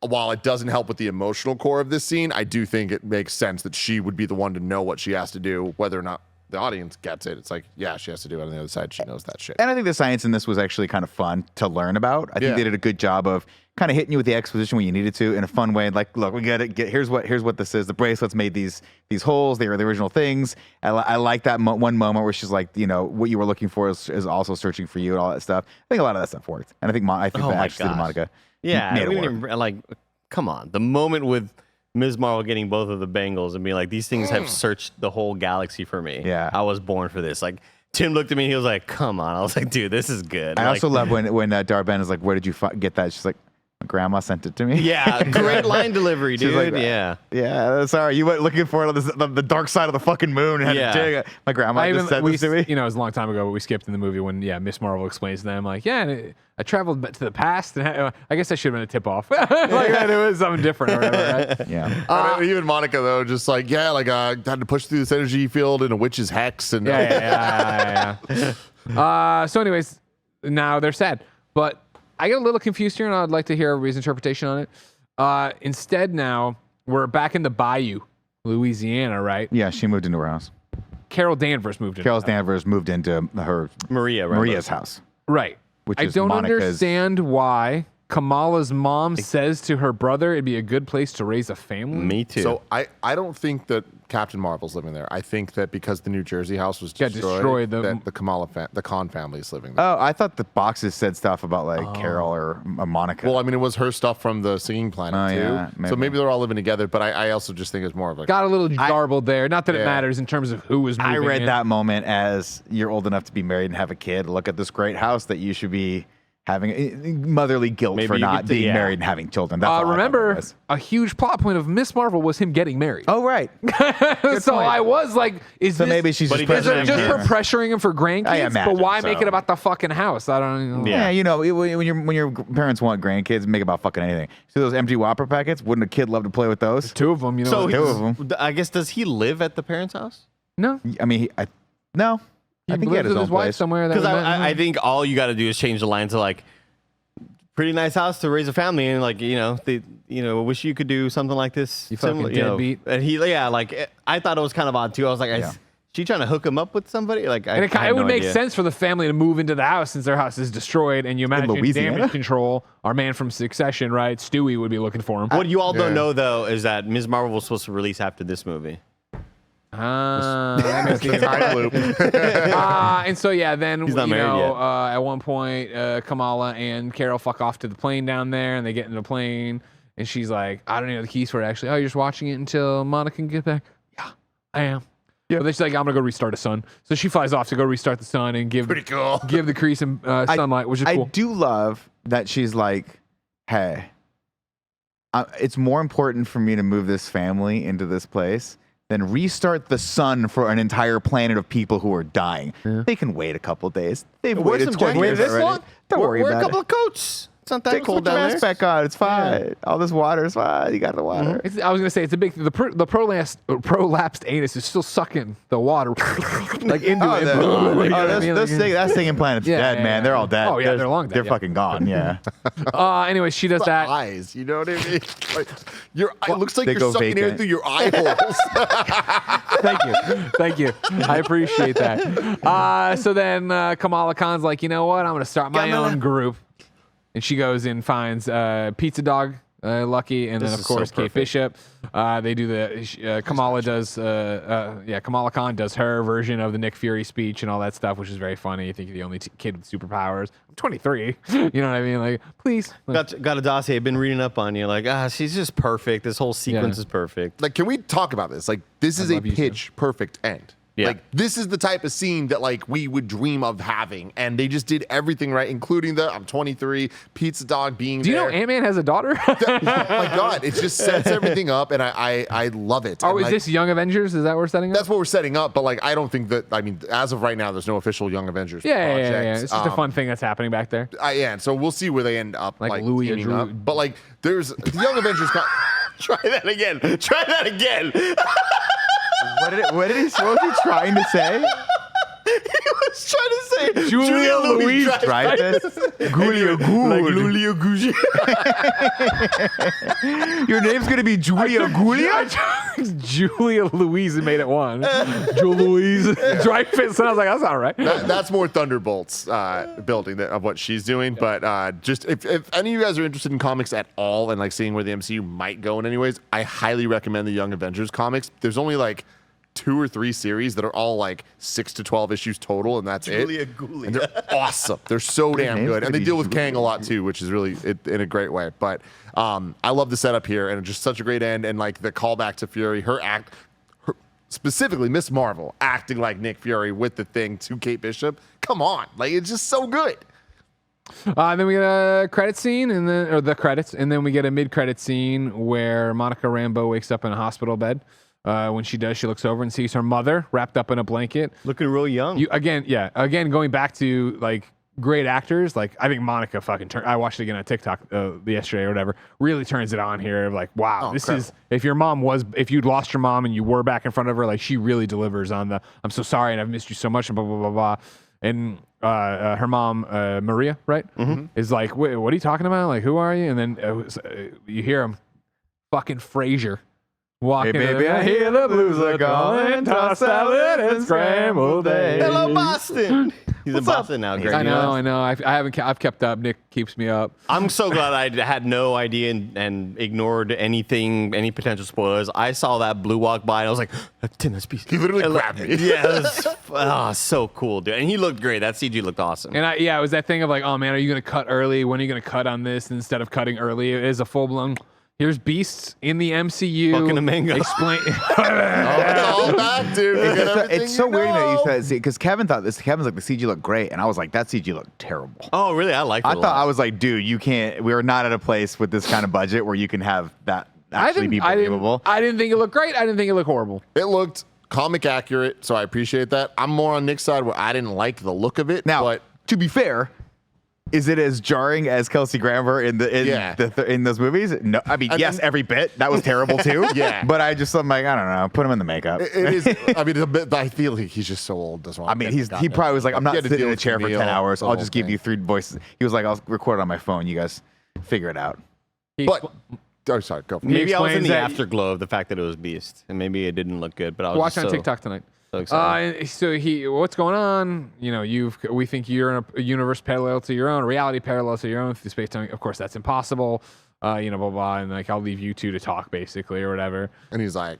Speaker 1: while it doesn't help with the emotional core of this scene, I do think it makes sense that she would be the one to know what she has to do, whether or not the audience gets it. It's like, yeah, she has to do it on the other side. She knows that shit.
Speaker 4: And I think the science in this was actually kind of fun to learn about. I think they did a good job of kind of hitting you with the exposition when you needed to in a fun way. Like, look, we get it. Here's what this is. The bracelets made these holes. They were the original things. I like that one moment where she's like, you know, what you were looking for is also searching for you and all that stuff. I think a lot of that stuff worked. And I think the actress did Monica.
Speaker 2: Yeah,
Speaker 4: made it work.
Speaker 2: like, come on, the moment with Ms. Marvel getting both of the bangles and being like, these things have searched the whole galaxy for me.
Speaker 4: Yeah.
Speaker 2: I was born for this. Like, Tim looked at me and he was like, come on. I was like, dude, this is good.
Speaker 4: I
Speaker 2: like,
Speaker 4: also love when Darben is like, where did you get that? She's like, my grandma sent it to me.
Speaker 2: Yeah, great line delivery, dude.
Speaker 4: Like,
Speaker 2: yeah.
Speaker 4: Sorry, you went looking for it on the dark side of the fucking moon and had to dig it. My grandma just said this to me.
Speaker 3: You know, it was a long time ago, but we skipped in the movie when, Miss Marvel explains to them, like, I traveled to the past, and I guess I should have been a tip-off. Like, it was something different or whatever, right?
Speaker 1: Yeah. Even Monica, though, just like, I had to push through this energy field in a witch's hex. And
Speaker 3: Yeah. So anyways, now they're sad. But I get a little confused here, and I'd like to hear everybody's interpretation on it. Instead, now, we're back in the Bayou, Louisiana, right?
Speaker 4: Yeah, she moved into her house.
Speaker 3: Carol Danvers moved into
Speaker 4: Danvers moved into her
Speaker 2: Maria's
Speaker 4: house.
Speaker 3: Right.
Speaker 4: Which
Speaker 3: I
Speaker 4: is
Speaker 3: don't
Speaker 4: Monica's.
Speaker 3: understand why Kamala's mom says to her brother it'd be a good place to raise a family.
Speaker 2: Me too.
Speaker 1: So I don't think that Captain Marvel's living there. I think that because the New Jersey house was destroyed, that the Khan family is living there.
Speaker 4: Oh, I thought the boxes said stuff about like Carol or Monica.
Speaker 1: Well, I mean, it was her stuff from the Singing Planet too.
Speaker 4: Yeah,
Speaker 1: so maybe they're all living together. But I also just think it's more of a
Speaker 3: got a little garbled there. Not that it matters in terms of who was moving
Speaker 4: I read
Speaker 3: in.
Speaker 4: that moment as you're old enough to be married and have a kid. Look at this great house that you should be having motherly guilt for not being married and having children. That's all
Speaker 3: remember, a huge plot point of Miss Marvel was him getting married.
Speaker 4: Oh, right.
Speaker 3: So point. I was like, is this,
Speaker 4: maybe she's just
Speaker 3: pressuring her pressuring him for grandkids?
Speaker 4: I imagine
Speaker 3: but why make it about the fucking house? I don't know.
Speaker 4: Yeah, you know, when your parents want grandkids, make it about fucking anything. See those empty Whopper packets? Wouldn't a kid love to play with those?
Speaker 3: Two of them, you know.
Speaker 2: So
Speaker 4: two of them.
Speaker 2: I guess, does he live at the parents' house?
Speaker 3: No.
Speaker 4: I mean, no. I think he had his own
Speaker 3: wife
Speaker 4: place
Speaker 3: somewhere.
Speaker 2: Because I think all you got to do is change the line to like, pretty nice house to raise a family, and like wish you could do something like this.
Speaker 3: You fucking deadbeat.
Speaker 2: And I thought it was kind of odd too. I was like, she trying to hook him up with somebody? Like,
Speaker 3: and it would make sense for the family to move into the house since their house is destroyed, and you imagine Damage Control, our man from Succession, right? Stewie would be looking for him.
Speaker 2: What you all don't know though is that Ms. Marvel was supposed to release after this movie.
Speaker 3: That makes me
Speaker 1: time loop.
Speaker 3: And so then
Speaker 2: He's not married yet.
Speaker 3: At one point Kamala and Carol fuck off to the plane down there, and they get in the plane, and she's like, I don't know the keys for it actually. Oh, you're just watching it until Monica can get back? Yeah, I am. Yeah. But then she's like, I'm gonna go restart the sun. So she flies off to go restart the sun and give the crease some sunlight, which is cool.
Speaker 4: I do love that she's like, hey, it's more important for me to move this family into this place than restart the sun for an entire planet of people who are dying. Yeah. They can wait a couple days. They've waited 20 years already. Don't worry about it.
Speaker 2: Wear a couple of coats. It's not that cold down there.
Speaker 4: Back on. It's fine. Yeah. All this water is fine. You got the water.
Speaker 3: Mm-hmm. I was gonna say it's a big. The prolapsed anus is still sucking the water like into it.
Speaker 4: That's singing planet's dead, man. They're all dead.
Speaker 3: Oh yeah, they're long dead.
Speaker 4: They're fucking gone. Yeah.
Speaker 3: Anyway, she does that.
Speaker 1: Eyes, you know what I mean? Like, it looks like you're sucking air through your eye holes.
Speaker 3: Thank you. I appreciate that. So then Kamala Khan's like, you know what? I'm gonna start my own group. And she goes and finds Pizza Dog, Lucky, and then
Speaker 1: This
Speaker 3: of
Speaker 1: is so
Speaker 3: course Kate
Speaker 1: perfect.
Speaker 3: Bishop. They do the Kamala does Kamala Khan does her version of the Nick Fury speech and all that stuff, which is very funny. I think the only kid with superpowers. I'm 23. You know what I mean? Like, please.
Speaker 2: Got a dossier. Been reading up on you. Like, she's just perfect. This whole sequence
Speaker 3: Yeah.
Speaker 2: is perfect.
Speaker 1: Like, can we talk about this? Like, this is a
Speaker 3: love you,
Speaker 1: pitch perfect end.
Speaker 2: Yeah.
Speaker 1: Like, this is the type of scene that like we would dream of having, and they just did everything right, including the I'm 23 pizza dog being
Speaker 3: Do you
Speaker 1: there.
Speaker 3: know Ant-Man has a daughter?
Speaker 1: Oh my god, it just sets everything up, and I love it.
Speaker 3: Oh,
Speaker 1: And,
Speaker 3: is
Speaker 1: like,
Speaker 3: this Young Avengers? Is that what we're setting up?
Speaker 1: that's what we're setting up? But like, I don't think that. I mean, as of right now, there's no official Young Avengers
Speaker 3: Yeah.
Speaker 1: project.
Speaker 3: It's just a fun thing that's happening back there.
Speaker 1: And so we'll see where they end up.
Speaker 3: Like
Speaker 1: Like
Speaker 3: Louis and
Speaker 1: teaming
Speaker 3: Drew-
Speaker 1: up. But like, there's the Young Avengers.
Speaker 2: Try that again. Try that again.
Speaker 4: What did he? What was he trying to say?
Speaker 2: He was trying to say
Speaker 3: Julia Louise
Speaker 4: Dreyfus? Julia
Speaker 2: Julia Gucci.
Speaker 4: Your name's gonna be Julia Julia?
Speaker 3: Julia Louise made it one. Julia Louise Dreyfus. And I was like, that's all right.
Speaker 1: That's more Thunderbolts building of what she's doing. But just if any of you guys are interested in comics at all and like seeing where the MCU might go in anyways, I highly recommend the Young Avengers comics. There's only like 2 or 3 series that are all like 6 to 12 issues total, and that's
Speaker 2: Julia
Speaker 1: it.
Speaker 2: Gulia.
Speaker 1: And they're awesome. They're so damn
Speaker 4: name's
Speaker 1: good,
Speaker 4: gonna
Speaker 1: and they
Speaker 4: be
Speaker 1: deal with
Speaker 4: Julia.
Speaker 1: Kang a lot too, which is really in a great way. But I love the setup here, and just such a great end, and like the callback to Fury, her specifically Miss Marvel acting like Nick Fury with the thing to Kate Bishop. Come on, like it's just so good.
Speaker 3: Then we get a credit scene, or the credits, and then we get a mid-credit scene where Monica Rambeau wakes up in a hospital bed. When she does, she looks over and sees her mother wrapped up in a blanket.
Speaker 2: Looking real young.
Speaker 3: Again, going back to like great actors, like I think Monica fucking I watched it again on TikTok yesterday or whatever. Really turns it on here. Like, wow, this is if you'd lost your mom and you were back in front of her, like she really delivers on the I'm so sorry and I've missed you so much and blah blah blah blah. And her mom, Maria, right, is like, wait, what are you talking about? Like, who are you? And then you hear him, fucking Frasier. Walking
Speaker 4: Hey, baby, I hear the blues are calling. Toss salad and scrambled eggs.
Speaker 2: Hello, Boston. He's in Boston now, Greg.
Speaker 3: I know. I've kept up. Nick keeps me up.
Speaker 2: I'm so glad I had no idea and ignored anything, any potential spoilers. I saw that blue walk by and I was like, Tim, that's beast.
Speaker 1: He literally grabbed me.
Speaker 2: Yeah, it was so cool, dude. And he looked great. That CG looked awesome.
Speaker 3: And it was that thing of like, oh man, are you gonna cut early? When are you gonna cut on this instead of cutting early? It is a full blown. Here's beasts in the MCU.
Speaker 2: Fucking a mango.
Speaker 3: Explain.
Speaker 1: It's all back, dude. We got everything
Speaker 4: It's so
Speaker 1: you
Speaker 4: weird that you
Speaker 1: know.
Speaker 4: said because Kevin's like the CG looked great, and I was like that CG looked terrible.
Speaker 2: Oh, really? I liked it.
Speaker 4: I thought I was like, dude, you can't. We're not at a place with this kind of budget where you can have that actually be believable.
Speaker 3: I didn't think it looked great. I didn't think it looked horrible.
Speaker 1: It looked comic accurate, so I appreciate that. I'm more on Nick's side where I didn't like the look of it.
Speaker 4: Now,
Speaker 1: but
Speaker 4: to be fair, is it as jarring as Kelsey Grammer in those movies? No, I mean, yes, every bit. That was terrible too.
Speaker 1: Yeah.
Speaker 4: But I'm like, I don't know, put him in the makeup.
Speaker 1: it is. I mean, a bit, I feel like he's just so old. Doesn't want
Speaker 4: I mean, he probably was like, I'm not
Speaker 1: He had to
Speaker 4: sitting
Speaker 1: deal
Speaker 4: in a
Speaker 1: with
Speaker 4: chair for
Speaker 1: Camille,
Speaker 4: 10 hours.
Speaker 1: the
Speaker 4: I'll
Speaker 1: whole
Speaker 4: just give
Speaker 1: thing.
Speaker 4: you 3 voices. He was like, I'll record it on my phone. You guys figure it out.
Speaker 1: But oh, sorry, go. For it.
Speaker 2: Maybe I was in
Speaker 3: explains
Speaker 2: the
Speaker 3: that-
Speaker 2: afterglow of the fact that it was Beast, and maybe it didn't look good. But I was
Speaker 3: Watch
Speaker 2: just
Speaker 3: on
Speaker 2: so,
Speaker 3: TikTok tonight.
Speaker 2: so excited.
Speaker 3: What's going on? You know, we think you're in a universe parallel to your own, a reality parallel to your own through space time. Of course, that's impossible. Blah blah, and like I'll leave you two to talk basically or whatever.
Speaker 1: And he's like,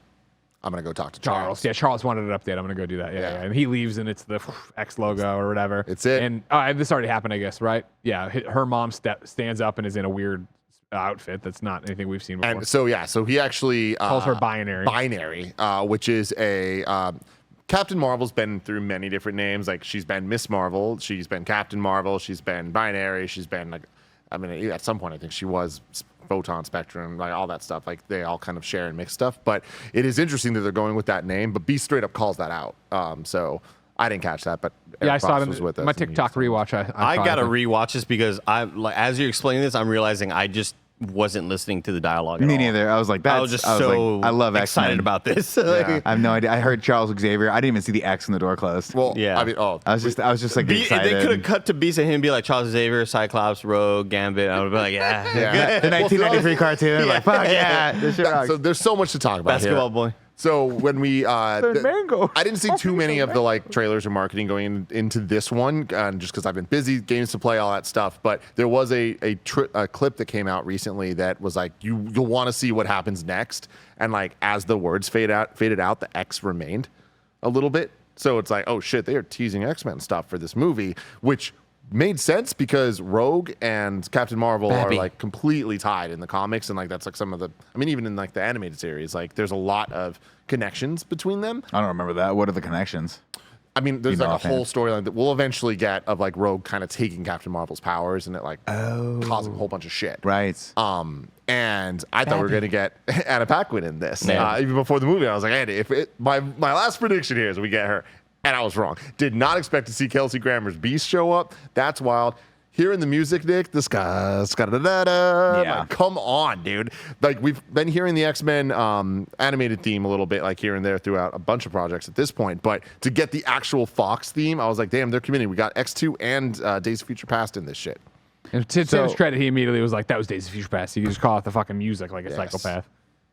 Speaker 1: I'm gonna go talk to
Speaker 3: Charles, yeah, Charles wanted an update. I'm gonna go do that. Yeah. And he leaves, and it's the X logo or whatever.
Speaker 1: It's it.
Speaker 3: And this already happened, I guess, right? Yeah, her mom stands up and is in a weird outfit that's not anything we've seen before.
Speaker 1: And so he actually
Speaker 3: Calls her binary.
Speaker 1: Binary, which is a Captain Marvel's been through many different names. Like she's been Miss Marvel, she's been Captain Marvel, she's been Binary, she's been like, I mean, at some point I think she was Photon Spectrum, like all that stuff. Like they all kind of share and mix stuff. But it is interesting that they're going with that name. But Beast straight up calls that out. So I didn't catch that, but
Speaker 3: yeah, I
Speaker 1: Eric
Speaker 3: saw
Speaker 1: Fox
Speaker 3: it
Speaker 1: was
Speaker 3: in
Speaker 1: with us
Speaker 3: my
Speaker 1: and he
Speaker 3: TikTok
Speaker 1: told me.
Speaker 3: rewatch.
Speaker 2: I
Speaker 3: caught
Speaker 2: gotta
Speaker 3: it.
Speaker 2: rewatch this because as you're explaining this, I'm realizing I just wasn't listening to the dialogue. At
Speaker 4: Me
Speaker 2: all.
Speaker 4: neither. I was like,
Speaker 2: I was just so
Speaker 4: I love
Speaker 2: excited
Speaker 4: X-Men.
Speaker 2: about this.
Speaker 1: Yeah.
Speaker 4: I have no idea. I heard Charles Xavier. I didn't even see the X in the door closed.
Speaker 1: Well,
Speaker 2: Yeah.
Speaker 1: I mean,
Speaker 4: I was just like
Speaker 2: They
Speaker 4: excited.
Speaker 2: could have cut to Beast and him be like Charles Xavier, Cyclops, Rogue, Gambit. I would be like, yeah.
Speaker 1: yeah.
Speaker 4: the 1993 cartoon. Like, fuck yeah, this shit rocks.
Speaker 1: So there's so much to talk about
Speaker 2: Basketball
Speaker 1: here.
Speaker 2: boy.
Speaker 1: So when we,
Speaker 3: mango.
Speaker 1: I didn't see too many of the like trailers or marketing going into this one, just because I've been busy, games to play, all that stuff. But there was a clip that came out recently that was like, you'll want to see what happens next. And like as the words faded out, the X remained a little bit. So it's like, oh shit, they are teasing X-Men stuff for this movie, which made sense because Rogue and Captain Marvel are like completely tied in the comics, and like that's like some of the, I mean, even in like the animated series, like there's a lot of connections between them.
Speaker 4: I don't remember that. What are the connections?
Speaker 1: I mean, there's like a
Speaker 4: offhand?
Speaker 1: whole storyline that we'll eventually get of like Rogue kind of taking Captain Marvel's powers and it like causing a whole bunch of shit.
Speaker 4: Right.
Speaker 1: And I thought we were gonna get Anna Paquin in this.
Speaker 2: Yeah.
Speaker 1: Even before the movie, I was like, Andy, my last prediction here is we get her. And I was wrong. Did not expect to see Kelsey Grammer's Beast show up. That's wild. Hearing the music, Nick, the ska-da-da-da.
Speaker 4: Yeah.
Speaker 1: Like, come on, dude. Like, we've been hearing the X-Men animated theme a little bit, like here and there throughout a bunch of projects at this point. But to get the actual Fox theme, I was like, damn, they're committing. We got X2 and Days of Future Past in this shit.
Speaker 3: And to his credit, he immediately was like, that was Days of Future Past. He could just call it the fucking music like a psychopath.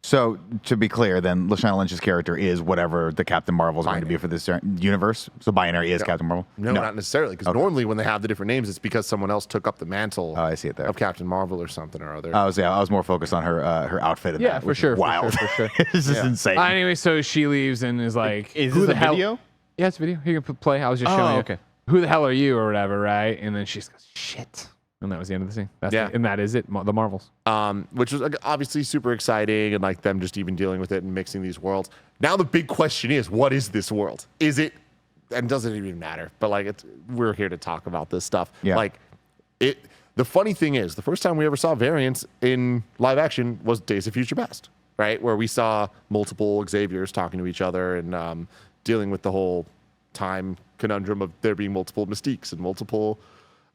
Speaker 4: So to be clear, then Lashana Lynch's character is whatever the Captain Marvel is going to be for this universe. So binary is Captain Marvel.
Speaker 1: No, not necessarily. Because normally when they have the different names, it's because someone else took up the mantle.
Speaker 4: I see it there.
Speaker 1: Of Captain Marvel or something or other.
Speaker 4: I was more focused on her outfit.
Speaker 3: Yeah, for sure.
Speaker 4: Wild.
Speaker 3: For sure.
Speaker 4: This is insane.
Speaker 3: Anyway, so she leaves and is like,
Speaker 2: Is
Speaker 3: who
Speaker 2: this
Speaker 3: the
Speaker 2: a
Speaker 3: hell?
Speaker 2: video?
Speaker 3: Yeah, it's a video. You can play. I was just showing you.
Speaker 2: Okay.
Speaker 3: Who the hell are you or whatever, right? And then she goes, shit. And that was the end of the scene. And that is it. The Marvels.
Speaker 1: Which was like, obviously super exciting, and like them just even dealing with it and mixing these worlds. Now the big question is, what is this world? Is it, and doesn't even matter, but like we're here to talk about this stuff.
Speaker 4: Yeah.
Speaker 1: Like the funny thing is, the first time we ever saw variants in live action was Days of Future Past, right? Where we saw multiple Xaviers talking to each other and dealing with the whole time conundrum of there being multiple Mystiques and multiple,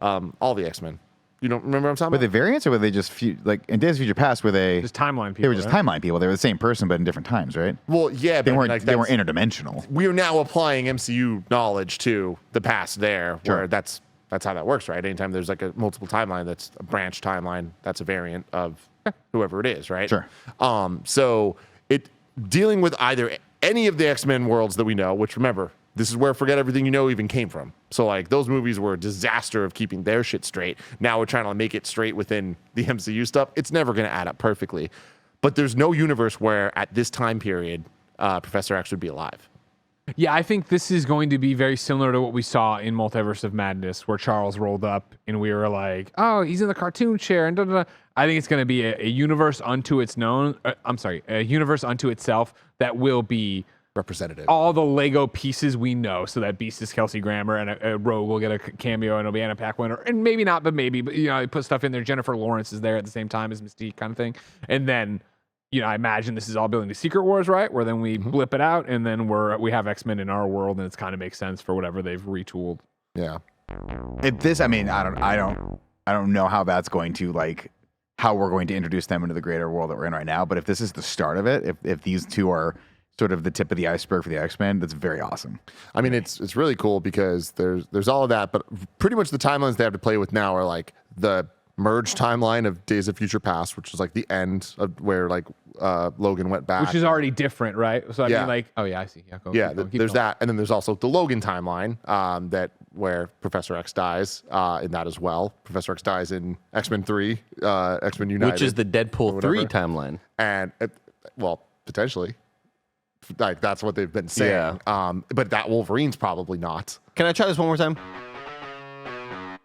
Speaker 1: all the X-Men. You don't remember what I'm talking
Speaker 4: Were
Speaker 1: about?
Speaker 4: they variants or were they just like in Days of Future Past? Were they
Speaker 3: Just timeline people.
Speaker 4: They were just
Speaker 3: right?
Speaker 4: timeline people. They were the same person, but in different times, right?
Speaker 1: Well, yeah,
Speaker 4: They
Speaker 1: but
Speaker 4: weren't.
Speaker 1: like,
Speaker 4: They weren't
Speaker 1: that's-
Speaker 4: interdimensional.
Speaker 1: we are now applying MCU knowledge to the past there,
Speaker 4: Sure.
Speaker 1: where that's how that works, right? Anytime there's like a multiple timeline, that's a branch timeline, that's a variant of whoever it is, right?
Speaker 4: Sure.
Speaker 1: So it dealing with either any of the X-Men worlds that we know, which remember, this is where Forget Everything You Know even came from. So like those movies were a disaster of keeping their shit straight. Now we're trying to make it straight within the MCU stuff. It's never going to add up perfectly. But there's no universe where at this time period, Professor X would be alive.
Speaker 3: Yeah, I think this is going to be very similar to what we saw in Multiverse of Madness, where Charles rolled up and we were like, "Oh, he's in the cartoon chair." And da, da, da. I think it's going to be a universe unto its known. A universe unto itself that will be
Speaker 1: Representative.
Speaker 3: all the Lego pieces we know. So that Beast is Kelsey Grammer, and a Rogue will get a cameo, and it'll be Anna Paquin, and maybe not, but maybe. But you know, they put stuff in there. Jennifer Lawrence is there at the same time as Mystique, kind of thing, and then. You know, I imagine this is all building to Secret Wars, right? Where then we blip it out, and then we have X-Men in our world, and it's kind of makes sense for whatever they've retooled.
Speaker 1: Yeah.
Speaker 4: If this, I mean, I don't know how that's going to like how we're going to introduce them into the greater world that we're in right now. But if this is the start of it, if these two are sort of the tip of the iceberg for the X-Men, that's very awesome.
Speaker 1: I mean, it's really cool because there's all of that, but pretty much the timelines they have to play with now are like the merged timeline of Days of Future Past, which is like the end of where like Logan went back.
Speaker 3: Which is already different, right? So I
Speaker 1: Yeah.
Speaker 3: mean, like, oh yeah, I see. Yeah, go.
Speaker 1: yeah,
Speaker 3: keep going, keep
Speaker 1: there's
Speaker 3: going.
Speaker 1: that, and then there's also the Logan timeline that where Professor X dies in that as well. Professor X dies in X-Men 3, X-Men United,
Speaker 2: Which is the Deadpool 3
Speaker 1: whatever.
Speaker 2: timeline.
Speaker 1: and well, potentially, like that's what they've been saying. But that Wolverine's probably not.
Speaker 2: Can I try this one more time?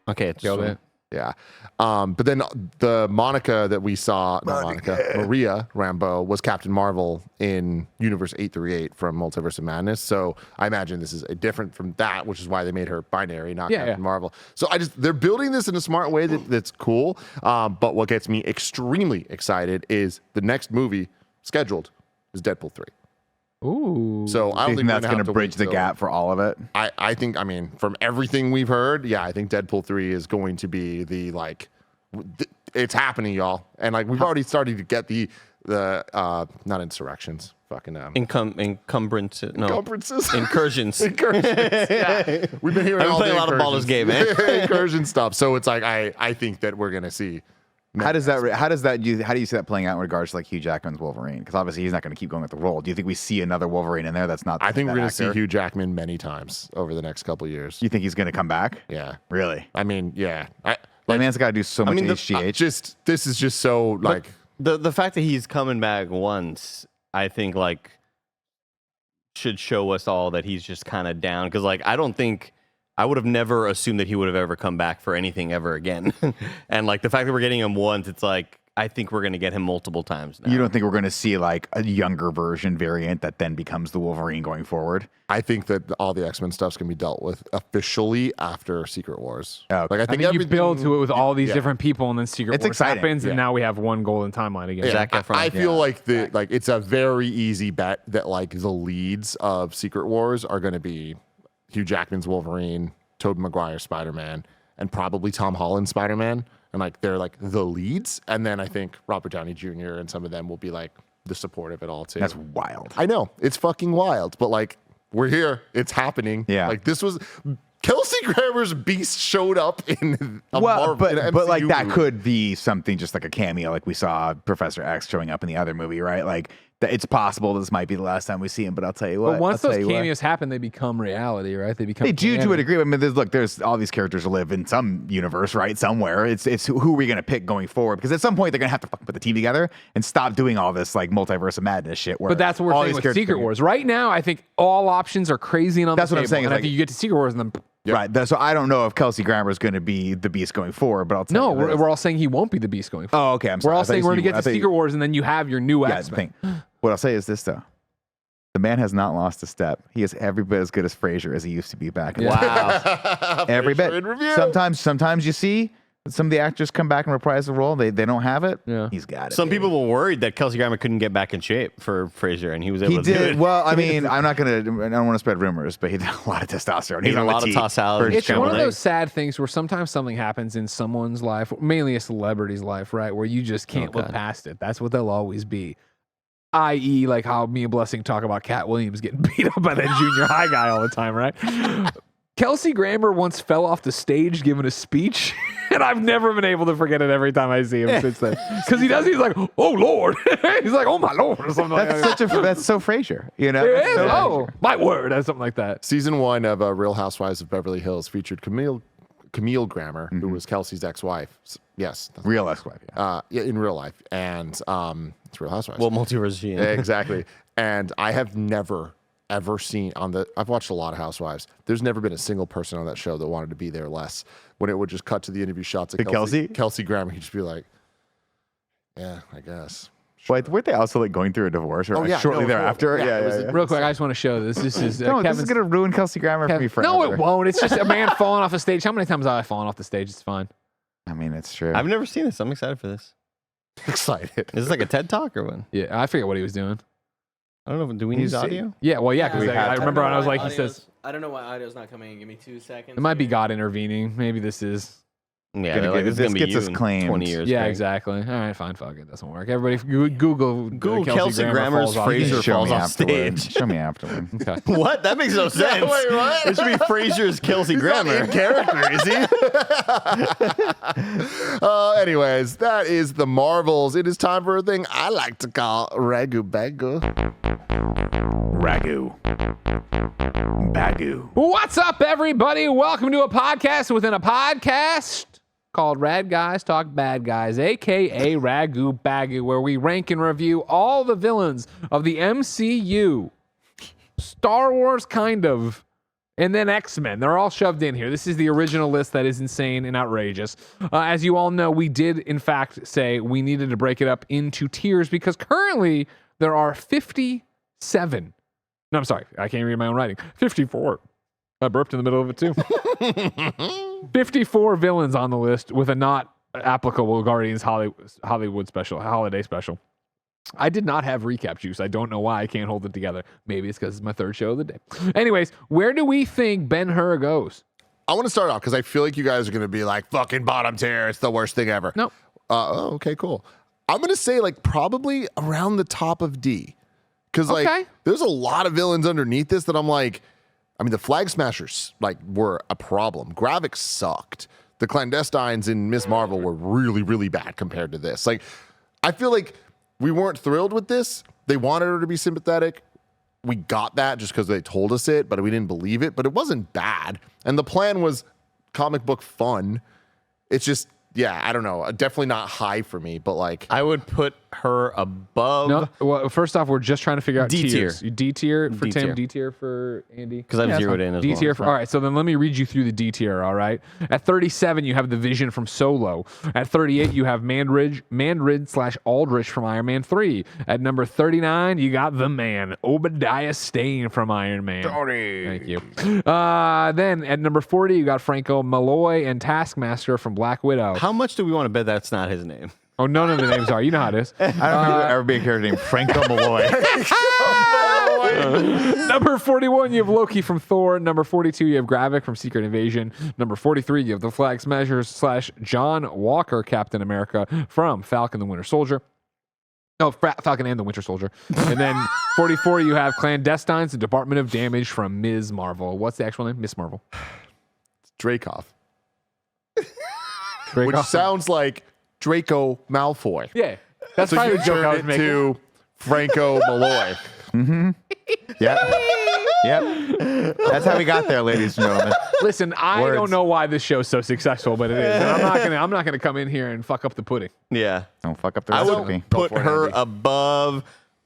Speaker 2: Okay, it's
Speaker 3: Killed it.
Speaker 1: Yeah. But then the Monica that we saw, not Monica, Maria Rambeau was Captain Marvel in Universe 838 from Multiverse of Madness. So I imagine this is different from that, which is why they made her binary, not Captain Marvel. So they're building this in a smart way that's cool. But what gets me extremely excited is the next movie scheduled is Deadpool 3.
Speaker 3: Ooh.
Speaker 1: So I
Speaker 4: Do
Speaker 1: don't
Speaker 4: you think
Speaker 1: think
Speaker 4: that's going to bridge the gap for all of it?
Speaker 1: I think, I mean, from everything we've heard, yeah, I think Deadpool 3 is going to be the, like, it's happening, y'all. And, like, we've already started to get the not insurrections, fucking,
Speaker 2: Encumbrance. No.
Speaker 1: encumbrances.
Speaker 2: Incursions.
Speaker 1: Incursions. Yeah. We've been hearing
Speaker 2: I've been
Speaker 1: all
Speaker 2: playing
Speaker 1: the
Speaker 2: a lot of Baldur's Gate, man.
Speaker 1: incursion stuff. So it's like, I think that we're going to see
Speaker 4: How do you see that playing out in regards to like Hugh Jackman's Wolverine? Because obviously he's not going to keep going with the role. Do you think we see another Wolverine in there that's not?
Speaker 1: I think we're going to
Speaker 4: actor?
Speaker 1: see Hugh Jackman many times over the next couple of years.
Speaker 4: You think he's going to come back?
Speaker 1: Yeah.
Speaker 4: Really?
Speaker 1: I mean, yeah.
Speaker 4: That man's got to do so much HGH.
Speaker 1: This is just so like
Speaker 2: the fact that he's coming back once, I think like should show us all that he's just kind of down. Because like I would have never assumed that he would have ever come back for anything ever again. And like the fact that we're getting him once, it's like I think we're going to get him multiple times now.
Speaker 4: You don't think we're going to see like a younger version variant that then becomes the Wolverine going forward?
Speaker 1: I think that all the X-Men stuff's going to be dealt with officially after Secret Wars.
Speaker 4: Oh, okay.
Speaker 1: Like
Speaker 3: I think you build to it with all these different people, and then Secret
Speaker 4: It's
Speaker 3: Wars
Speaker 4: exciting.
Speaker 3: happens, and now we have one golden timeline again.
Speaker 2: Zac Efron.
Speaker 1: I feel like it's a very easy bet that like the leads of Secret Wars are going to be Hugh Jackman's Wolverine, Tobey Maguire's Spider-Man, and probably Tom Holland's Spider-Man. And like they're like the leads. And then I think Robert Downey Jr. and some of them will be like the support of it all too.
Speaker 4: That's wild.
Speaker 1: I know. It's fucking wild. But like we're here. It's happening.
Speaker 4: Yeah.
Speaker 1: Like this was Kelsey Grammer's Beast showed up in a Marvel,
Speaker 4: but
Speaker 1: in an
Speaker 4: but like
Speaker 1: MCU
Speaker 4: that
Speaker 1: movie.
Speaker 4: could be something just like a cameo, like we saw Professor X showing up in the other movie, right? Like it's possible this might be the last time we see him. But I'll tell you what.
Speaker 3: But once those cameos happen, they become reality, right? They become.
Speaker 4: They do to
Speaker 3: canon.
Speaker 4: a degree. I mean, there's all these characters who live in some universe, right? Somewhere. It's who are we going to pick going forward? Because at some point they're going to have to fucking put the team together and stop doing all this like multiverse of madness shit.
Speaker 3: But that's what we're
Speaker 4: all
Speaker 3: saying
Speaker 4: these
Speaker 3: with
Speaker 4: characters
Speaker 3: Secret
Speaker 4: are-
Speaker 3: Wars. Right now, I think all options are crazy and on
Speaker 4: That's
Speaker 3: the
Speaker 4: what I'm
Speaker 3: table.
Speaker 4: saying,
Speaker 3: And
Speaker 4: is
Speaker 3: I think
Speaker 4: like-
Speaker 3: you get to Secret Wars and then.
Speaker 1: Yep.
Speaker 4: Right. So I don't know if Kelsey Grammer is going to be the Beast going forward, but I'll tell
Speaker 3: No,
Speaker 4: you this.
Speaker 3: we're all saying he won't be the Beast going forward.
Speaker 4: Oh, okay. I'm sorry.
Speaker 3: We're all
Speaker 4: I thought
Speaker 3: saying
Speaker 4: you
Speaker 3: we're
Speaker 4: said
Speaker 3: going to
Speaker 4: you-
Speaker 3: get
Speaker 4: I
Speaker 3: to
Speaker 4: thought you-
Speaker 3: Secret Wars and then you have your new
Speaker 4: Yeah,
Speaker 3: X-Men.
Speaker 4: what I'll say is this though. The man has not lost a step. He is every bit as good as Frasier as he used to be back in the day.
Speaker 2: Wow.
Speaker 4: Every bit.
Speaker 1: in review.
Speaker 4: Sometimes you see some of the actors come back and reprise the role. They don't have it.
Speaker 3: Yeah.
Speaker 4: He's got it.
Speaker 2: Some
Speaker 4: baby.
Speaker 2: people were worried that Kelsey Grammer couldn't get back in shape for Frasier, and he was able
Speaker 4: He
Speaker 2: to do
Speaker 4: did
Speaker 2: it.
Speaker 4: well. I mean, I don't want to spread rumors, but he did a lot of testosterone.
Speaker 2: He's
Speaker 4: on
Speaker 2: a
Speaker 4: the
Speaker 2: lot of
Speaker 4: tee
Speaker 2: toss salad.
Speaker 4: for
Speaker 3: It's
Speaker 4: scrambled
Speaker 3: one of those
Speaker 4: eggs.
Speaker 3: sad things where sometimes something happens in someone's life, mainly a celebrity's life, right? Where you just can't look
Speaker 2: God.
Speaker 3: past it. That's what they'll always be. I.e., like how me and Blessing talk about Cat Williams getting beat up by that junior high guy all the time, right? Kelsey Grammer once fell off the stage giving a speech, and I've never been able to forget it every time I see him since then. Because he's like, oh Lord. He's like, oh my Lord, or something like that.
Speaker 4: That's so Frasier, you know?
Speaker 3: It
Speaker 4: That's
Speaker 3: is.
Speaker 4: so
Speaker 3: Oh,
Speaker 4: Frasier.
Speaker 3: my word, or something like that.
Speaker 1: Season 1 of Real Housewives of Beverly Hills featured Camille Grammer, who was Kelsey's ex-wife. Yes.
Speaker 4: Real ex-wife, yeah.
Speaker 1: Yeah, in real life. And it's Real Housewives.
Speaker 2: Well, multiverse is she in?
Speaker 1: Exactly. And I have never, ever seen I've watched a lot of Housewives. There's never been a single person on that show that wanted to be there less. When it would just cut to the interview shots of
Speaker 4: To Kelsey?
Speaker 1: Kelsey Grammer, he'd just be like, yeah, I guess.
Speaker 4: Wait, weren't they also like going through a divorce or
Speaker 1: Oh,
Speaker 4: like,
Speaker 1: yeah,
Speaker 4: shortly
Speaker 1: no,
Speaker 4: thereafter?
Speaker 1: yeah, it was
Speaker 4: yeah.
Speaker 3: Real quick, I just want to show this. This is
Speaker 4: No, this is
Speaker 3: Kevin's.
Speaker 4: gonna ruin Kelsey Grammer for me forever.
Speaker 3: No, it won't. It's just a man falling off a stage. How many times have I fallen off the stage? It's fine.
Speaker 4: I mean, it's true.
Speaker 2: I've never seen this. I'm excited for this.
Speaker 1: Excited.
Speaker 2: Is this like a TED Talk or what?
Speaker 3: Yeah, I forget what he was doing.
Speaker 2: I don't know. Do we need
Speaker 4: He's-
Speaker 2: audio?
Speaker 3: Yeah, well, yeah, because I remember when I was like, he
Speaker 5: audio's-
Speaker 3: says,
Speaker 5: I don't know why audio's not coming in. Give me 2 seconds.
Speaker 3: it might be
Speaker 5: here.
Speaker 3: God intervening. Maybe this is.
Speaker 2: Yeah,
Speaker 4: Gonna
Speaker 2: they're like,
Speaker 4: get-
Speaker 2: this is
Speaker 4: this
Speaker 2: gonna be
Speaker 4: gets
Speaker 2: you
Speaker 4: us
Speaker 2: in
Speaker 4: claimed.
Speaker 2: 20 years.
Speaker 3: Yeah,
Speaker 2: Greg.
Speaker 3: exactly. All right, fine, fuck it. Doesn't work. Everybody, Google
Speaker 2: Kelsey Grammer's
Speaker 3: falls off.
Speaker 2: Frasier
Speaker 4: Show
Speaker 2: falls
Speaker 4: me
Speaker 2: off
Speaker 4: afterward.
Speaker 2: stage.
Speaker 4: Show me afterward.
Speaker 3: Okay.
Speaker 2: What? That makes no sense.
Speaker 1: wait, what?
Speaker 2: It should be Frasier's Kelsey Grammer.
Speaker 1: In character, is he? Anyways, that is the Marvels. It is time for a thing I like to call RaGu BaGu.
Speaker 4: RaGu BaGu.
Speaker 3: What's up, everybody? Welcome to a podcast within a podcast called Rad Guys Talk Bad Guys, a.k.a. RaGu BaGu, where we rank and review all the villains of the MCU. Star Wars, kind of. And then X-Men. They're all shoved in here. This is the original list that is insane and outrageous. As you all know, we did, in fact, say we needed to break it up into tiers because currently there are 57. No, I'm sorry. I can't read my own writing. 54. I burped in the middle of it, too. 54 villains on the list with a not applicable Guardians Hollywood special, holiday special. I did not have recap juice. I don't know why I can't hold it together. Maybe it's because it's my third show of the day. Anyways, where do we think Ben-Hur goes?
Speaker 1: I want to start off because I feel like you guys are going to be like, fucking bottom tier. It's the worst thing ever.
Speaker 3: No.
Speaker 1: Okay, cool. I'm going to say like probably around the top of D. Because like
Speaker 3: Okay.
Speaker 1: there's a lot of villains underneath this that I'm like, I mean, the Flag Smashers like were a problem. Gravik sucked. the clandestines in Ms. Marvel were really, really bad compared to this. Like, I feel like we weren't thrilled with this. They wanted her to be sympathetic. We got that just because they told us it, but we didn't believe it. But it wasn't bad. And the plan was comic book fun. It's just, yeah, I don't know. Definitely not high for me, but like.
Speaker 2: I would put her above.
Speaker 3: No, well, first off, we're just trying to figure out
Speaker 2: D tier.
Speaker 3: tiers. D tier for
Speaker 2: D
Speaker 3: Tim,
Speaker 2: tier.
Speaker 3: D tier for Andy.
Speaker 2: Because I've zeroed in as
Speaker 3: D
Speaker 2: well.
Speaker 3: tier for all right. So then let me read you through the D tier. All right. At 37, you have the Vision from Solo. At 38, you have Manrid / Aldrich from Iron Man 3. At number 39, you got the man Obadiah Stane from Iron Man. Thank you. Then at number 40, you got Franco Malloy and Taskmaster from Black Widow.
Speaker 2: How much do we want to bet that's not his name?
Speaker 3: Oh, none of the names are. You know how it is.
Speaker 4: I don't remember there ever being a character named Franco Malloy.
Speaker 3: Number 41, you have Loki from Thor. Number 42, you have Gravik from Secret Invasion. Number 43, you have the Flag Smashers / John Walker Captain America from Falcon the Winter Soldier. Oh, Falcon and the Winter Soldier. And then 44, you have Clandestines, the Department of Damage from Ms. Marvel. What's the actual name? Miss Marvel.
Speaker 1: Dracov.
Speaker 3: Break
Speaker 1: Which
Speaker 3: off.
Speaker 1: sounds like Draco Malfoy.
Speaker 3: Yeah. That's
Speaker 1: So
Speaker 3: probably
Speaker 1: you
Speaker 3: the joke I was
Speaker 1: turned it
Speaker 3: making.
Speaker 1: to Franco Malloy.
Speaker 4: Yep. Yep. That's how we got there, ladies and gentlemen.
Speaker 3: Listen, I
Speaker 4: Words.
Speaker 3: don't know why this show's so successful, but it is. And I'm not gonna come in here and fuck up the pudding.
Speaker 2: Yeah.
Speaker 4: Don't fuck up the
Speaker 2: I
Speaker 4: recipe.
Speaker 2: would put
Speaker 1: for it,
Speaker 2: her
Speaker 1: Andy.
Speaker 2: above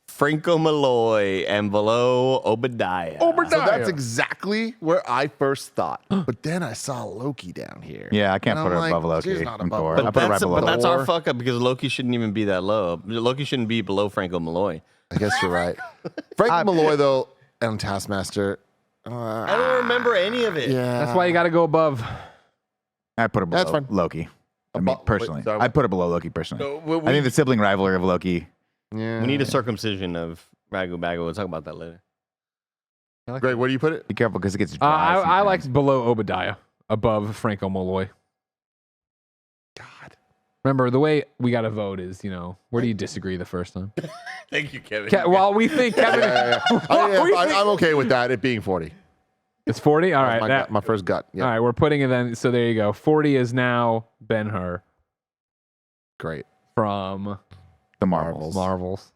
Speaker 2: Franco Malloy and below Obadiah.
Speaker 1: So that's exactly where I first thought. But then I saw Loki down here.
Speaker 4: Yeah, I can't
Speaker 1: And
Speaker 4: put her
Speaker 1: I'm like,
Speaker 4: above Loki
Speaker 1: she's not
Speaker 4: from
Speaker 1: above
Speaker 4: Thor.
Speaker 1: Loki.
Speaker 4: I put her right below
Speaker 2: But that's
Speaker 1: Thor.
Speaker 2: our fuck up because Loki shouldn't even be that low. Loki shouldn't be below Franco Malloy.
Speaker 1: I guess you're right. Franco Malloy, though, and Taskmaster.
Speaker 2: I don't remember any of it.
Speaker 1: Yeah.
Speaker 3: That's why you gotta go above.
Speaker 4: I put her below
Speaker 1: That's fine.
Speaker 4: Loki. I mean,
Speaker 1: Wait,
Speaker 4: personally,
Speaker 1: sorry,
Speaker 4: I'd put her below Loki personally.
Speaker 1: So,
Speaker 4: I think the sibling rivalry of Loki.
Speaker 1: Yeah.
Speaker 2: We need a circumcision of RaGu BaGu. We'll talk about that later.
Speaker 1: Greg, where do you put it?
Speaker 4: Be careful because it gets dry.
Speaker 3: I
Speaker 4: sometimes.
Speaker 3: like below Obadiah, above Franco Malloy.
Speaker 1: God.
Speaker 3: Remember, the way we got to vote is, where do you disagree the first time?
Speaker 2: Thank you, Kevin.
Speaker 3: While we think Kevin, while we think-
Speaker 1: I'm okay with that, it being 40.
Speaker 3: it's 40. All right,
Speaker 1: My first gut. Yeah.
Speaker 3: all right, we're putting it then. So there you go. 40 is now Ben-Hur
Speaker 1: Great.
Speaker 3: from
Speaker 4: the Marvels.
Speaker 3: Marvels.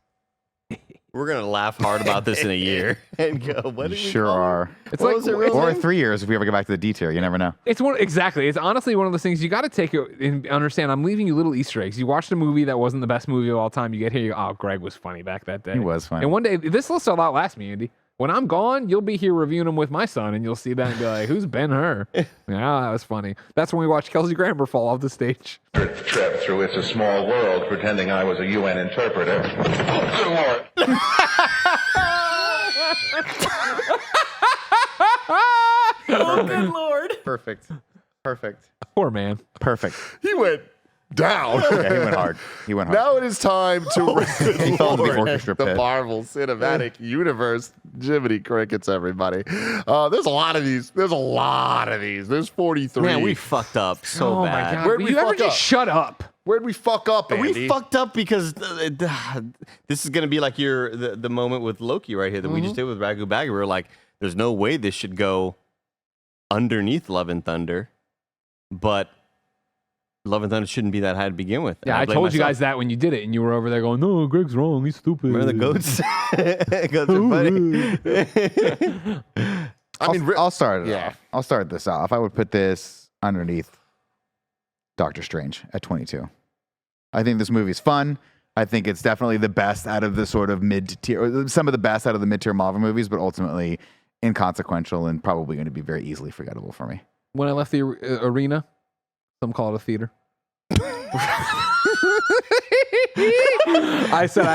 Speaker 2: We're going to laugh hard about this in a year and go, what
Speaker 4: We
Speaker 2: did we
Speaker 4: sure
Speaker 2: call it?
Speaker 4: are.
Speaker 3: It's
Speaker 2: What
Speaker 3: like
Speaker 2: was it, real
Speaker 4: Or
Speaker 2: name?
Speaker 4: 3 years if we ever get back to the D tier. You never know.
Speaker 3: It's exactly. It's honestly one of those things you got to take it and understand. I'm leaving you little Easter eggs. You watched a movie that wasn't the best movie of all time. You get here, you go, oh, Greg was funny back that day.
Speaker 4: He was funny.
Speaker 3: And one day, this list will outlast me, Andy. When I'm gone, you'll be here reviewing them with my son, and you'll see that and be like, "Who's Ben-Hur?" Yeah, that was funny. That's when we watched Kelsey Grammer fall off the stage.
Speaker 6: Trip through It's a Small World pretending I was a UN interpreter. Oh, good Lord.
Speaker 2: Oh, good Lord.
Speaker 4: Perfect. Perfect.
Speaker 3: Poor man.
Speaker 4: Perfect.
Speaker 1: He went down.
Speaker 4: Yeah, he went hard. He went hard.
Speaker 1: Now it is time to
Speaker 4: He fell into the
Speaker 1: Lord,
Speaker 4: orchestra
Speaker 1: the
Speaker 4: pit.
Speaker 1: Marvel Cinematic Universe. Jiminy crickets, everybody. There's a lot of these. There's 43.
Speaker 2: Man, we fucked up so
Speaker 3: Oh
Speaker 2: bad.
Speaker 3: my god!
Speaker 1: Where'd
Speaker 3: Will
Speaker 1: we
Speaker 3: you ever
Speaker 1: fuck
Speaker 3: just
Speaker 1: up?
Speaker 3: shut up?
Speaker 1: Where'd we fuck up, Andy?
Speaker 2: We fucked up because this is going to be like the moment with Loki right here that we just did with RaGu BaGu. We were like, there's no way this should go underneath Love and Thunder, but Love and Thunder shouldn't be that high to begin with.
Speaker 3: Yeah,
Speaker 2: And
Speaker 3: I
Speaker 2: blame
Speaker 3: told you
Speaker 2: myself.
Speaker 3: guing that when you did it, and you were over there going, "No, Greg's wrong. He's stupid."
Speaker 2: Remember the goats? Goats are funny.
Speaker 1: I mean,
Speaker 4: I'll start it
Speaker 1: yeah.
Speaker 4: off. I'll start this off. I would put this underneath Doctor Strange at 22. I think this movie's fun. I think it's definitely the best out of the sort of mid-tier, some of the best out of the mid-tier Marvel movies, but ultimately inconsequential and probably going to be very easily forgettable for me.
Speaker 3: When I left the arena, some call it a theater. I said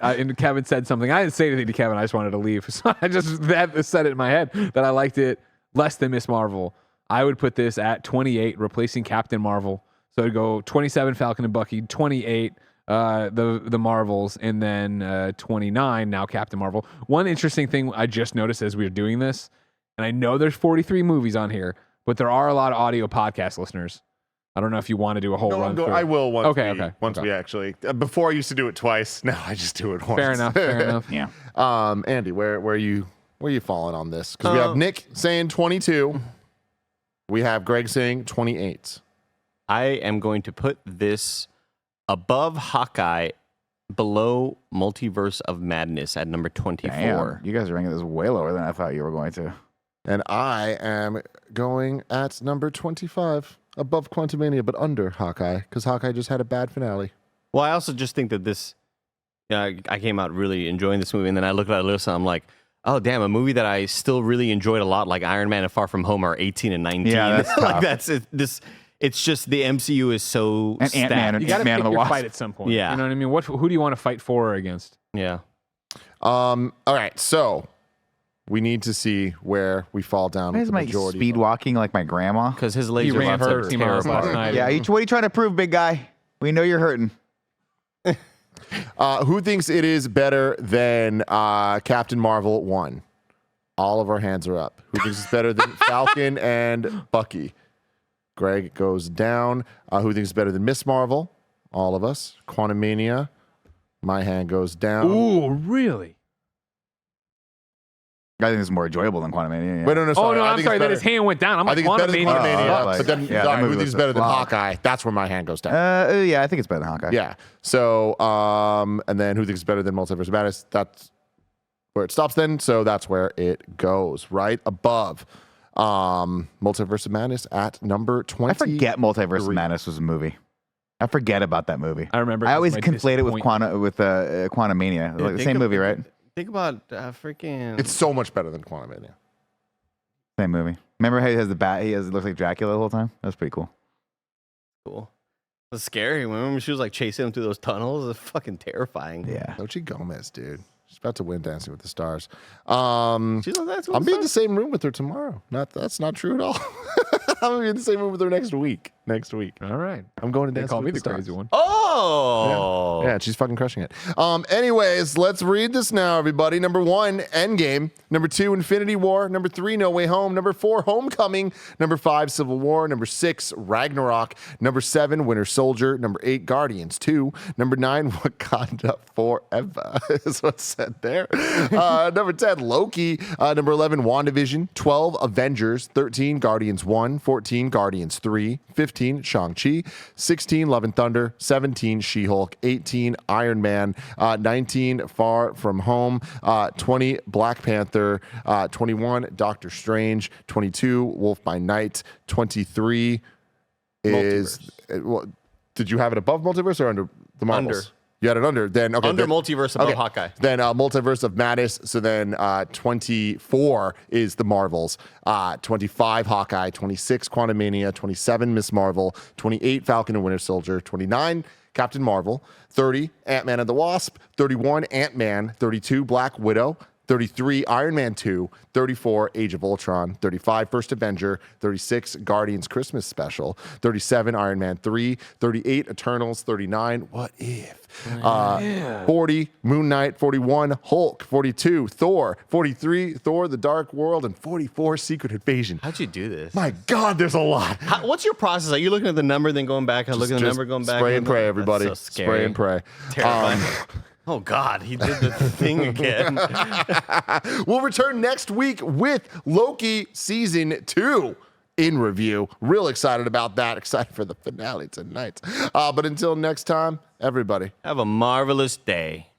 Speaker 3: and Kevin said something. I didn't say anything to Kevin. I just wanted to leave. So I just said it in my head that I liked it less than Miss Marvel. I would put this at 28, replacing Captain Marvel. So it'd go 27 Falcon and Bucky, 28 the Marvels, and then 29 now Captain Marvel. One interesting thing I just noticed as we were doing this, and I know there's 43 movies on here, but there are a lot of audio podcast listeners. I don't know if you want to do a whole run through.
Speaker 1: I will once.
Speaker 3: Okay.
Speaker 1: We actually. Before I used to do it twice. Now I just do it once.
Speaker 3: Fair enough.
Speaker 4: Yeah.
Speaker 1: Andy, where are you falling on this? Because we have Nick saying 22. We have Greg saying 28.
Speaker 2: I am going to put this above Hawkeye, below Multiverse of Madness at number 24.
Speaker 4: Damn, you guys are ranking this way lower than I thought you were going to.
Speaker 1: And I am going at number 25, above Quantumania, but under Hawkeye, because Hawkeye just had a bad finale.
Speaker 2: Well, I also just think that this, I came out really enjoying this movie, and then I look at the list and I'm like, oh, damn, a movie that I still really enjoyed a lot, like Iron Man and Far From Home, are 18 and 19.
Speaker 4: Yeah, that's tough.
Speaker 2: Like, that's it. It's just the MCU is so
Speaker 4: And Ant-Man
Speaker 3: You got to
Speaker 4: Man
Speaker 3: pick
Speaker 4: and the
Speaker 3: your
Speaker 4: Wasp.
Speaker 3: fight at some point.
Speaker 2: Yeah.
Speaker 3: You know what I mean? Who do you want to fight for or against?
Speaker 2: Yeah.
Speaker 1: All right, so we need to see where we fall down.
Speaker 4: Why
Speaker 1: with
Speaker 4: is
Speaker 1: the
Speaker 4: my
Speaker 1: majority
Speaker 4: speed walking like my grandma?
Speaker 2: Because his
Speaker 3: He
Speaker 2: laser
Speaker 3: ran
Speaker 2: bots are
Speaker 3: 13 miles last
Speaker 2: terrifying.
Speaker 3: night.
Speaker 4: Yeah, what are you trying to prove, big guy? We know you're hurting.
Speaker 1: Who thinks it is better than Captain Marvel 1? All of our hands are up. Who thinks it's better than Falcon and Bucky? Greg goes down. Who thinks it's better than Miss Marvel? All of us. Quantumania. My hand goes down.
Speaker 3: Ooh, really?
Speaker 4: I think this is more enjoyable than Quantumania. Yeah.
Speaker 1: Wait, no,
Speaker 3: Oh,
Speaker 1: sorry.
Speaker 3: no,
Speaker 1: I
Speaker 3: I'm
Speaker 1: think
Speaker 3: sorry.
Speaker 1: it's
Speaker 3: Then
Speaker 1: better-
Speaker 3: his hand went down. I'm
Speaker 1: I
Speaker 3: like,
Speaker 1: think it's better than
Speaker 3: Quantumania.
Speaker 1: Quantumania.
Speaker 4: like-
Speaker 1: But then,
Speaker 4: yeah, that
Speaker 1: sorry, who
Speaker 4: movie
Speaker 1: thinks
Speaker 4: was
Speaker 1: it's better than
Speaker 4: flop.
Speaker 1: Hawkeye? That's where my hand goes down.
Speaker 4: Yeah, I think it's better than Hawkeye.
Speaker 1: Yeah. So, and then who thinks it's better than Multiverse of Madness? That's where it stops then. So that's where it goes, right above Multiverse of Madness at number 20.
Speaker 4: I forget Multiverse of Madness was a movie. I forget about that movie.
Speaker 3: I remember.
Speaker 4: I always
Speaker 3: my
Speaker 4: conflate it with
Speaker 3: disappointment.
Speaker 4: Quantumania. Like the same movie, right?
Speaker 2: Think about freaking.
Speaker 1: It's so much better than Quantumania.
Speaker 4: Same movie. Remember how he has the bat? It looks like Dracula the whole time. That was pretty cool.
Speaker 2: cool. It was scary. Remember she was like chasing him through those tunnels? It was fucking terrifying.
Speaker 4: Yeah.
Speaker 1: Xochitl Gomez, dude. She's about to win Dancing with the Stars.
Speaker 2: She's on that.
Speaker 1: I'll be in the same room with her tomorrow. That's not true at all. I'm gonna be in the same room with her next week.
Speaker 3: All right.
Speaker 1: I'm going to
Speaker 3: They
Speaker 1: Dancing
Speaker 3: call me
Speaker 1: with
Speaker 3: the
Speaker 1: Stars.
Speaker 3: crazy one.
Speaker 2: Oh.
Speaker 1: Yeah, she's fucking crushing it. Anyways, let's read this now, everybody. Number 1, Endgame. Number 2, Infinity War. Number 3, No Way Home. Number 4, Homecoming. Number 5, Civil War. Number 6, Ragnarok. Number 7, Winter Soldier. Number 8, Guardians 2. Number 9, Wakanda Forever is what's said there. Number 10, Loki. Number 11, WandaVision. 12, Avengers. 13, Guardians 1. 14, Guardians 3. 15, Shang-Chi. 16, Love and Thunder. 17, She-Hulk. 18, Iron Man. 19, Far From Home. 20, Black Panther. 21, Doctor Strange. 22, Wolf by Night. 23 is... Well, did you have it above Multiverse or under the Marvels?
Speaker 2: Under.
Speaker 1: You had it under. Then okay.
Speaker 2: Under
Speaker 1: then,
Speaker 2: Multiverse above Hawkeye.
Speaker 1: Then Multiverse of Madness. So then 24 is the Marvels. 25 Hawkeye. 26 Quantumania. 27 Miss Marvel. 28 Falcon and Winter Soldier. 29 Captain Marvel. 30 Ant-Man and the Wasp. 31 Ant-Man. 32 Black Widow. 33 Iron Man 2. 34 Age of Ultron. 35 First Avenger. 36 Guardians Christmas Special. 37 Iron Man 3. 38 Eternals. 39 What If. 40 Moon Knight. 41 Hulk. 42 Thor. 43 Thor the Dark World. And 44 Secret Invasion.
Speaker 2: How'd you do this?
Speaker 1: My God, there's a lot.
Speaker 2: What's your process? Are you looking at the number, then going back? Looking at the
Speaker 1: Just
Speaker 2: number, going back?
Speaker 1: Spray and
Speaker 2: and
Speaker 1: pray,
Speaker 2: That's
Speaker 1: everybody.
Speaker 2: so scary.
Speaker 1: Spray and pray.
Speaker 2: Terrifying. Oh, God, he did the thing again.
Speaker 1: We'll return next week with Loki Season 2 in review. Real excited about that. Excited for the finale tonight. But until next time, everybody.
Speaker 2: Have a marvelous day.